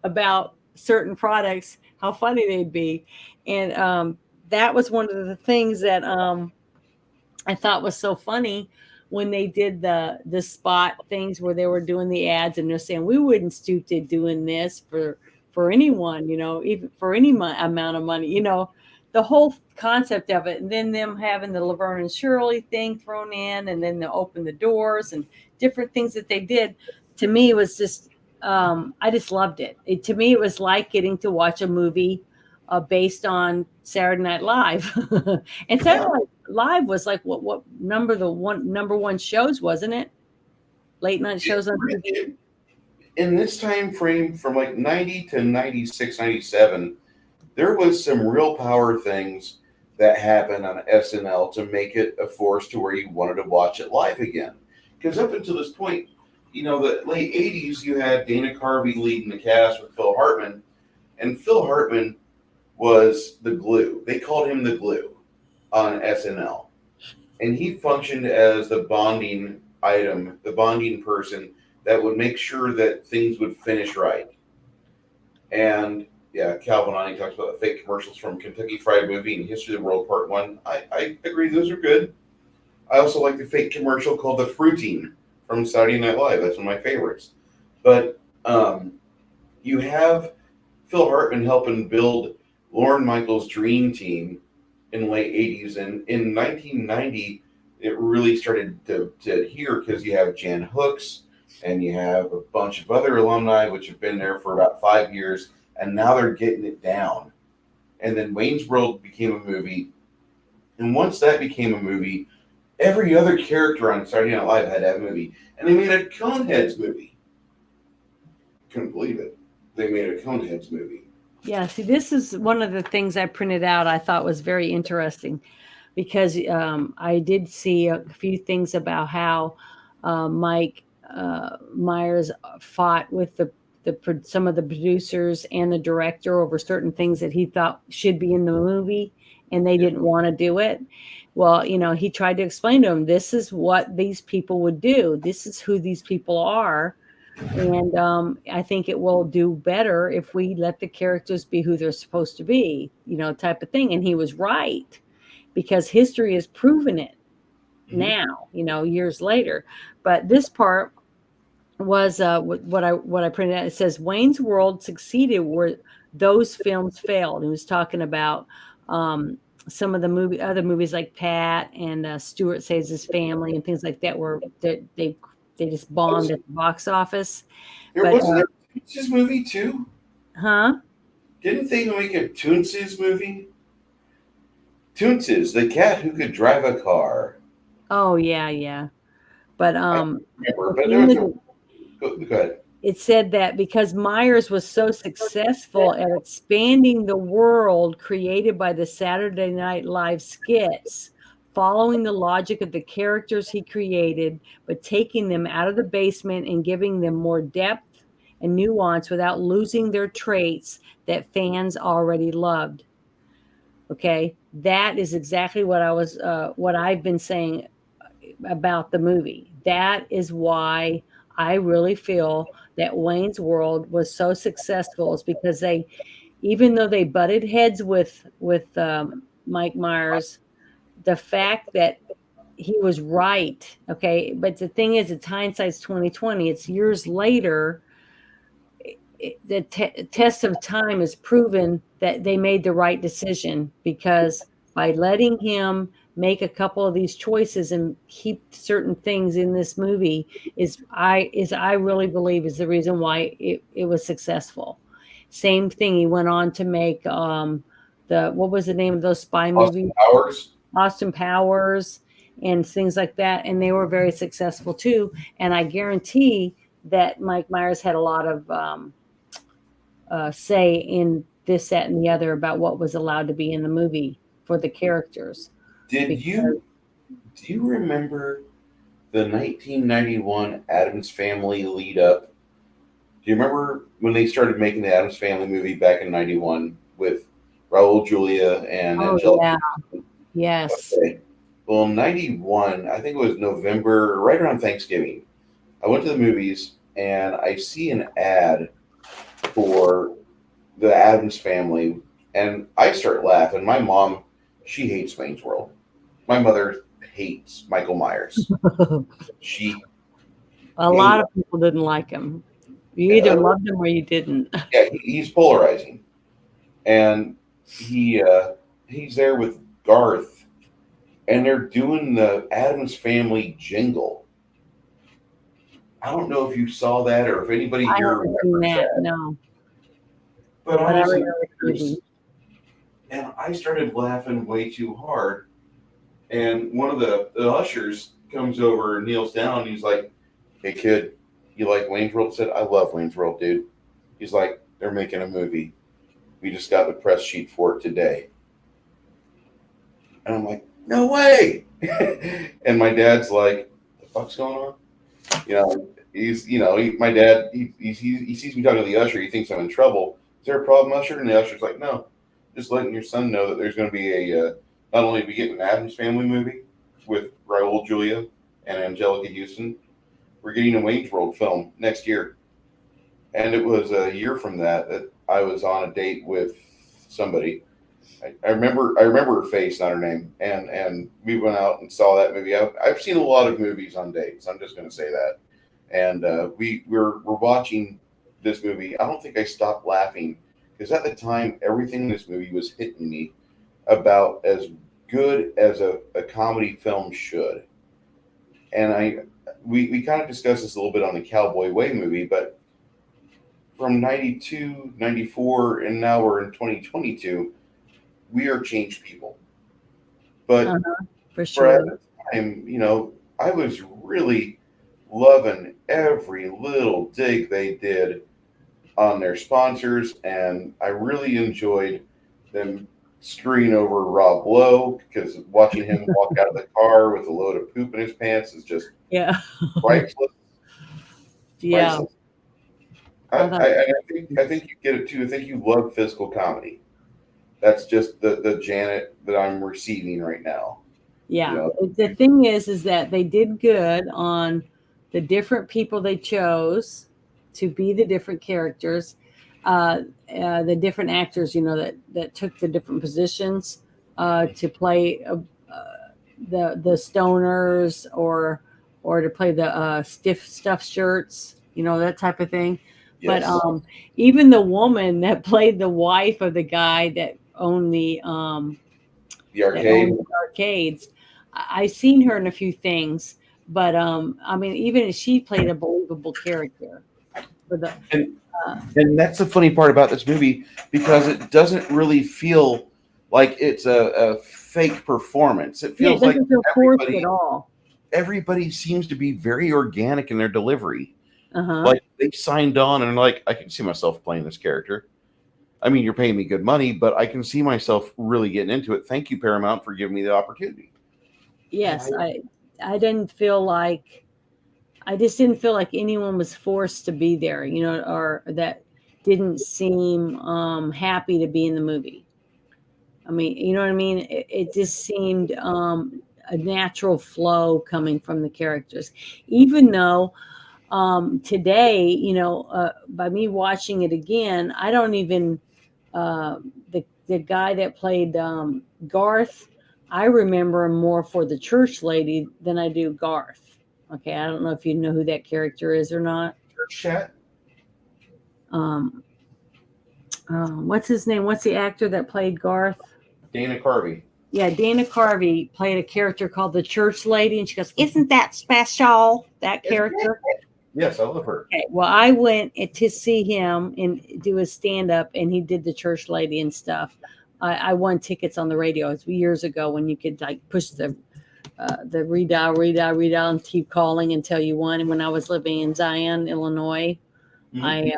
about certain products, how funny they'd be. And that was one of the things that I thought was so funny when they did the spot things where they were doing the ads, and they're saying we wouldn't stoop to doing this for anyone, even for any amount of money, the whole concept of it. And then them having the Laverne and Shirley thing thrown in, and then they open the doors and different things that they did. To me, it was just I just loved it. To me, it was like getting to watch a movie based on Saturday Night Live. And Saturday Night Live was like what number one shows, wasn't it? Late night shows on TV. In this time frame from like 90 to 96, 97, there was some real power things that happened on SNL to make it a force to where you wanted to watch it live again. Because up until this point, the late 80s, you had Dana Carvey leading the cast with Phil Hartman, and Phil Hartman was the glue. They called him the glue on SNL. And he functioned as the bonding item, the bonding person that would make sure that things would finish right. And yeah, Calvin Ani talks about the fake commercials from Kentucky Fried Movie and History of the World Part 1. I agree, those are good. I also like the fake commercial called The Fruitine from Saturday Night Live. That's one of my favorites. But you have Phil Hartman helping build Lorne Michaels' dream team in the late 80s. And in 1990, it really started to adhere because you have Jan Hooks and you have a bunch of other alumni which have been there for about 5 years, and now they're getting it down. And then Wayne's World became a movie. And once that became a movie, every other character on Saturday Night Live had that movie. And they made a Coneheads movie. Couldn't believe it. They made a Coneheads movie. Yeah, see, this is one of the things I printed out I thought was very interesting, because I did see a few things about how Mike Myers fought with some of the producers and the director over certain things that he thought should be in the movie, and they didn't want to do it. Well, he tried to explain to them, this is what these people would do. This is who these people are. And I think it will do better if we let the characters be who they're supposed to be, type of thing. And he was right, because history has proven it now, years later. But this part was what I printed out. It says Wayne's World succeeded where those films failed. It was talking about some of the other movies like Pat and Stuart Saves His Family and things like that, where they just bombed at the box office. Wasn't there a Toonces movie too? Huh? Didn't they make a Toonces movie? Toonces, the cat who could drive a car. Oh yeah. But Remember, but there was go ahead. It said that because Myers was so successful at expanding the world created by the Saturday Night Live skits, following the logic of the characters he created, but taking them out of the basement and giving them more depth and nuance without losing their traits that fans already loved. Okay, that is exactly what I've been saying about the movie. That is why I really feel that Wayne's World was so successful, is because even though they butted heads with Mike Myers, the fact that he was right. Okay. But the thing is, it's hindsight's 2020. It's years later. The test of time has proven that they made the right decision, because by letting him make a couple of these choices and keep certain things in this movie I really believe is the reason why it was successful. Same thing. He went on to make the what was the name of those spy Austin movies? Powers. Austin Powers and things like that, and they were very successful too. And I guarantee that Mike Myers had a lot of say in this, that, and the other about what was allowed to be in the movie for the characters. Did Because you do you remember the 1991 Addams Family lead up? Do you remember when they started making the Addams Family movie back in '91 with Raul Julia and oh Angelica? yeah, yes, Okay. Well, in '91, I think it was November, right around Thanksgiving. I went to the movies and I see an ad for the Addams Family, and I start laughing. My mom, she hates Wayne's World. My mother hates Michael Myers. She a hates. lot of people didn't like him. You either loved him or you didn't. Yeah, he's polarizing, and he's there with Garth, and they're doing the Addams Family jingle. I don't know if you saw that or if anybody I here haven't seen remembers that, that, no. but I But I was in remember the tears, movie. and I started laughing way too hard. And one of the ushers comes over and kneels down. And he's like, "Hey kid, you like Wayne's World?" I said, "I love Wayne's World, dude." He's like, "They're making a movie. We just got the press sheet for it today." And I'm like, "No way!" And my dad's like, "The fuck's going on?" You know, my dad, he sees me talking to the usher. He thinks I'm in trouble. Is there a problem, usher? And the usher's like, "No, just letting your son know that there's going to be not only we get an Adams Family movie with Raul Julia and Angelica Houston, we're getting a Wayne's World film next year." And it was a year from that I was on a date with somebody. I remember her face, not her name, and we went out and saw that movie. I've seen a lot of movies on dates. I'm just going to say that. And we're watching this movie. I don't think I stopped laughing because at the time everything in this movie was hitting me about as good as a comedy film should. And we kind of discussed this a little bit on the Cowboy Way movie, but from 92, 94, and now we're in 2022, we are changed people. But For for at sure. the time, I was really loving every little dig they did on their sponsors, and I really enjoyed them screwing over Rob Lowe because watching him walk out of the car with a load of poop in his pants is just Yeah. priceless. Yeah. Priceless. I thought, I think you get it too. I think you love physical comedy. That's just the Janet that I'm receiving right now. You yeah. know, The thing is that they did good on the different people they chose to be the different characters, uh, the different actors, that took the different positions to play the stoners or to play the stiff stuffed shirts, that type of thing. But yes, even the woman that played the wife of the guy the that owned arcade. the arcades, I seen her in a few things. But I mean, even she played a believable character for the. And Uh, and that's the funny part about this movie because it doesn't really feel like it's a fake performance. It yeah, it feels like doesn't feel forced at all. everybody seems to be very organic in their delivery. Uh huh. Like they signed on and like I can see myself playing this character. I mean, you're paying me good money, but I can see myself really getting into it. Thank you, Paramount, for giving me the opportunity. And Yes, I didn't feel like I just didn't feel like anyone was forced to be there, or that didn't seem happy to be in the movie. I mean, you know what I mean? It just seemed a natural flow coming from the characters, even though today, by me watching it again, I don't even uh, the guy that played Garth. I remember him more for the church lady than I do Garth. Okay, I don't know if you know who that character is or not. chat, Um, what's his name? What's the actor that played Garth? Dana Carvey. Yeah, Dana Carvey played a character called the Church Lady, and she goes, "Isn't that special?" That character. Yes, I love her. Okay, well, I went to see him and do his stand up, and he did the Church Lady and stuff. I won tickets on the radio. It was years ago when you could like push the redial, and keep calling until you won. And when I was living in Zion, Illinois, I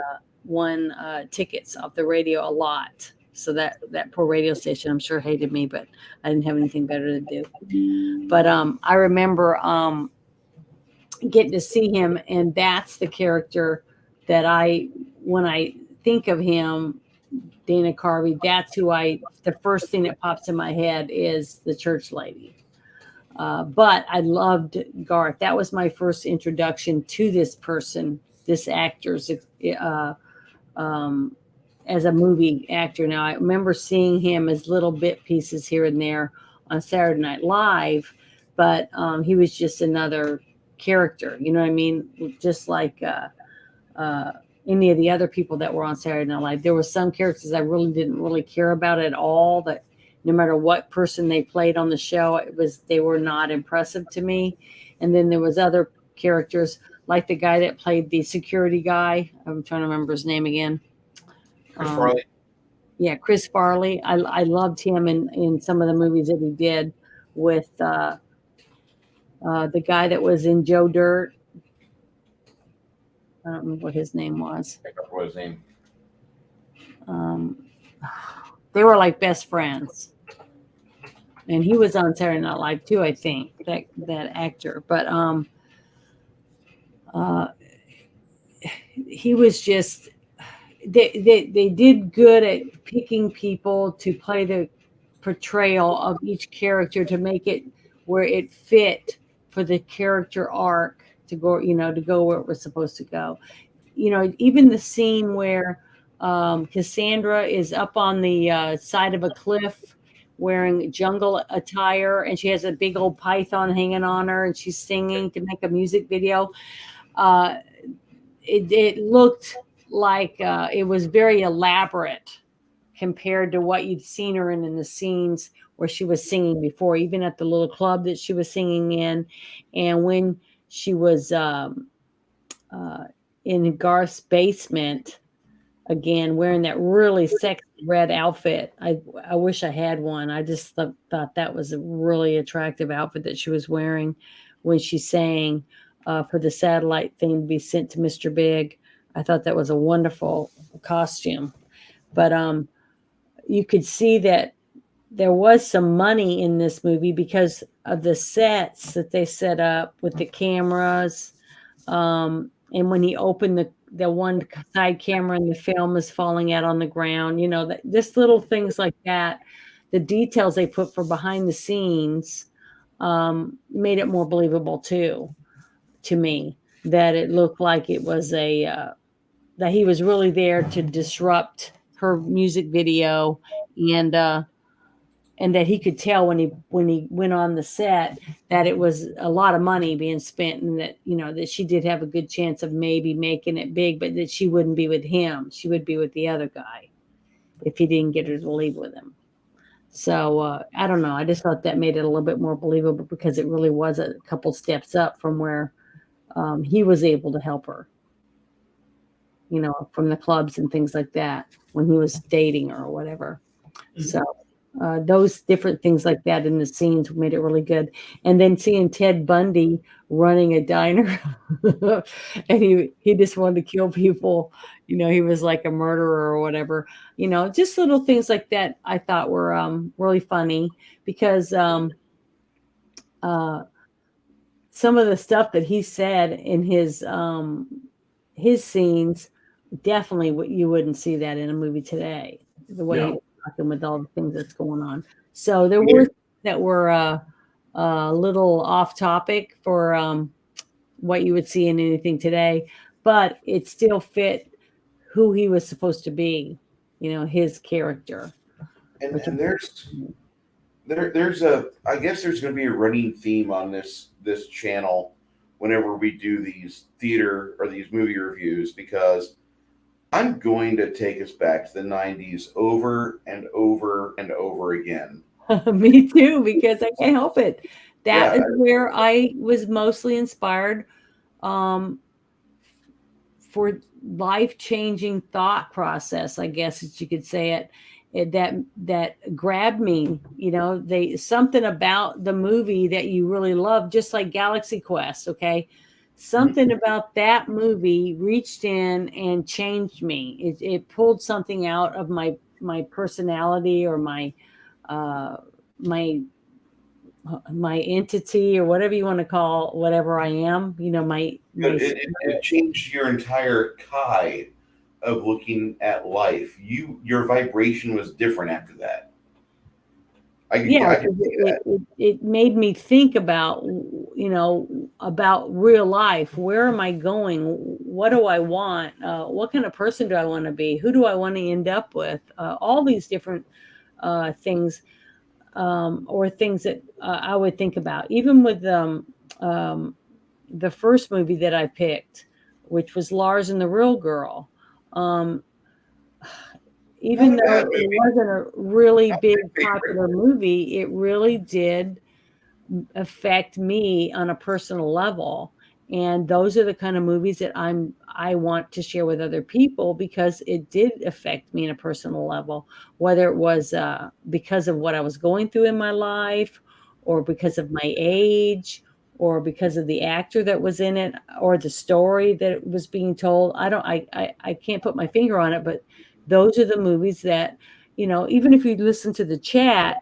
won tickets off the radio a lot. So that poor radio station, I'm sure, hated me, but I didn't have anything better to do. But I remember getting to see him, and that's the character that when I think of him, Dana Carvey, that's who the first thing that pops in my head is the Church Lady. But I loved Garth. That was my first introduction to this person, this actor's as a movie actor. Now, I remember seeing him as little bit pieces here and there on Saturday Night Live, but he was just another character. You know what I mean? Just like any of the other people that were on Saturday Night Live. There were some characters I really didn't really care about at all, that no matter what person they played on the show, they were not impressive to me. And then there was other characters like the guy that played the security guy. I'm trying to remember his name again. Chris Farley. Yeah, Chris Farley. I loved him in some of the movies that he did with the guy that was in Joe Dirt. I don't remember what his name was. I forgot what his name. They were like best friends, and he was on Saturday Night Live too. I think that actor, but he was just. They did good at picking people to play the portrayal of each character to make it where it fit for the character arc to go, to go where it was supposed to go. Even the scene where Cassandra is up on the side of a cliff wearing jungle attire, and she has a big old python hanging on her, and she's singing to make a music video. It looked like it was very elaborate compared to what you'd seen her in the scenes where she was singing before, even at the little club that she was singing in, and when she was in Garth's basement again, wearing that really sexy red outfit. I wish I had one. I just thought that was a really attractive outfit that she was wearing when she sang for the satellite thing to be sent to Mr. Big. I thought that was a wonderful costume. But you could see that there was some money in this movie because of the sets that they set up with the cameras. And when he opened the one side camera and the film is falling out on the ground, just little things like that, the details they put for behind the scenes made it more believable too, to me, that it looked like it was that he was really there to disrupt her music video, and that he could tell when he went on the set that it was a lot of money being spent, and that that she did have a good chance of maybe making it big, but that she wouldn't be with him. She would be with the other guy if he didn't get her to leave with him. So I don't know. I just thought that made it a little bit more believable because it really was a couple steps up from where he was able to help her, from the clubs and things like that when he was dating her or whatever. Mm-hmm. So those different things like that in the scenes made it really good. And then seeing Ted Bundy running a diner and he just wanted to kill people. He was like a murderer or whatever. Just little things like that I thought were really funny because some of the stuff that he said in his scenes, definitely you wouldn't see that in a movie today, the way he was talking with all the things that's going on. So there were that were a little off topic for what you would see in anything today, but it still fit who he was supposed to be, his character. And there's I guess there's going to be a running theme on this channel whenever we do these theater or these movie reviews, because I'm going to take us back to the 90s over and over and over again. Me too, because I can't help it. That Yeah, is where I was mostly inspired um, for life-changing thought process, I guess as you could say it, that grabbed me. They something about the movie that you really love, just like Galaxy Quest. Okay, mhm. something about that movie reached in and changed me. It pulled something out of my personality or uh, my my entity or whatever you want to call whatever I am. My It changed your entire kai of looking at life. Your vibration was different after that. Yeah, I could 'cause see it made me think about, about real life. Where am I going? What do I want? What kind of person do I want to be? Who do I want to end up with? All these different things, or things that I would think about. Even with um, the first movie that I picked, which was Lars and the Real Girl. Um, not Even a though bad it movie. wasn't a really Not big my favorite. popular movie, it really did affect me on a personal level. And those are the kind of movies that I want to share with other people because it did affect me on a personal level, whether it was because of what I was going through in my life, or because of my age, or because of the actor that was in it, or the story that was being told. I don't I can't put my finger on it, but those are the movies that, even if you listen to the chat,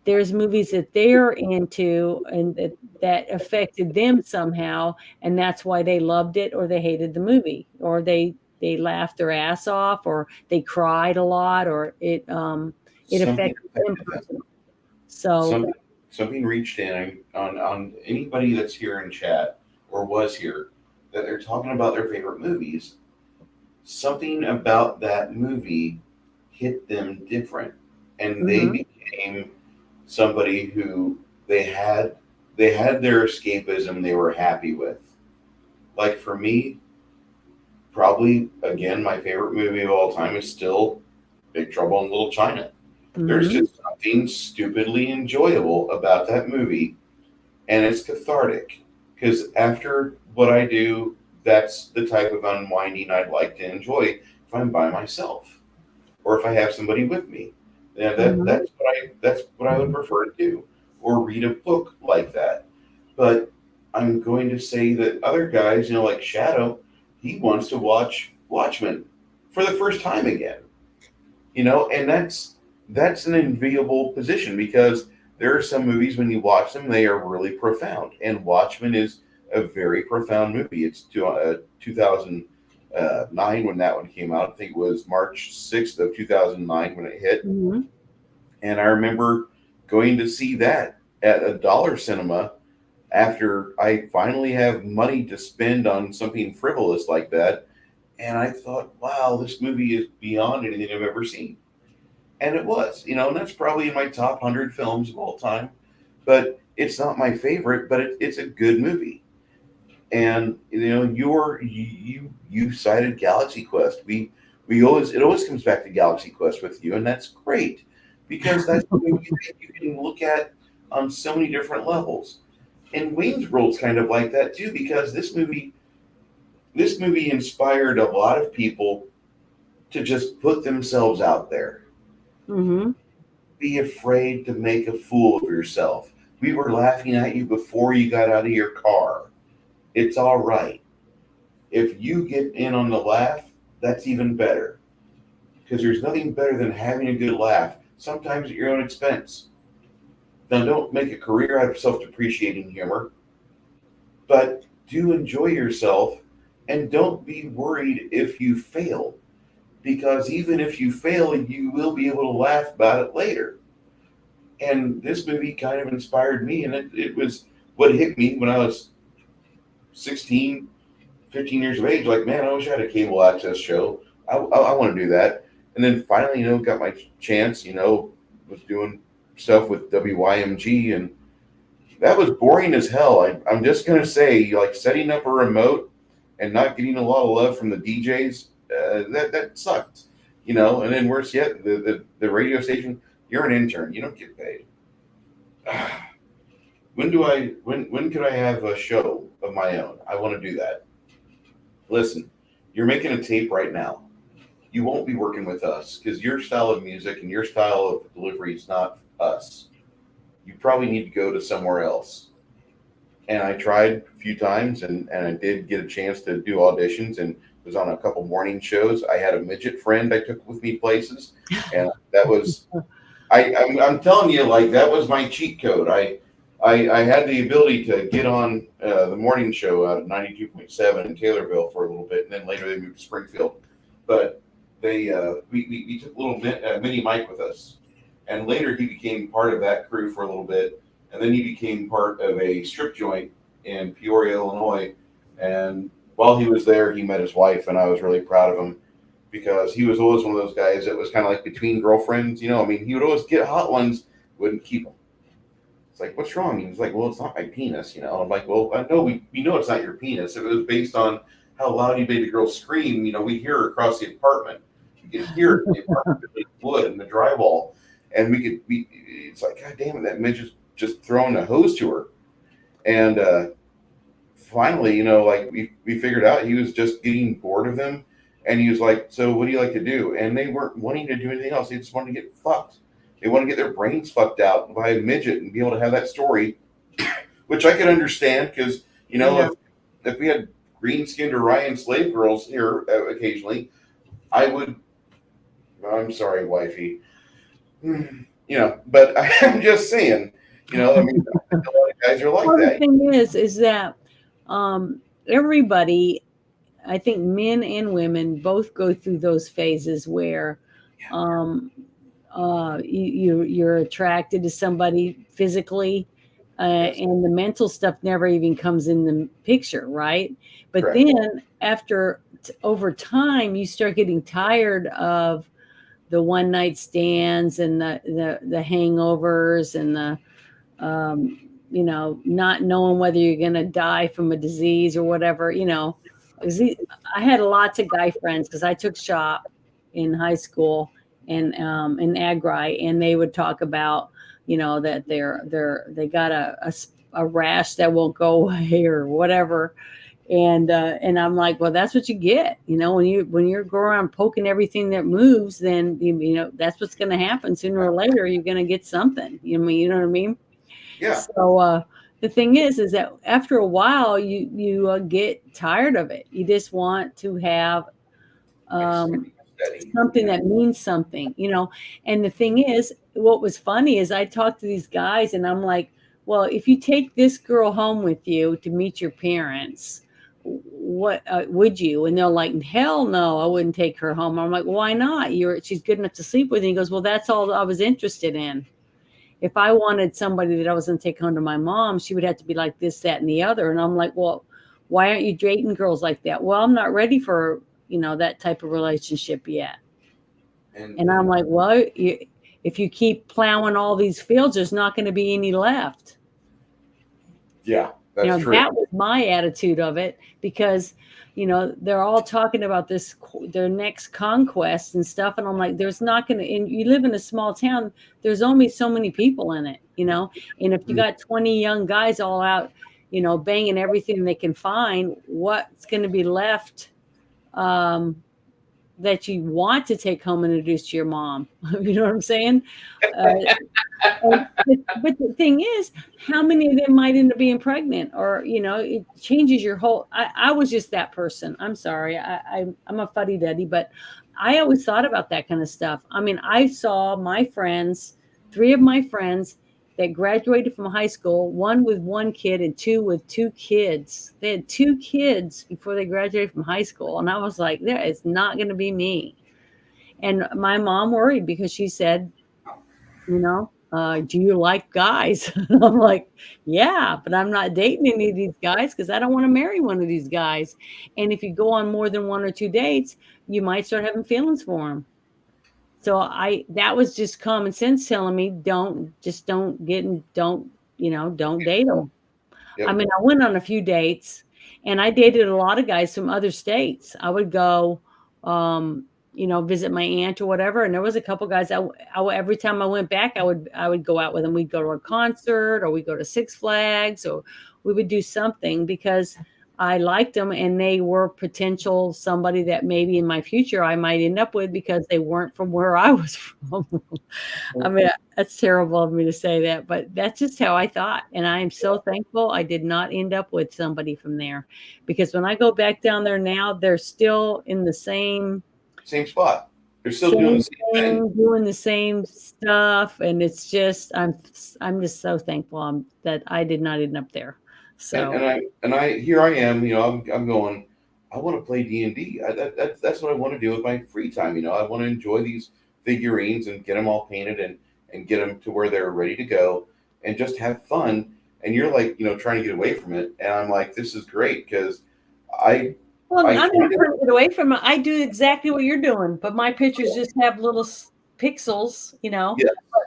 there's movies that they're into and that affected them somehow, and that's why they loved it or they hated the movie, or they laughed their ass off, or they cried a lot, or it Something affected them affected them. personally. So Something something reached in on anybody that's here in chat or was here that they're talking about their favorite movies. Something about that movie hit them different, and they mhm, became somebody who they had they had their escapism they were happy with. Like for me, probably again my favorite movie of all time is still Big Trouble in Little China. There's mhm, just something stupidly enjoyable about that movie, and it's cathartic. Because after what I do, that's the type of unwinding I'd like to enjoy if I'm by myself or if I have somebody with me. Yeah, mhm, that's what I would prefer to do, or read a book like that. But I'm going to say that other guys, like Shadow, he wants to watch Watchmen for the first time again. And that's an enviable position because there are some movies when you watch them they are really profound, and Watchmen is a very profound movie. It's 2009 when that one came out. I think it was March 6th of 2009 when it hit, mhm, and I remember going to see that at a dollar cinema after I finally have money to spend on something frivolous like that. And I thought, wow, this movie is beyond anything I've ever seen. And it was, and that's probably in my top 100 films of all time. But it's not my favorite, but it's a good movie. And you cited Galaxy Quest. We always it always comes back to Galaxy Quest with you, and that's great because that's a movie that you can look at on so many different levels. And Wayne's World's kind of like that too, because this movie inspired a lot of people to just put themselves out there. mhm. Be afraid to make a fool of yourself. We were laughing at you before you got out of your car. It's all right. If you get in on the laugh, that's even better. Because there's nothing better than having a good laugh, sometimes at your own expense. Now, don't make a career out of self depreciating humor, but do enjoy yourself and don't be worried if you fail. Because even if you fail, you will be able to laugh about it later. And this movie kind of inspired me, and it was what hit me when I was 16, 15 years of age. Like, man, I wish I had a cable access show. I want to do that. And then finally, got my chance, was doing stuff with WYMG, and that was boring as hell. I'm just going to say, like, setting up a remote and not getting a lot of love from the DJs, that sucked. And then worse yet, the radio station, you're an intern, you don't get paid. when could I have a show of my own? I want to do that. Listen, you're making a tape right now. You won't be working with us because your style of music and your style of delivery is not us. You probably need to go to somewhere else. And I tried a few times, and I did get a chance to do auditions and was on a couple morning shows. I had a midget friend I took with me places, and that was I'm telling you, like that was my cheat code. I had the ability to get on the morning show out at 92.7 in Taylorville for a little bit, and then later they moved to Springfield. But we took a little mini Mike with us, and later he became part of that crew for a little bit, and then he became part of a strip joint in Peoria, Illinois. And while he was there, he met his wife, and I was really proud of him because he was always one of those guys that was kind of like between girlfriends. I mean, he would always get hot ones, wouldn't keep them. It's like, what's wrong? He was like, well, it's not my penis. I'm like, well, I know we know it's not your penis. It was based on how loud you made the girl scream. We hear her across the apartment. You could hear it in the apartment, the wood and the drywall, and it's like, God damn it, that midget's just throwing a hose to her. And finally, like we figured out he was just getting bored of them, and he was like, "So, what do you like to do?" And they weren't wanting to do anything else. They just wanted to get fucked. They want to get their brains fucked out by a midget and be able to have that story, which I could understand because Yeah. if we had green skinned Orion slave girls here occasionally, I would. I'm sorry, wifey. But I'm just saying. I mean, a lot of guys are like Well, the that. thing is that everybody, I think men and women both go through those phases where um, you're attracted to somebody physically, Yes, and the mental stuff never even comes in the picture, right? But correct. then over time, you start getting tired of the one night stands and the hangovers and the um, not knowing whether you're going to die from a disease or whatever. 'Cause I had lots of guy friends because I took shop in high school and in agri, and they would talk about, that they got a rash that won't go away or whatever. And I'm like, well, that's what you get, when you're going around poking everything that moves, then that's what's going to happen sooner or later. You're going to get something. You know what I mean? Yeah, So the thing is that after a while, you get tired of it. You just want to have um, steady. something that means something. And the thing is, what was funny is I talked to these guys, and I'm like, well, if you take this girl home with you to meet your parents, what would you? And they're like, hell no, I wouldn't take her home. I'm like, why not? She's good enough to sleep with. And he goes, well, that's all I was interested in. If I wanted somebody that I was going to take home to my mom, she would have to be like this, that, and the other. And I'm like, well, why aren't you dating girls like that? Well, I'm not ready for, that type of relationship yet. And I'm And like, well, if you keep plowing all these fields, there's not going to be any left. yeah, that's true. That was my attitude of it because, they're all talking about their next conquest and stuff. And I'm like, there's not going to, and you live in a small town, there's only so many people in it. And if you got 20 young guys all out, banging everything they can find, what's going to be left? That you want to take home and introduce to your mom. You know what I'm saying? Uh, but the thing is, how many of them might end up being pregnant, or it changes your whole. I was just that person. I'm sorry, I'm a fuddy duddy, but I always thought about that kind of stuff. I mean, I saw my friends, three of my friends that graduated from high school, one with one kid and two with two kids. They had two kids before they graduated from high school, and I was like, "There, it's not going to be me." And my mom worried because she said, do you like guys? I'm like, yeah, but I'm not dating any of these guys because I don't want to marry one of these guys. And if you go on more than one or two dates, you might start having feelings for them. So that was just common sense telling me, don't get and don't date them. I Yep. mean, I went on a few dates and I dated a lot of guys from other states. I would go, visit my aunt or whatever. And there was a couple guys. Every time I went back, I would go out with them. We'd go to a concert, or we'd go to Six Flags, or we would do something because I liked them, and they were potential somebody that maybe in my future I might end up with because they weren't from where I was from. I mean, that's terrible of me to say that, but that's just how I thought. And I am so thankful I did not end up with somebody from there, because when I go back down there now, they're still in the same spot. They're still doing the same thing, doing the same stuff, and it's just I'm just so thankful that I did not end up there. So and I here I am. I'm going. I want to play D&D. That's what I want to do with my free time. I want to enjoy these figurines and get them all painted and get them to where they're ready to go and just have fun. And you're like, trying to get away from it. And I'm like, this is great because I'm not trying to get away from it. I do exactly what you're doing, but my pictures just have little pixels, Yeah.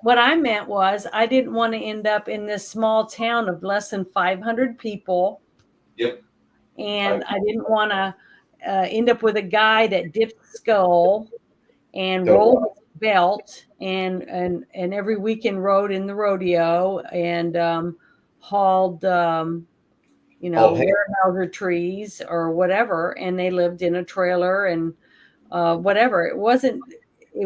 What I meant was I didn't want to end up in this small town of less than 500 people. Yep. And I didn't want to end up with a guy that dipped skull and rolled his belt and every weekend rode in the rodeo and hauled Weyerhaeuser trees or whatever, and they lived in a trailer and whatever. It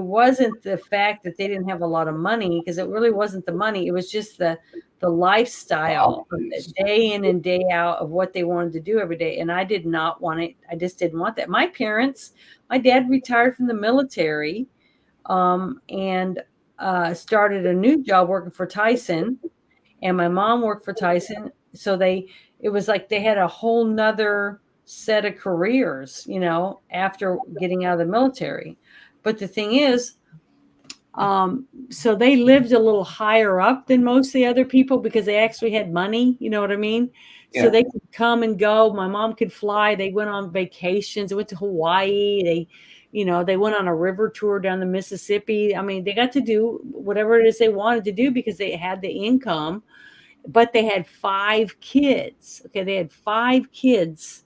wasn't the fact that they didn't have a lot of money, because it really wasn't the money. It was just the lifestyle of the day in and day out of what they wanted to do every day. And I did not want it. I just didn't want that. My dad retired from the military and started a new job working for Tyson, and my mom worked for Tyson. So it was like they had a whole nother set of careers, after getting out of the military. But the thing is, so they lived a little higher up than most of the other people because they actually had money, you know what I mean? Yeah. So they could come and go. My mom could fly. They went on vacations. They went to Hawaii. They went on a river tour down the Mississippi. I mean, they got to do whatever it is they wanted to do because they had the income. But they had 5 kids. Okay, they had 5 kids.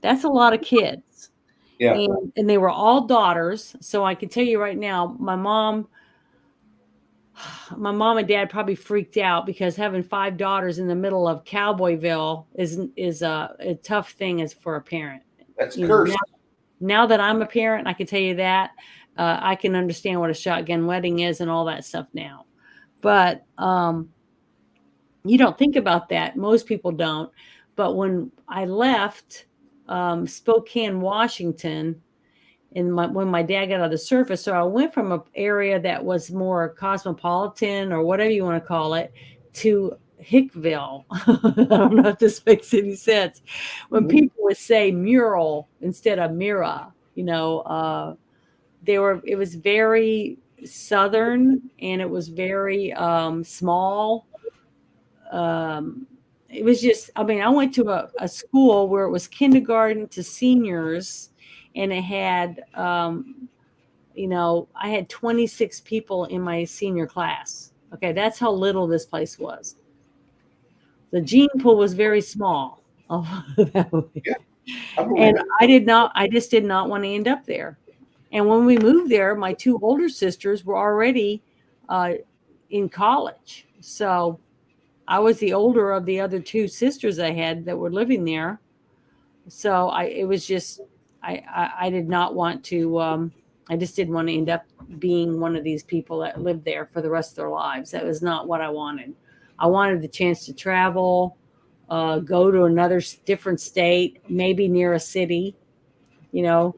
That's a lot of kids. Yeah. And they were all daughters. So I can tell you right now, my mom and dad probably freaked out because having 5 daughters in the middle of Cowboyville is a tough thing as for a parent. That's cursed. Now that I'm a parent, I can tell you that I can understand what a shotgun wedding is and all that stuff now. But you don't think about that. Most people don't. But when I left Spokane, Washington, and when my dad got out of the service, so I went from an area that was more cosmopolitan or whatever you want to call it to Hickville. I don't know if this makes any sense. When people would say mural instead of mira, it was very Southern, and it was very small. It was just, I went to a school where it was kindergarten to seniors, and it had, I had 26 people in my senior class. Okay, that's how little this place was. The gene pool was very small. Yeah, and I just did not want to end up there. And when we moved there, my 2 older sisters were already in college. So I was the older of the other 2 sisters I had that were living there. So I did not want to, I just didn't want to end up being one of these people that lived there for the rest of their lives. That was not what I wanted. I wanted the chance to travel, go to another different state, maybe near a city, an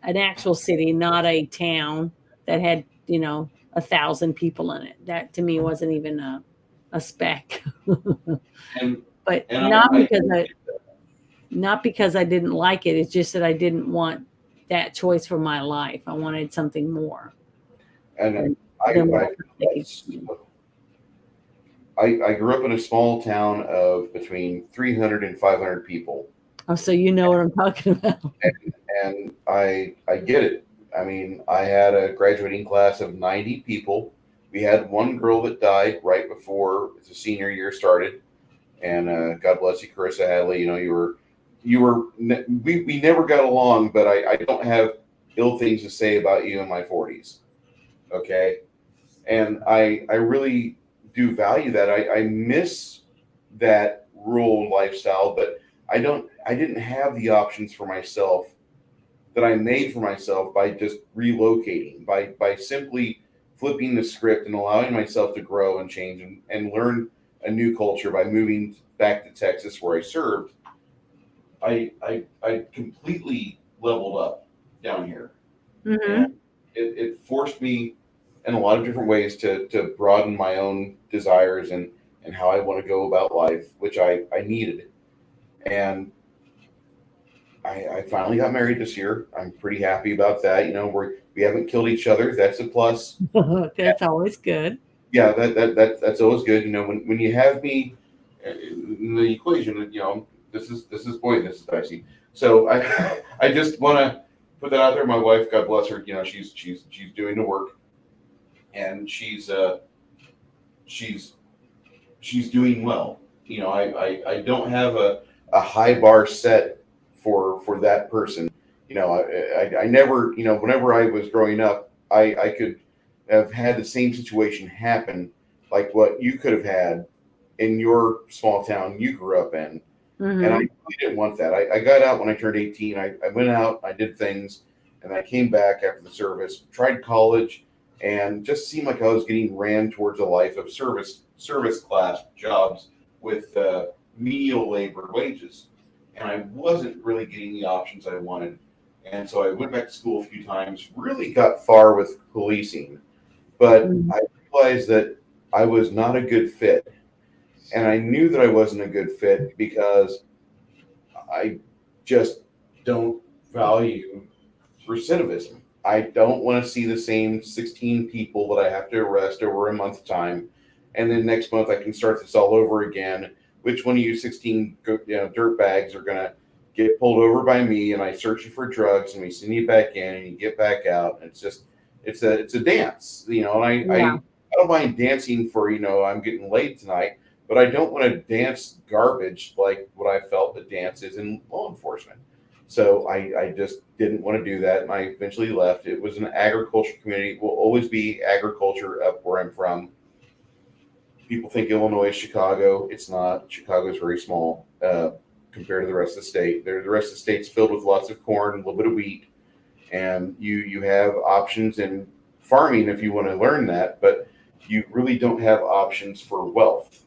actual city, not a town that had, 1,000 people in it. That to me wasn't even a speck. But not because I didn't like it. It's just that I didn't want that choice for my life. I wanted something more. And I grew up in a small town of between 300 and 500 people. Oh, so you know what I'm talking about. And I get it. I had a graduating class of 90 people. We had one girl that died right before the senior year started, and God bless you, Carissa Hadley. We never got along, but I don't have ill things to say about you in my 40s. Okay. And I really do value that. I miss that rural lifestyle, but I didn't have the options for myself that I made for myself by just relocating, by simply flipping the script and allowing myself to grow and change and learn a new culture by moving back to Texas where I served. I completely leveled up down here, and Mm-hmm. it forced me in a lot of different ways to broaden my own desires and how I want to go about life, which I needed. And I finally got married this year. I'm pretty happy about that. You know, we haven't killed each other. That's a plus. That's always good. Yeah, that's always good. You know, when you have me in the equation, you know, this is boy, this is dicey. So I just want to put that out there. My wife, God bless her, you know, she's doing the work, and she's she's doing well. You know, I don't have a high bar set for that person. You know, I never, you know, whenever I was growing up, I could have had the same situation happen like what you could have had in your small town you grew up in. And I Mm-hmm. really didn't want that. I got out when I turned 18. I went out, I did things, and I came back after the service, tried college, and just seemed like I was getting ran towards a life of service class jobs with menial labor wages. And I wasn't really getting the options I wanted. And so I went back to school a few times, really got far with policing, but Mm-hmm. I realized that I was not a good fit. And I knew that I wasn't a good fit because I just don't value recidivism. I don't want to see the same 16 people that I have to arrest over a month time, and then next month I can start this all over again. Which one of you 16 dirt bags are gonna get pulled over by me, and I search you for drugs, and we send you back in, and you get back out. And it's just it's a dance, you know. And Yeah. I don't mind dancing for I'm getting laid tonight, but I don't want to dance garbage like what I felt the dance is in law enforcement. So I just didn't want to do that, and I eventually left. It was an agriculture community. Will always be agriculture up where I'm from. People think Illinois is Chicago. It's not. Chicago is very small compared to the rest of the state. The rest of the state's filled with lots of corn, a little bit of wheat, and you have options in farming if you want to learn that, but you really don't have options for wealth.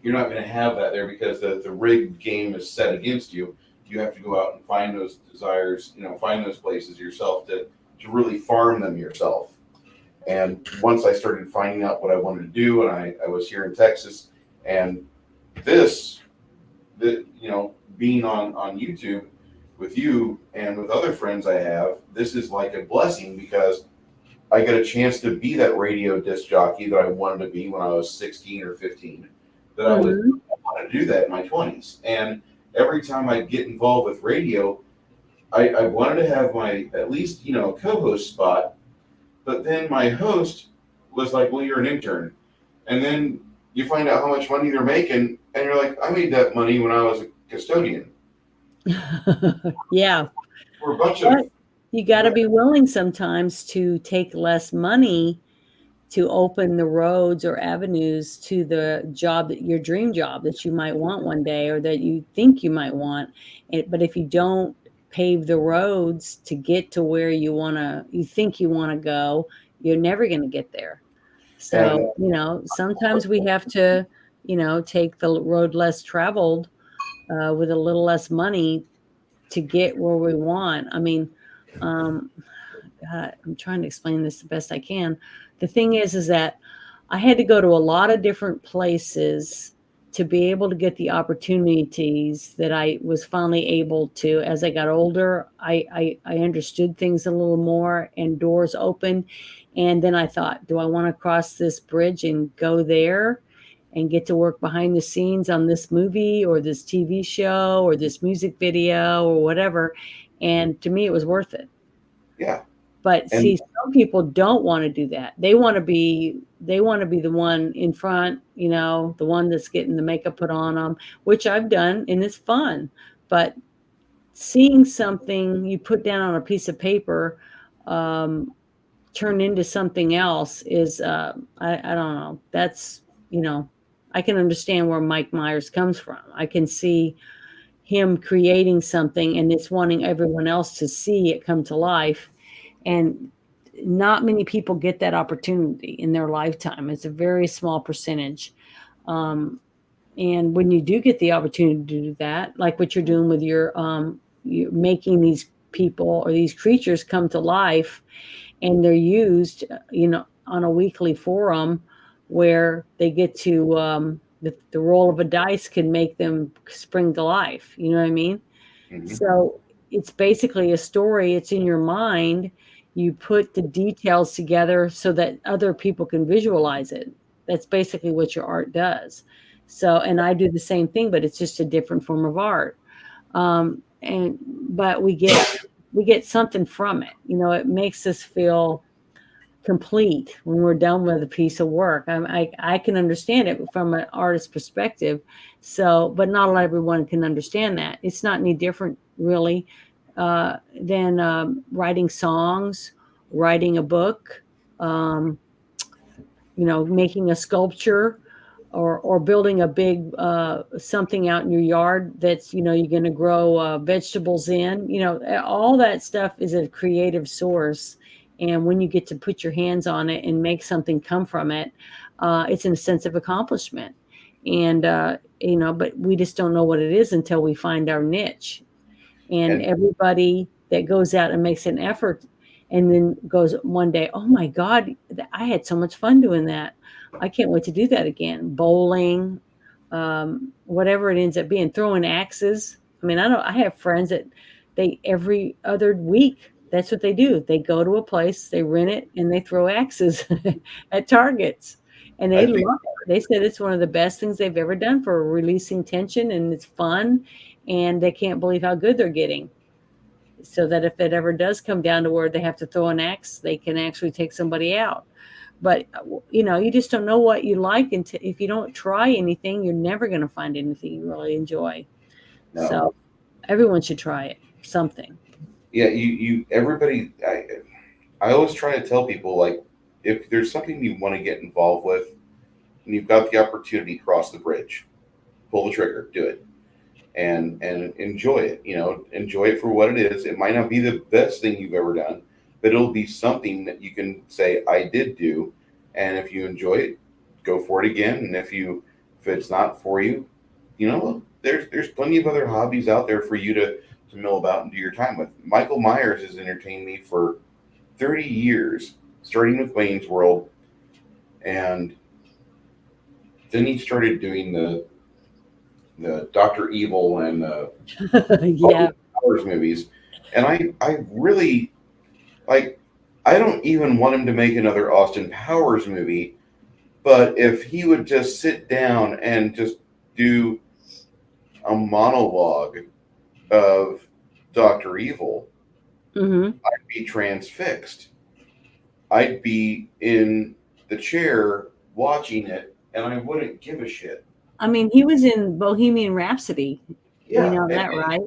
You're not going to have that there because the rigged game is set against you. You have to go out and find those desires, find those places yourself to really farm them yourself. And once I started finding out what I wanted to do, and I was here in Texas, and this, being on YouTube with you and with other friends I have, this is like a blessing because I got a chance to be that radio disc jockey that I wanted to be when I was 16 or 15. That Mm-hmm. I wanted to do that in my 20s. And every time I get involved with radio, I wanted to have my at least co-host spot. But then my host was like, "Well, you're an intern," and then you find out how much money they're making, and you're like, "I made that money when I was a custodian." Yeah. We're a bunch of But you got to be willing sometimes to take less money to open the roads or avenues to the job that your dream job that you might want one day or that you think you might want. But if you don't pave the roads to get to where you think you want to go, you're never going to get there. and So, sometimes we have to, take the road less traveled with a little less money to get where we want. I mean, um, God, I'm trying to explain this the best I can. The thing is that I had to go to a lot of different places to be able to get the opportunities that I was finally able to. As I got older, I understood things a little more and doors opened. And then I thought, do I want to cross this bridge and go there and get to work behind the scenes on this movie or this TV show or this music video or whatever? And to me, it was worth it. yeah, But see, and some people don't wanna do that. They wanna be the one in front, the one that's getting the makeup put on them, which I've done, and it's fun. But seeing something you put down on a piece of paper um, turn into something else is I don't know. That's, you know, I can understand where Mike Myers comes from. I can see him creating something and it's wanting everyone else to see it come to life. And not many people get that opportunity in their lifetime. It's a very small percentage. Um, and when you do get the opportunity to do that, like what you're doing with your you're making these people or these creatures come to life, and they're used, on a weekly forum where they get to the roll of a dice can make them spring to life. You know what I mean? Hmm. So it's basically a story. It's in your mind. You put the details together so that other people can visualize it. That's basically what your art does. So, and I do the same thing, but it's just a different form of art. And but we get something from it. It makes us feel complete when we're done with a piece of work. I can understand it from an artist's perspective. So, but not everyone can understand that. It's not any different, really, than writing songs, writing a book, um, making a sculpture, or building a big something out in your yard that's you're going to grow vegetables in. All that stuff is a creative source, and when you get to put your hands on it and make something come from it, it's a sense of accomplishment. And but we just don't know what it is until we find our niche. And And everybody that goes out and makes an effort and then goes one day, oh my God, I had so much fun doing that. I can't wait to do that again. Bowling, whatever it ends up being, throwing axes. I mean, I have friends that they every other week, that's what they do. They go to a place, they rent it, and they throw axes at targets. And I they think love it. They said it's one of the best things they've ever done for releasing tension, and it's fun, and they can't believe how good they're getting. So that if it ever does come down to where they have to throw an axe, they can actually take somebody out. But you just don't know what you like until if you don't try anything, you're never going to find anything you really enjoy. no, So everyone should try it. Something. yeah, everybody. I always try to tell people, like, if there's something you want to get involved with and you've got the opportunity, cross the bridge, pull the trigger, do it, and enjoy it. Enjoy it for what it is. It might not be the best thing you've ever done, but it'll be something that you can say I did do. And if you enjoy it, go for it again. And if it's not for you, there's plenty of other hobbies out there for you to mill about and do your time with. Michael Myers has entertained me for 30 years, starting with Wayne's World, and then he started doing the Doctor Evil and Yeah. Powers movies, and I really like. I don't even want him to make another Austin Powers movie, but if he would just sit down and just do a monologue of Doctor Evil, Hmm. I'd be transfixed. I'd be in the chair watching it, and I wouldn't give a shit. I mean, he was in Bohemian Rhapsody. You Yeah, know that, right?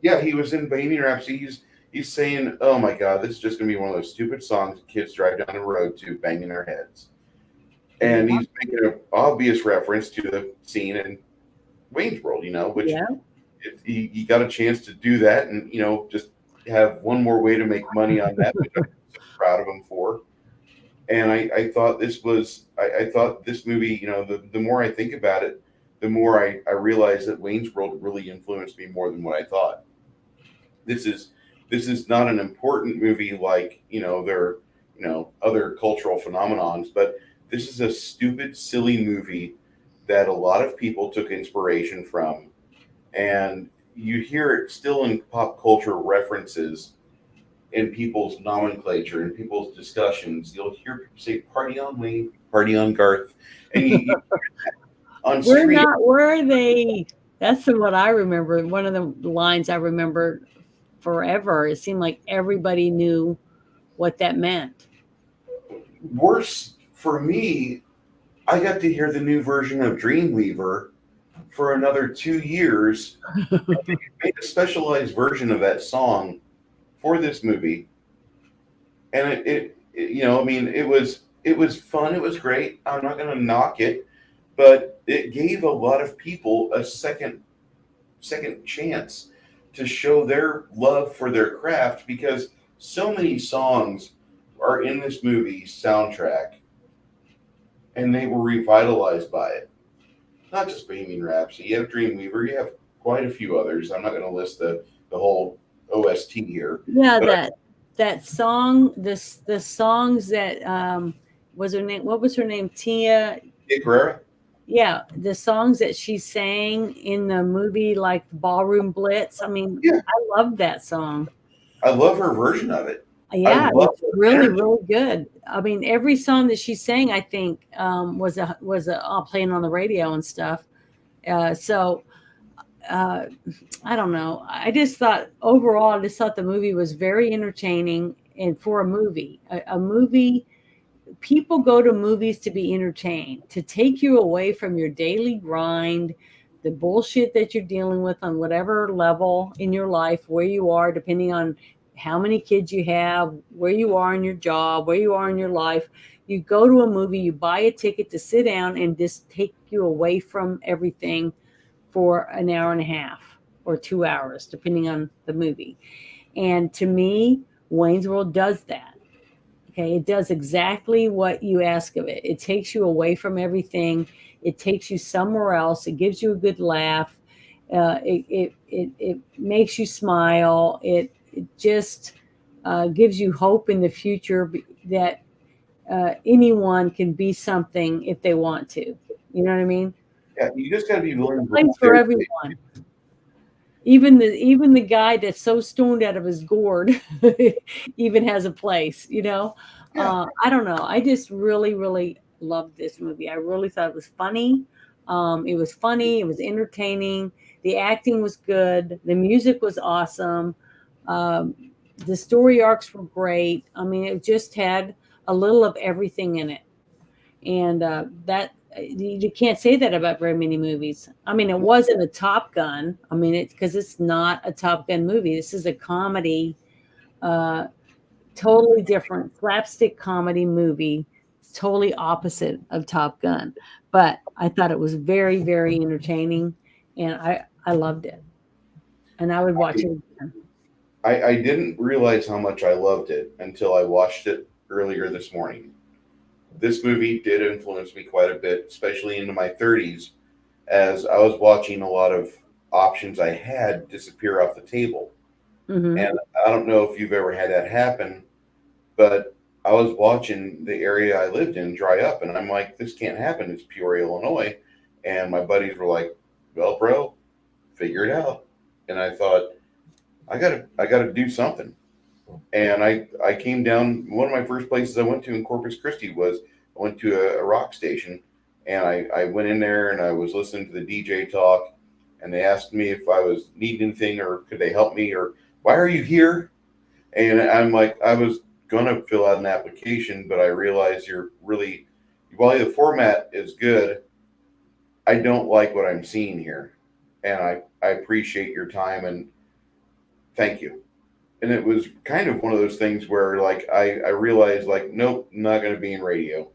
yeah, he was in Bohemian Rhapsody. He's saying, "Oh my God, this is just gonna be one of those stupid songs kids drive down the road to, banging their heads." Yeah. And he's making an obvious reference to the scene in Wayne's World, which Yeah. he got a chance to do that, and just have one more way to make money on that, which I'm so proud of him for. And I thought I thought this movie, the more I think about it, the more I realize that Wayne's World really influenced me more than what I thought. This is this is not an important movie like their other cultural phenomenons, but this is a stupid, silly movie that a lot of people took inspiration from, and you hear it still in pop culture references in people's nomenclature, in people's discussions. You'll hear people say "Party on Wayne," "Party on Garth," and you on We're street. not, where are they? That's what I remember. One of the lines I remember forever. It seemed like everybody knew what that meant. Worse for me, I got to hear the new version of Dreamweaver for another 2 years. They made a specialized version of that song for this movie, and I mean, it was fun. It was great. I'm not going to knock it, but it gave a lot of people a second chance to show their love for their craft because so many songs are in this movie soundtrack and they were revitalized by it. Not just Bohemian Rhapsody. You have Dreamweaver. You have quite a few others. I'm not going to list the whole OST here, Yeah, but that song, the songs that was her name? What was her name? Tia. Dick Carrera. Yeah, the songs that she sang in the movie, like Ballroom Blitz. I mean, Yeah, I love that song. I love her version of it. I Yeah, love it's the really, energy. really good. I mean, every song that she sang, I think, was playing on the radio and stuff. So uh, I don't know. I just thought overall, I just thought the movie was very entertaining, and for a movie, people go to movies to be entertained, to take you away from your daily grind, the bullshit that you're dealing with on whatever level in your life, where you are, depending on how many kids you have, where you are in your job, where you are in your life. You go to a movie, you buy a ticket to sit down and just take you away from everything for an hour and a half or 2 hours, depending on the movie. And to me, Wayne's World does that. Okay, it does exactly what you ask of it. It takes you away from everything. It takes you somewhere else. It gives you a good laugh. It makes you smile. It just gives you hope in the future that anyone can be something if they want to. You know what I mean? Yeah, you just got to be It's willing a to place for everyone. Even the guy that's so stoned out of his gourd even has a place, you know. yeah. I don't know. I just really, really loved this movie. I really thought it was funny. It was funny. It was entertaining. The acting was good. The music was awesome. Um, the story arcs were great. I mean, it just had a little of everything in it, and that you can't say that about very many movies. I mean, it wasn't a Top Gun. I mean, it's because it's not a Top Gun movie. This is a comedy, uh, totally different slapstick comedy movie. It's totally opposite of Top Gun, but I thought it was very, very entertaining, and I loved it, and I would watch it again. I didn't realize how much I loved it until I watched it earlier this morning. This movie did influence me quite a bit, especially into my 30s, as I was watching a lot of options I had disappear off the table. Hmm. And I don't know if you've ever had that happen, but I was watching the area I lived in dry up, and I'm like, this can't happen. It's Peoria, Illinois. And my buddies were like, well, bro, figure it out. And I thought, I gotta do something. And I came down. One of my first places I went to in Corpus Christi was I went to a rock station, and I went in there and I was listening to the DJ talk, and they asked me if I was needing anything or could they help me or why are you here? And I'm like, I was gonna fill out an application, but I realized you're really, while the format is good, I don't like what I'm seeing here, and I appreciate your time and thank you. And it was kind of one of those things where like I realized like nope, I'm not going to be in radio.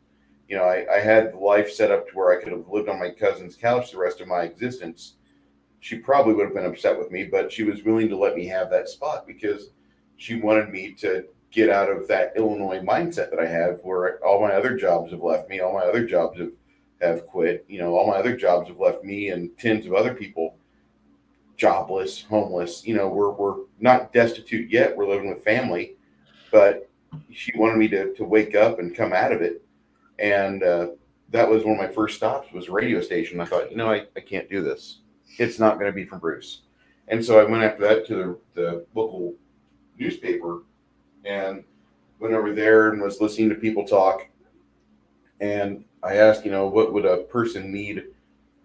I had life set up to where I could have lived on my cousin's couch the rest of my existence. She probably would have been upset with me, but she was willing to let me have that spot because she wanted me to get out of that Illinois mindset that I have where all my other jobs have left me, all my other jobs have quit, all my other jobs have left me and tens of other people jobless, homeless. We're not destitute yet. We're living with family, but she wanted me to wake up and come out of it. And that was one of my first stops was a radio station. I thought, I can't do this. It's not going to be for Bruce. And so I went after that to the local newspaper and went over there and was listening to people talk. And I asked, what would a person need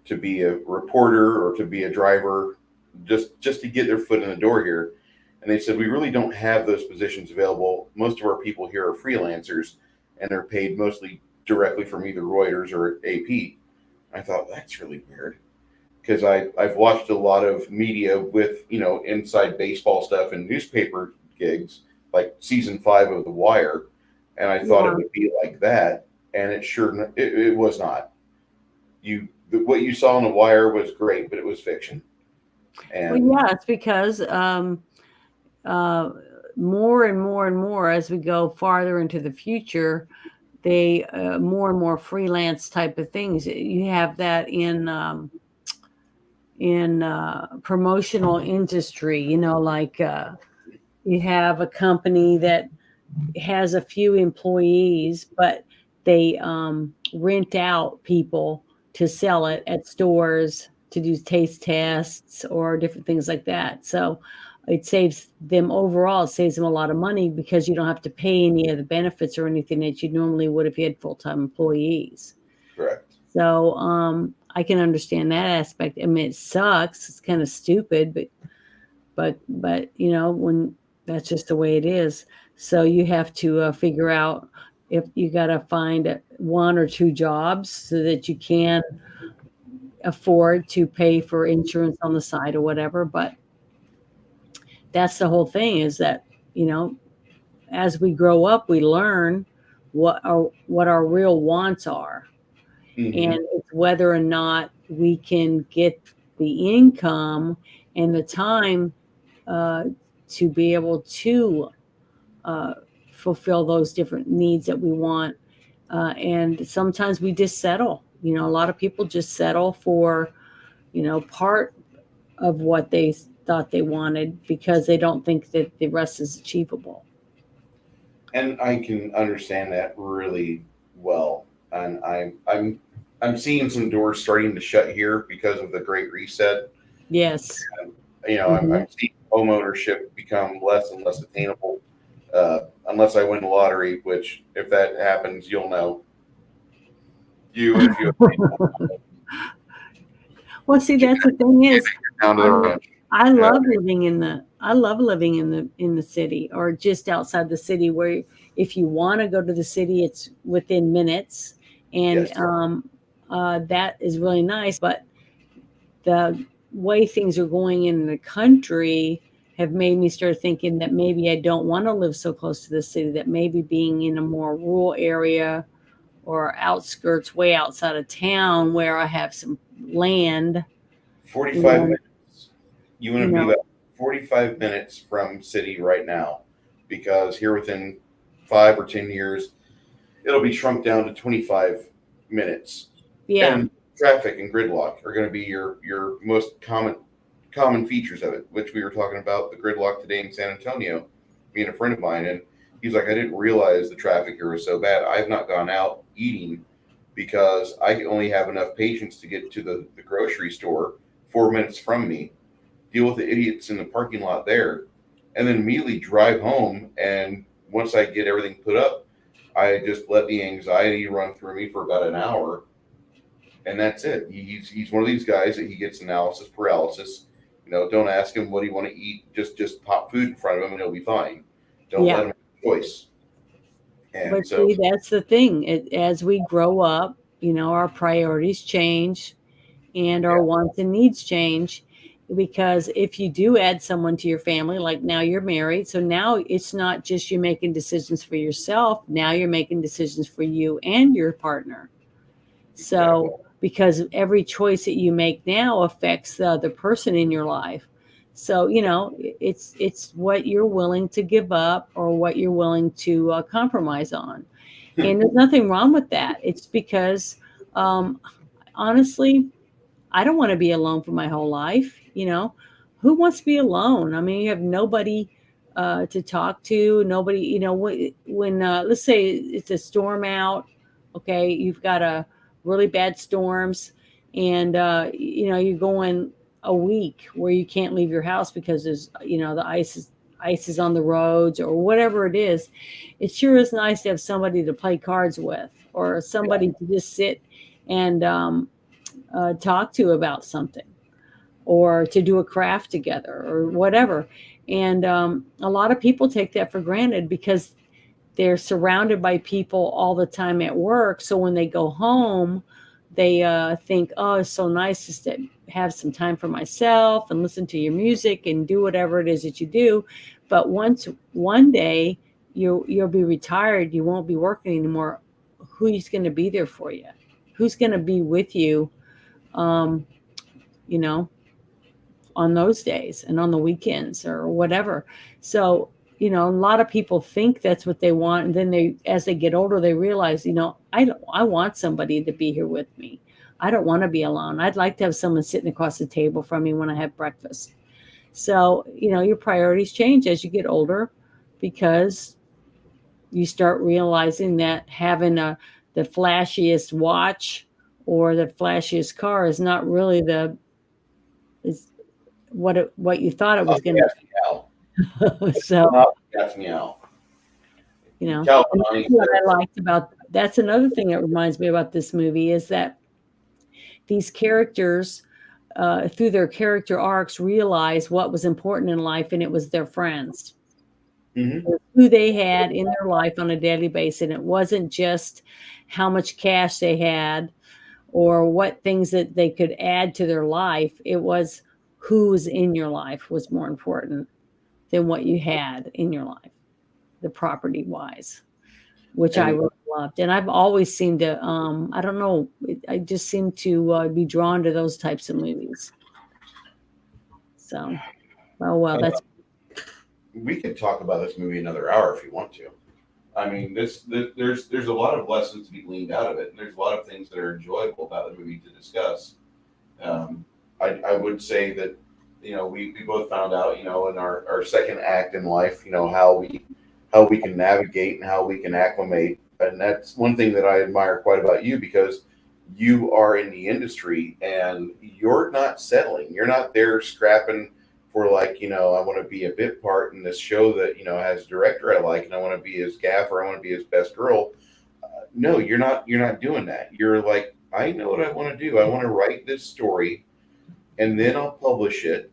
to be a reporter or to be a driver just to get their foot in the door here. And they said we really don't have those positions available. Most of our people here are freelancers and they're paid mostly directly from either Reuters or AP. I thought that's really weird because I've watched a lot of media with inside baseball stuff and newspaper gigs, like season 5 of The Wire, and I thought it Yeah. would be like that, and it was not. What you saw on The Wire was great, but it was fiction, Well, and yeah, it's because uh, more and more and more as we go farther into the future, they more and more freelance type of things. You have that in promotional industry. Like you have a company that has a few employees, but they rent out people to sell it at stores to do taste tests or different things like that. So it saves them overall, it saves them a lot of money because you don't have to pay any of the benefits or anything that you normally would if you had full-time employees. correct. So I can understand that aspect. I mean, it sucks. It's kind of stupid, but when that's just the way it is. So you have to figure out if you got to find one or two jobs so that you can afford to pay for insurance on the side or whatever. But that's the whole thing, is that you know as we grow up we learn what our real wants are, and Hmm. it's whether or not we can get the income and the time uh, to be able to uh, fulfill those different needs that we want. And sometimes we just settle. A lot of people just settle for, part of what they thought they wanted because they don't think that the rest is achievable. And I can understand that really well. And I'm seeing some doors starting to shut here because of the Great Reset. Yes. I'm Hmm. seeing home ownership become less and less attainable, unless I win the lottery. Which, if that happens, you'll know. You and a few other people Well, see, get that's the thing is, down to I the ranch. I Yeah. love living in the city or just outside the city, where if you want to go to the city, it's within minutes, and Yes. that is really nice. But the way things are going in the country have made me start thinking that maybe I don't want to live so close to the city. That maybe being in a more rural area or outskirts, way outside of town, where I have some land 45 and minutes. You want you to be know about 45 minutes from city right now, because here within 5 or 10 years, it'll be shrunk down to 25 minutes. yeah. And traffic and gridlock are going to be your most common features of it, which we were talking about the gridlock today in San Antonio, me and a friend of mine, and he's like, I didn't realize the traffic here was so bad. I've not gone out eating because I only have enough patience to get to the grocery store 4 minutes from me, deal with the idiots in the parking lot there, and then immediately drive home. And once I get everything put up, I just let the anxiety run through me for about an hour, and that's it. He's one of these guys that he gets analysis paralysis. Don't ask him what he want to eat. Just pop food in front of him and he'll be fine. Don't let Yeah. him have a choice. And But so, see, that's the thing. As we grow up, our priorities change and our yeah, wants and needs change. Because if you do add someone to your family, like now you're married, so now it's not just you making decisions for yourself. Now you're making decisions for you and your partner. exactly. So, because every choice that you make now affects the other person in your life. So, it's what you're willing to give up or what you're willing to compromise on. And there's nothing wrong with that. It's because, um, honestly, I don't want to be alone for my whole life. Who wants to be alone? I mean, you have nobody to talk to. Nobody, when let's say it's a storm out. Okay, you've got a really bad storms, and you're going a week where you can't leave your house because there's the ice is on the roads or whatever it is. It sure is nice to have somebody to play cards with or Yeah. somebody to just sit and talk to about something or to do a craft together or whatever. And a lot of people take that for granted because they're surrounded by people all the time at work. So when they go home, they think, oh, it's so nice just to have some time for myself and listen to your music and do whatever it is that you do. But once one day you'll be retired, you won't be working anymore. Who's going to be there for you? Who's going to be with you? Um, you know, on those days and on the weekends or whatever. So, a lot of people think that's what they want, and then as they get older, they realize, I want somebody to be here with me. I don't want to be alone. I'd like to have someone sitting across the table from me when I have breakfast. So, your priorities change as you get older, because you start realizing that having the flashiest watch or the flashiest car is not really is what you thought it was Oh, going yes, Cal. to. So, Oh, yes, meow. Calvin, and honey, what I liked about that's another thing that reminds me about this movie is that these characters, through their character arcs, realize what was important in life, and it was their friends, mm-hmm. who they had in their life on a daily basis. And it wasn't just how much cash they had or what things that they could add to their life. It was who's in your life was more important than what you had in your life, the property wise, which I And really loved. And I've always seemed to, I don't know, I just seem to be drawn to those types of movies. So, oh, well, uh, that's, we could talk about this movie another hour if you want to. I mean, there's a lot of lessons to be gleaned out of it, and there's a lot of things that are enjoyable about the movie to discuss. Um, I would say that we both found out in our second act in life how we can navigate and how we can acclimate, and that's one thing that I admire quite about you, because you are in the industry and you're not settling. You're not there scrapping for, like, I want to be a bit part in this show that has a director I like, and I want to be his gaffer, I want to be his best girl. No, you're not doing that. You're like, I know what I want to do. I want to write this story, and then I'll publish it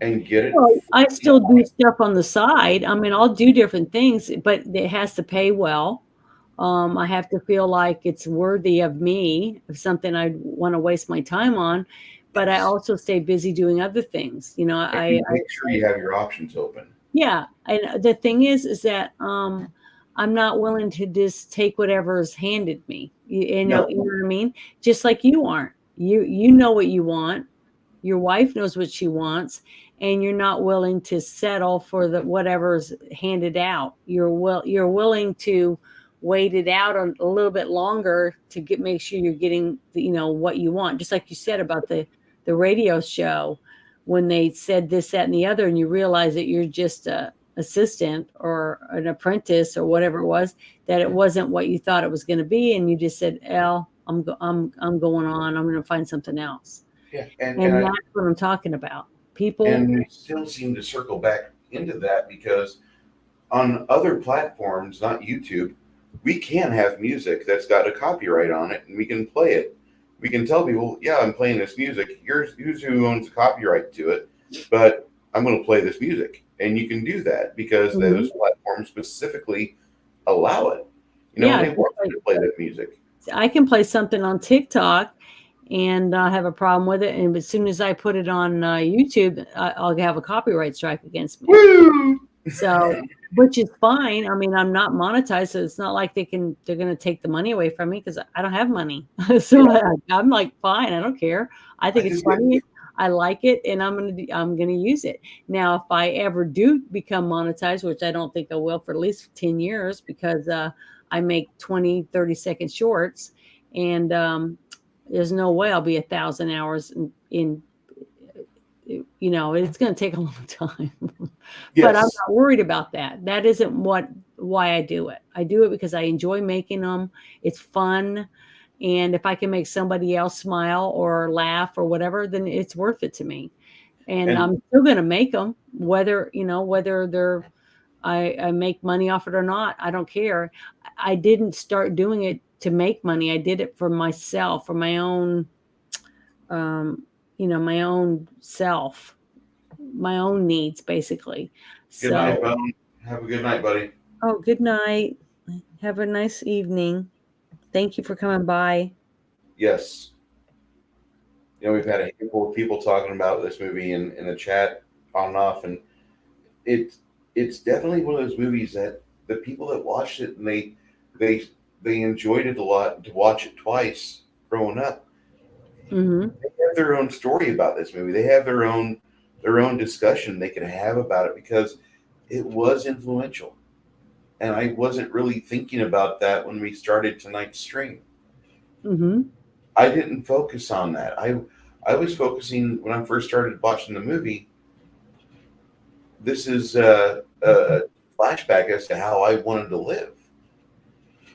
and get it. well, I still do stuff on the side. I mean, I'll do different things, but it has to pay well. I have to feel like it's worthy of me, of something I want to waste my time on. But I also stay busy doing other things. And you make sure you have your options open. Yeah, and the thing is that I'm not willing to just take whatever is handed me. No, You know what I mean? Just like you aren't. You know what you want. Your wife knows what she wants, and you're not willing to settle for the whatever's handed out. You're willing to wait it out a little bit longer to make sure you're getting what you want. Just like you said about the radio show, when they said this, that, and the other, and you realize that you're just a assistant or an apprentice or whatever it was, that it wasn't what you thought it was going to be, and you just said, "El, I'm going on. I'm going to find something else." yeah, And that's what I'm talking about. People, and we still seem to circle back into that, because on other platforms, not YouTube, we can have music that's got a copyright on it, and we can play it. We can tell people, yeah, I'm playing this music. Here's who owns the copyright to it, but I'm going to play this music, and you can do that because Mhm. those platforms specifically allow it. Yeah, They want you to play that music. I can play something on TikTok and have a problem with it, and as soon as I put it on YouTube, I'll have a copyright strike against me. Woo! So, which is fine. I mean, I'm not monetized, so it's not like they're going to take the money away from me because I don't have money. So Yeah, I'm like, fine, I don't care. I I think it's just get funny. I like it, and I'm gonna use it. Now, if I ever do become monetized, which I don't think I will for at least 10 years, because I make 20, 30-second shorts, and there's no way I'll be 1,000 hours in it's going to take a long time. But I'm yes. not worried about that. That isn't why I do it. I do it because I enjoy making them. It's fun. And if I can make somebody else smile or laugh or whatever, then it's worth it to me. And And I'm still going to make them, whether I make money off it or not. I don't care. I didn't start doing it to make money. I did it for myself, for my own, um, my own self, my own needs, basically. good night, So, Bone. Have a good night, buddy. good night. Have a nice evening. Thank you for coming by. Yes. We've had a handful of people talking about this movie in the chat on and off, and it's it's definitely one of those movies that the people that watched it and they they enjoyed it a lot to watch it twice growing up. Hmm. They have their own story about this movie. They have their own discussion they can have about it because it was influential. And I wasn't really thinking about that when we started tonight's stream. Hmm. I didn't focus on that. I was focusing when I first started watching the movie. This is a flashback as to how I wanted to live,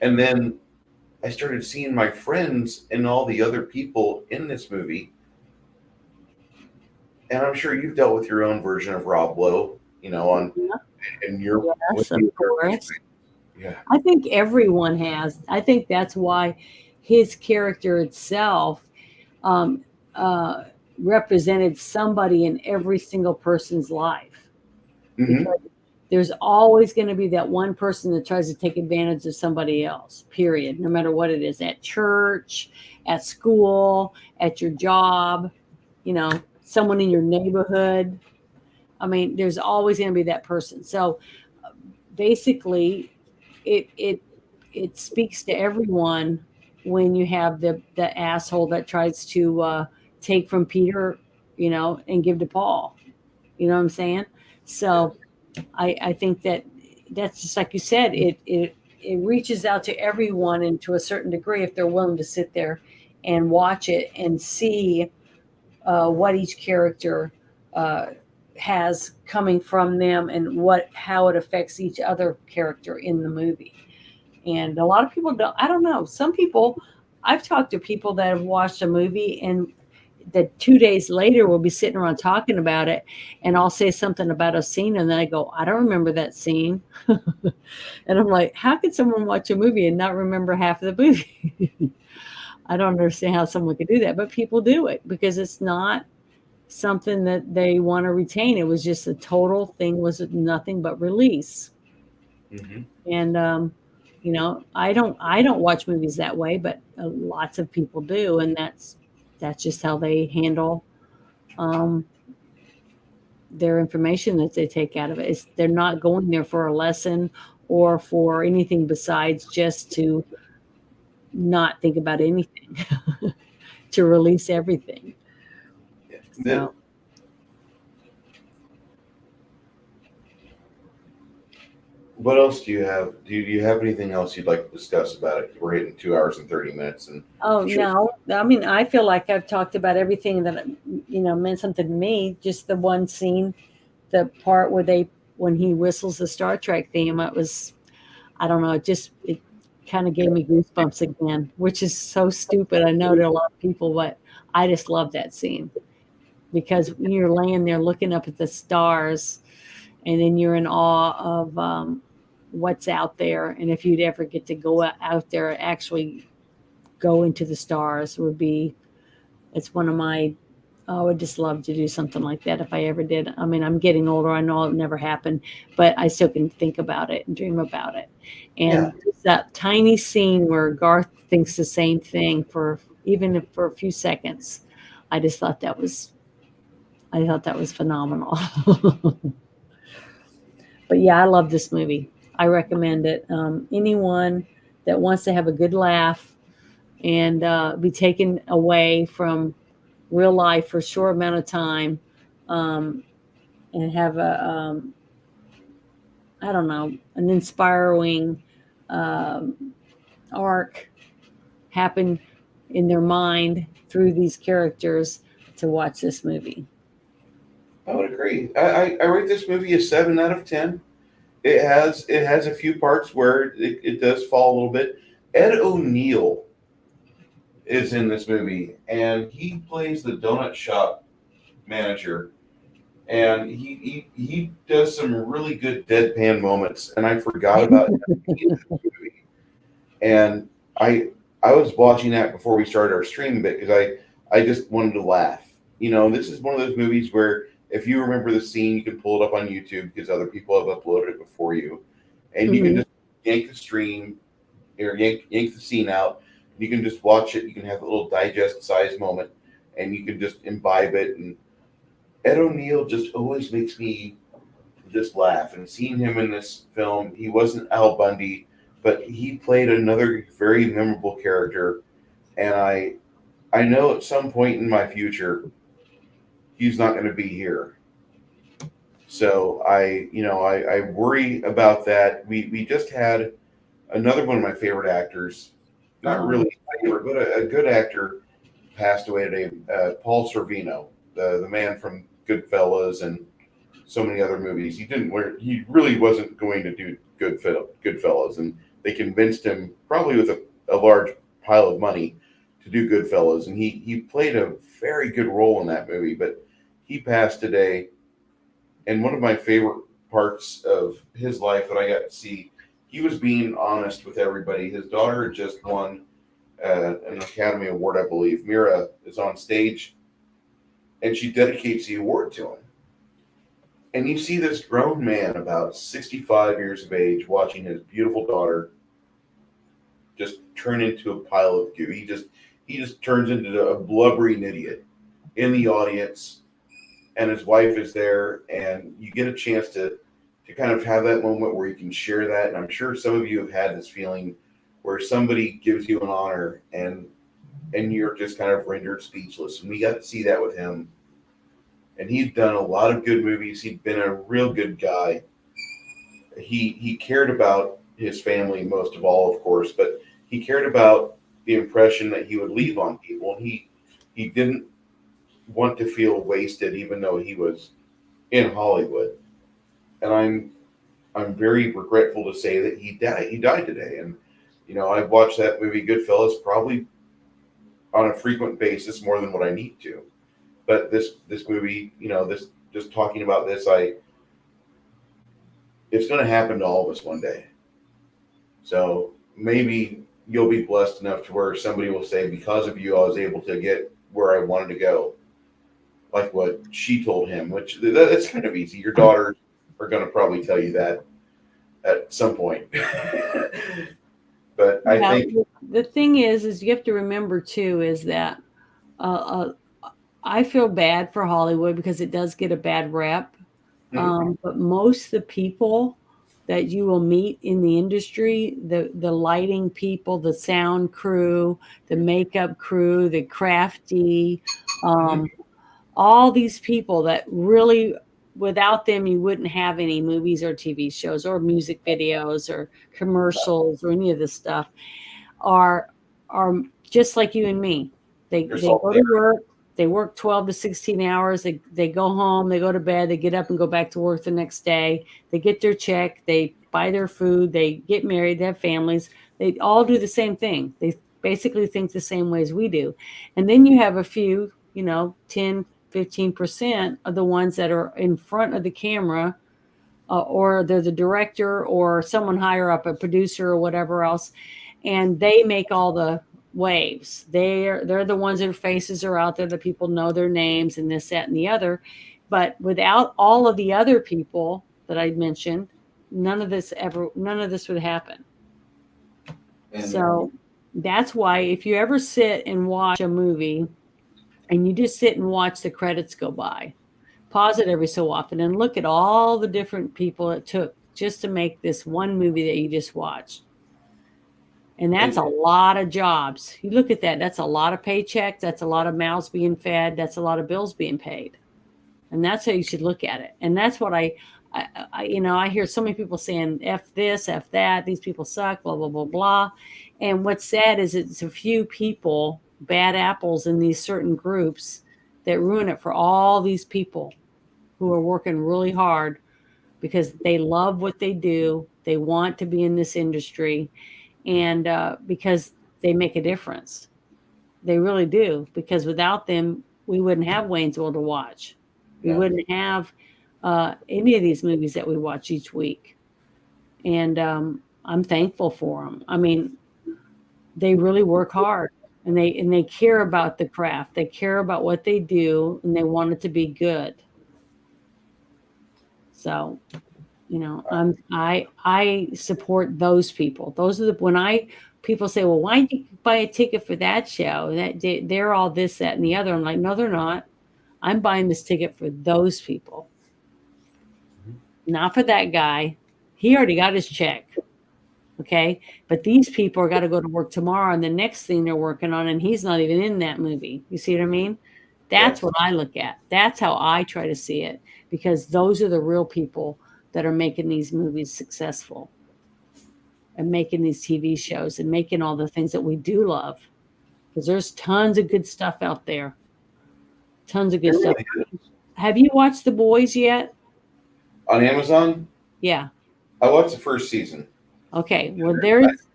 and then I started seeing my friends and all the other people in this movie. And I'm sure you've dealt with your own version of Rob Lowe, on in your when Yes, of you were course. yeah. I think everyone has. I think that's why his character itself um, uh, represented somebody in every single person's life, Hmm. because there's always going to be that one person that tries to take advantage of somebody else, period, no matter what it is, at church, at school, at your job, someone in your neighborhood. I mean, there's always going to be that person. So basically, it it it speaks to everyone when you have the asshole that tries to take from Peter, and give to Paul. You know what I'm saying? So I think that's just like you said. It reaches out to everyone, and to a certain degree, if they're willing to sit there and watch it and see what each character uh, has coming from them, and how it affects each other character in the movie. And a lot of people don't. I don't know. Some people. I've talked to people that have watched a movie, and that 2 days later we'll be sitting around talking about it, and I'll say something about a scene, and then I go, I don't remember that scene. And I'm like, how could someone watch a movie and not remember half of the movie? I don't understand how someone could do that, but people do it because it's not something that they want to retain. It was just a total thing, was nothing but release. Hmm. And I don't watch movies that way, but lots of people do, and that's just how they handle um, their information that they take out of it. They're not going there for a lesson or for anything besides just to not think about anything, to release everything. The, So, what else do you have? Do you have anything else you'd like to discuss about it? We're hitting 2 hours and 30 minutes, and oh I'm sure. no, I mean, I feel like I've talked about everything that meant something to me. Just the one scene, the part where when he whistles the Star Trek theme, it was, I don't know, it kind of gave me goosebumps again, which is so stupid. I know to a lot of people, but I just love that scene because you're laying there looking up at the stars, and then you're in awe of what's out there. And if you'd ever get to go out there and actually go into the stars, it's one of my, I would just love to do something like that if I ever did. I mean, I'm getting older. I know it'll never happen, but I still can think about it and dream about it. Yeah, And just that tiny scene where Garth thinks the same thing for a few seconds. I just thought that was, I thought that was phenomenal. But yeah, I love this movie. I recommend it. Anyone that wants to have a good laugh and be taken away from real life for a short amount of time, um, and have I don't know, an inspiring um, arc happen in their mind through these characters, to watch this movie. I would agree. I rate this movie a 7 out of 10. It has a few parts where it does fall a little bit. Ed O'Neill is in this movie, and he plays the donut shop manager, and he does some really good deadpan moments, and I forgot about him in this movie. And I I was watching that before we started our stream because I just wanted to laugh. This is one of those movies where if you remember the scene, you can pull it up on YouTube because other people have uploaded it before you, and you can Hmm. just yank the stream or yank the scene out, You can just watch it. You can have a little digest size moment, and you can just imbibe it. And Ed O'Neill just always makes me just laugh. And seeing him in this film, he wasn't Al Bundy, but he played another very memorable character. And I know at some point in my future, he's not going to be here. So I worry about that. We just had another one of my favorite actors, not Um, really favorite, but a good actor passed away today. Paul Sorvino, the man from Goodfellas and so many other movies. He really wasn't going to do Goodfellas, and they convinced him probably with a large pile of money to do Goodfellas, and he played a very good role in that movie. But he passed today, and one of my favorite parts of his life that I got to see, he was being honest with everybody. His daughter had just won an Academy Award, I believe. Mira is on stage, and she dedicates the award to him. And you see this grown man, about 65 years of age, watching his beautiful daughter just turn into a pile of goo. He just turns into a blubbering idiot in the audience, and his wife is there, and you get a chance to kind of have that moment where you can share that. And I'm sure some of you have had this feeling where somebody gives you an honor, and you're just kind of rendered speechless. And we got to see that with him. And he'd done a lot of good movies. He'd been a real good guy. He cared about his family most of all, of course, but he cared about the impression that he would leave on people. And he didn't want to feel wasted, even though he was in Hollywood. And I'm very regretful to say that he died. He died today. And I've watched that movie Goodfellas probably on a frequent basis more than what I need to. But this movie, this just talking about this, it's going to happen to all of us one day. So maybe you'll be blessed enough to where somebody will say, because of you, I was able to get where I wanted to go, like what she told him. Which that's kind of easy. Your daughters are going to probably tell you that at some point. But I yeah, think the thing is you have to remember too is that uh, I feel bad for Hollywood because it does get a bad rep. mhm, But most of the people that you will meet in the industry, the lighting people, the sound crew, the makeup crew, the crafty, mhm, um, all these people that really, without them, you wouldn't have any movies or TV shows or music videos or commercials or any of this stuff are are just like you and me. they're They salt go there. to work, they work 12 to 16 hours, they go home, they go to bed, they get up and go back to work the next day. They get their check, they buy their food, they get married, they have families. They all do the same thing. They basically think the same way as we do. And then you have a few, 10, 15% of the ones that are in front of the camera, or they're the director or someone higher up, a producer or whatever else, and they make all the waves. They're the ones their faces are out there, that people know their names and this, that, and the other. But without all of the other people that I mentioned, none of this would happen. And So that's why if you ever sit and watch a movie and you just sit and watch the credits go by, pause it every so often and look at all the different people it took just to make this one movie that you just watched. And that's a and lot of jobs. You look at that, that's a lot of paychecks, that's a lot of mouths being fed, that's a lot of bills being paid. And that's how you should look at it. And that's what I hear so many people saying, F this, F that, these people suck, blah, blah, blah, blah. And what's sad is it's a few people, bad apples in these certain groups, that ruin it for all these people who are working really hard because they love what they do. They want to be in this industry, and because they make a difference. They really do. Because without them, we wouldn't have Wayne's World to watch. We no, wouldn't have any of these movies that we watch each week. And I'm thankful for them. I mean, they really work hard, and they care about the craft. They care about what they do, and they want it to be good. So I support those people. Those are the when I people say, well, why did you buy a ticket for that show? They're all this, that, and the other. I'm like, no, they're not. I'm buying this ticket for those people, not for that guy. He already got his check. Okay. But these people are got to go to work tomorrow and the next thing they're working on, and he's not even in that movie. You see what I mean? That's Yes. what I look at. That's how I try to see it, because those are the real people that are making these movies successful and making these TV shows and making all the things that we do love. Because there's tons of good stuff out there. Tons of It good stuff. really is. Have you watched The Boys yet? On Amazon, Yeah. I watched the first season. Okay. Well, there's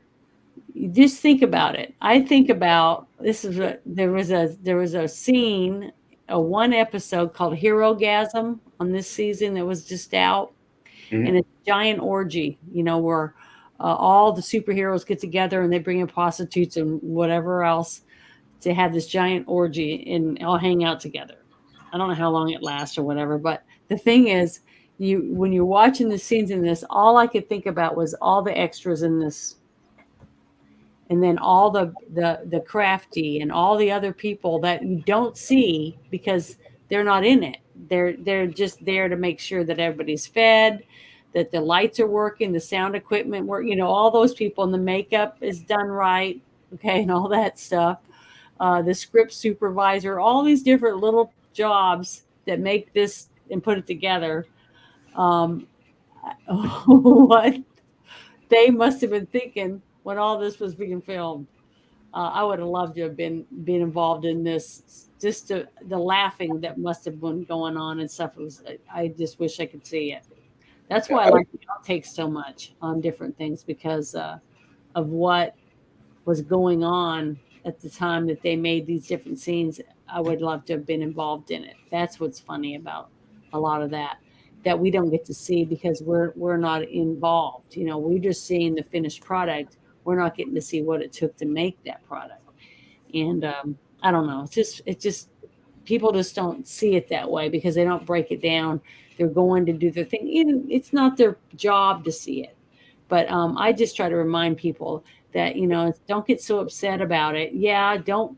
just think about it. I think about this is there was a scene, a one episode called Hero Gasm on this season that was just out, and Mhm. it's a giant orgy, where all the superheroes get together and they bring in prostitutes and whatever else to have this giant orgy and all hang out together. I don't know how long it lasts or whatever, but the thing is, you when you're watching the scenes in this, all I could think about was all the extras in this, and then all the crafty and all the other people that you don't see because they're not in it. They're just there to make sure that everybody's fed, that the lights are working, the sound equipment work, all those people, and the makeup is done right, okay, and all that stuff. The script supervisor, all these different little jobs that make this and put it together. um, what they must have been thinking when all this was being filmed. I would have loved to have been involved in this. Just the laughing that must have been going on and stuff. It was. I just wish I could see it. That's Yeah, why I like the outtakes so much on different things, because of what was going on at the time that they made these different scenes. I would love to have been involved in it. That's what's funny about a lot of that we don't get to see because we're not involved. We're just seeing the finished product. We're not getting to see what it took to make that product. And I don't know. It's just people just don't see it that way because they don't break it down. They're going to do their thing. Even it's not their job to see it. But I just try to remind people that don't get so upset about it. Yeah, don't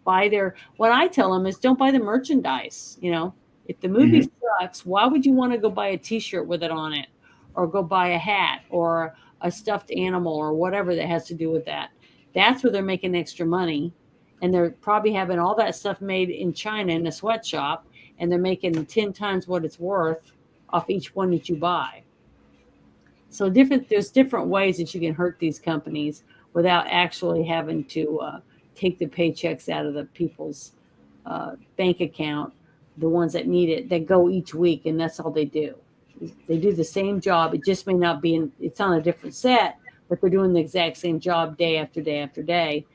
buy their. What I tell them is don't buy the merchandise. If the movie Mhm. sucks, why would you want to go buy a T-shirt with it on it, or go buy a hat or a stuffed animal or whatever that has to do with that? That's where they're making extra money, and they're probably having all that stuff made in China in a sweatshop, and they're making 10 times what it's worth off each one that you buy. So there's different ways that you can hurt these companies without actually having to take the paychecks out of the people's bank account, the ones that need it, that go each week, and that's all they do. They do the same job. It just may not be it's on a different set, but they're doing the exact same job day after day after day.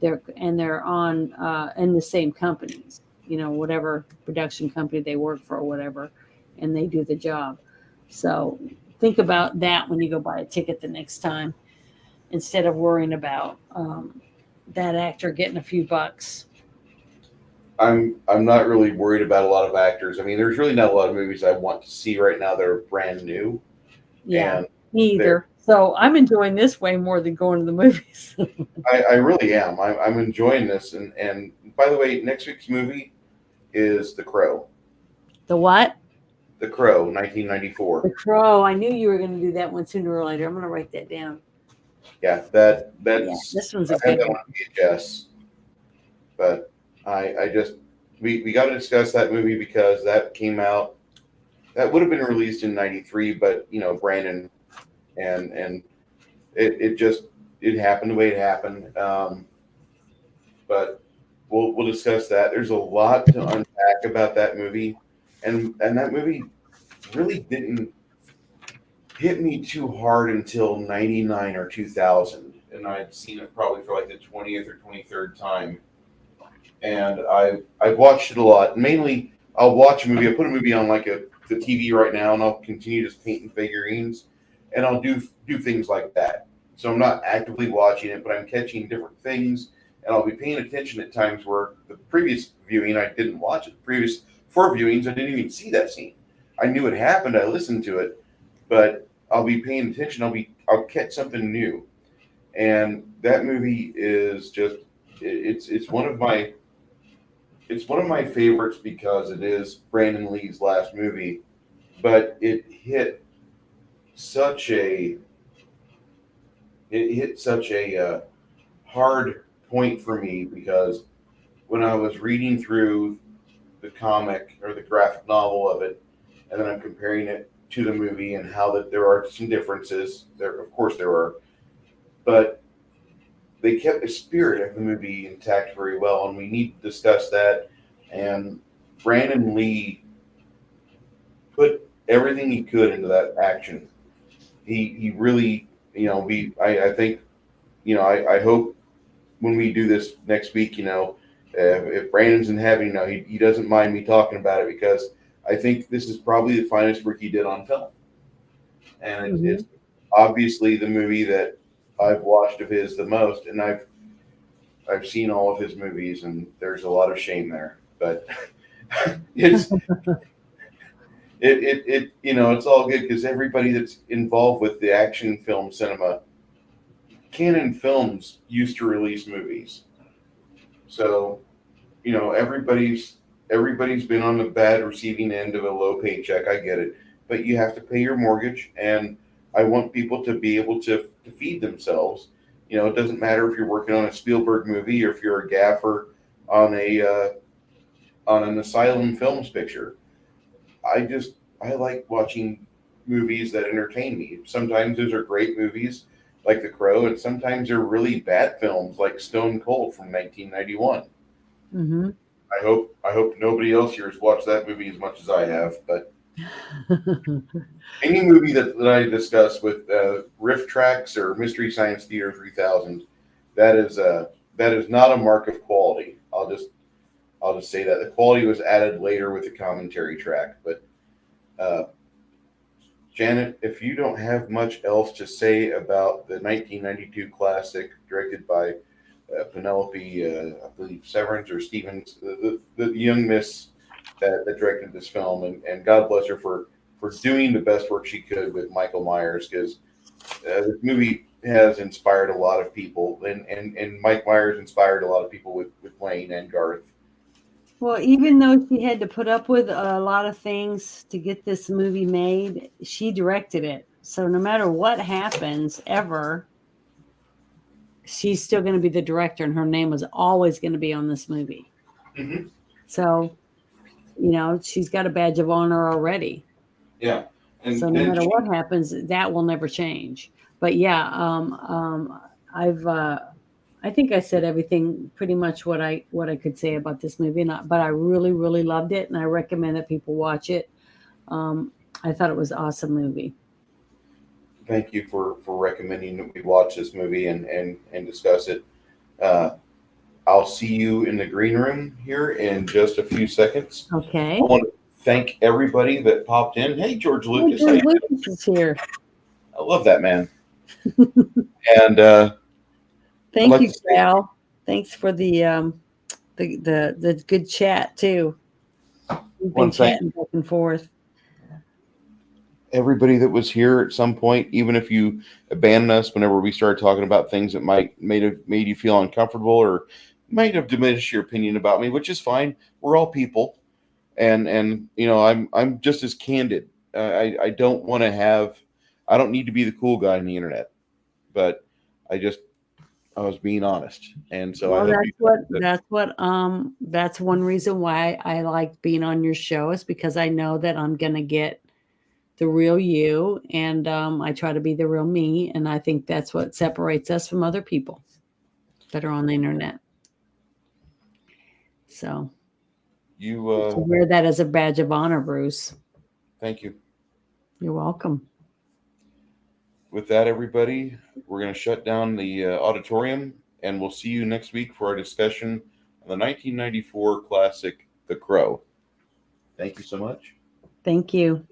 They're on in the same companies, whatever production company they work for or whatever, and they do the job. So think about that when you go buy a ticket the next time, instead of worrying about that actor getting a few bucks. I'm not really worried about a lot of actors. I mean, there's really not a lot of movies I want to see right now that are brand new, Yeah, and me they're either. So I'm enjoying this way more than going to the movies. I really am. I'm enjoying this. And by the way, next week's movie is The Crow. The what? The Crow, The 1994. Crow. I knew you were going to do that one sooner or later. I'm going to write that down. Yeah, Yeah, that's this one's I a have good that one. on VHS, but I just we got to discuss that movie because that came out. That would have been released in '93, but Brandon and it just it happened the way it happened. But we'll discuss that. There's a lot to unpack about that movie, and that movie really didn't hit me too hard until '99 or 2000, and I'd seen it probably for like the 20th or 23rd time, and I've watched it a lot. Mainly, I'll watch a movie. I put a movie on like the TV right now, and I'll continue just painting figurines, and I'll do things like that. So I'm not actively watching it, but I'm catching different things, and I'll be paying attention at times where the previous viewing I didn't watch it. The previous four viewings I didn't even see that scene. I knew it happened. I listened to it, but I'll be paying attention. I'll catch something new. And that movie is just it's one of my favorites because it is Brandon Lee's last movie, but such a it hit such a hard point for me because when I was reading through the comic or the graphic novel of it, and then I'm comparing it to the movie and how that there are some differences. There, of course, there are, but they kept the spirit of the movie intact very well, and we need to discuss that. And Brandon Lee put everything he could into that action. He really, I think, I hope when we do this next week, if Brandon's in heaven, he doesn't mind me talking about it because I think this is probably the finest work he did on film, and it's obviously the movie that I've watched of his the most, and I've seen all of his movies, and there's a lot of shame there, but it's it's all good because everybody that's involved with the action film cinema, Canon Films used to release movies, so everybody's been on the bad receiving end of a low paycheck. I get it, but you have to pay your mortgage, and I want people to be able to feed themselves. It doesn't matter if you're working on a Spielberg movie or if you're a gaffer on an Asylum Films picture. I like watching movies that entertain me. Sometimes those are great movies like The Crow, and sometimes they're really bad films like Stone Cold from 1991. Mm-hmm. I hope nobody else here has watched that movie as much as I have. But any movie that I discuss with riff tracks or Mystery Science Theater 3000, that is not a mark of quality. I'll just say that the quality was added later with the commentary track. But Janet, if you don't have much else to say about the 1992 classic directed by Penelope, I believe Severance or Stevens, the young miss that directed this film, and God bless her for doing the best work she could with Michael Myers, because this movie has inspired a lot of people, and Mike Myers inspired a lot of people with Wayne and Garth. Well, even though she had to put up with a lot of things to get this movie made, she directed it. So no matter what happens ever, she's still going to be the director, and her name was always going to be on this movie. Mm-hmm. So, she's got a badge of honor already. Yeah, So and no matter what happens, that will never change. But yeah, I think I said everything pretty much what I could say about this movie, but I really really loved it, and I recommend that people watch it. I thought it was an awesome movie. thank you for recommending that we watch this movie and discuss it. Uh, I'll see you in the green room here in just a few seconds. Okay. I want to thank everybody that popped in. Hey, George Oh, Lucas, George Lucas is here. I love that man. And I'd Thank like you, to say Cal. Thanks for the good chat too. We've been one thank chatting back and forth. everybody that was here at some point, even if you abandoned us whenever we started talking about things that might made you feel uncomfortable or might have diminished your opinion about me, which is fine. We're all people, and I'm just as candid. I don't want to have. I don't need to be the cool guy on the internet, but I just I was being honest, and so I Well, hope that's you. that's one reason why I like being on your show, is because I know that I'm gonna get the real you, and I try to be the real me, and I think that's what separates us from other people that are on the internet. So You wear that as a badge of honor, Bruce. thank you. You're welcome. With that, everybody, we're going to shut down the auditorium, and we'll see you next week for our discussion on the 1994 classic, The Crow. Thank you so much. Thank you.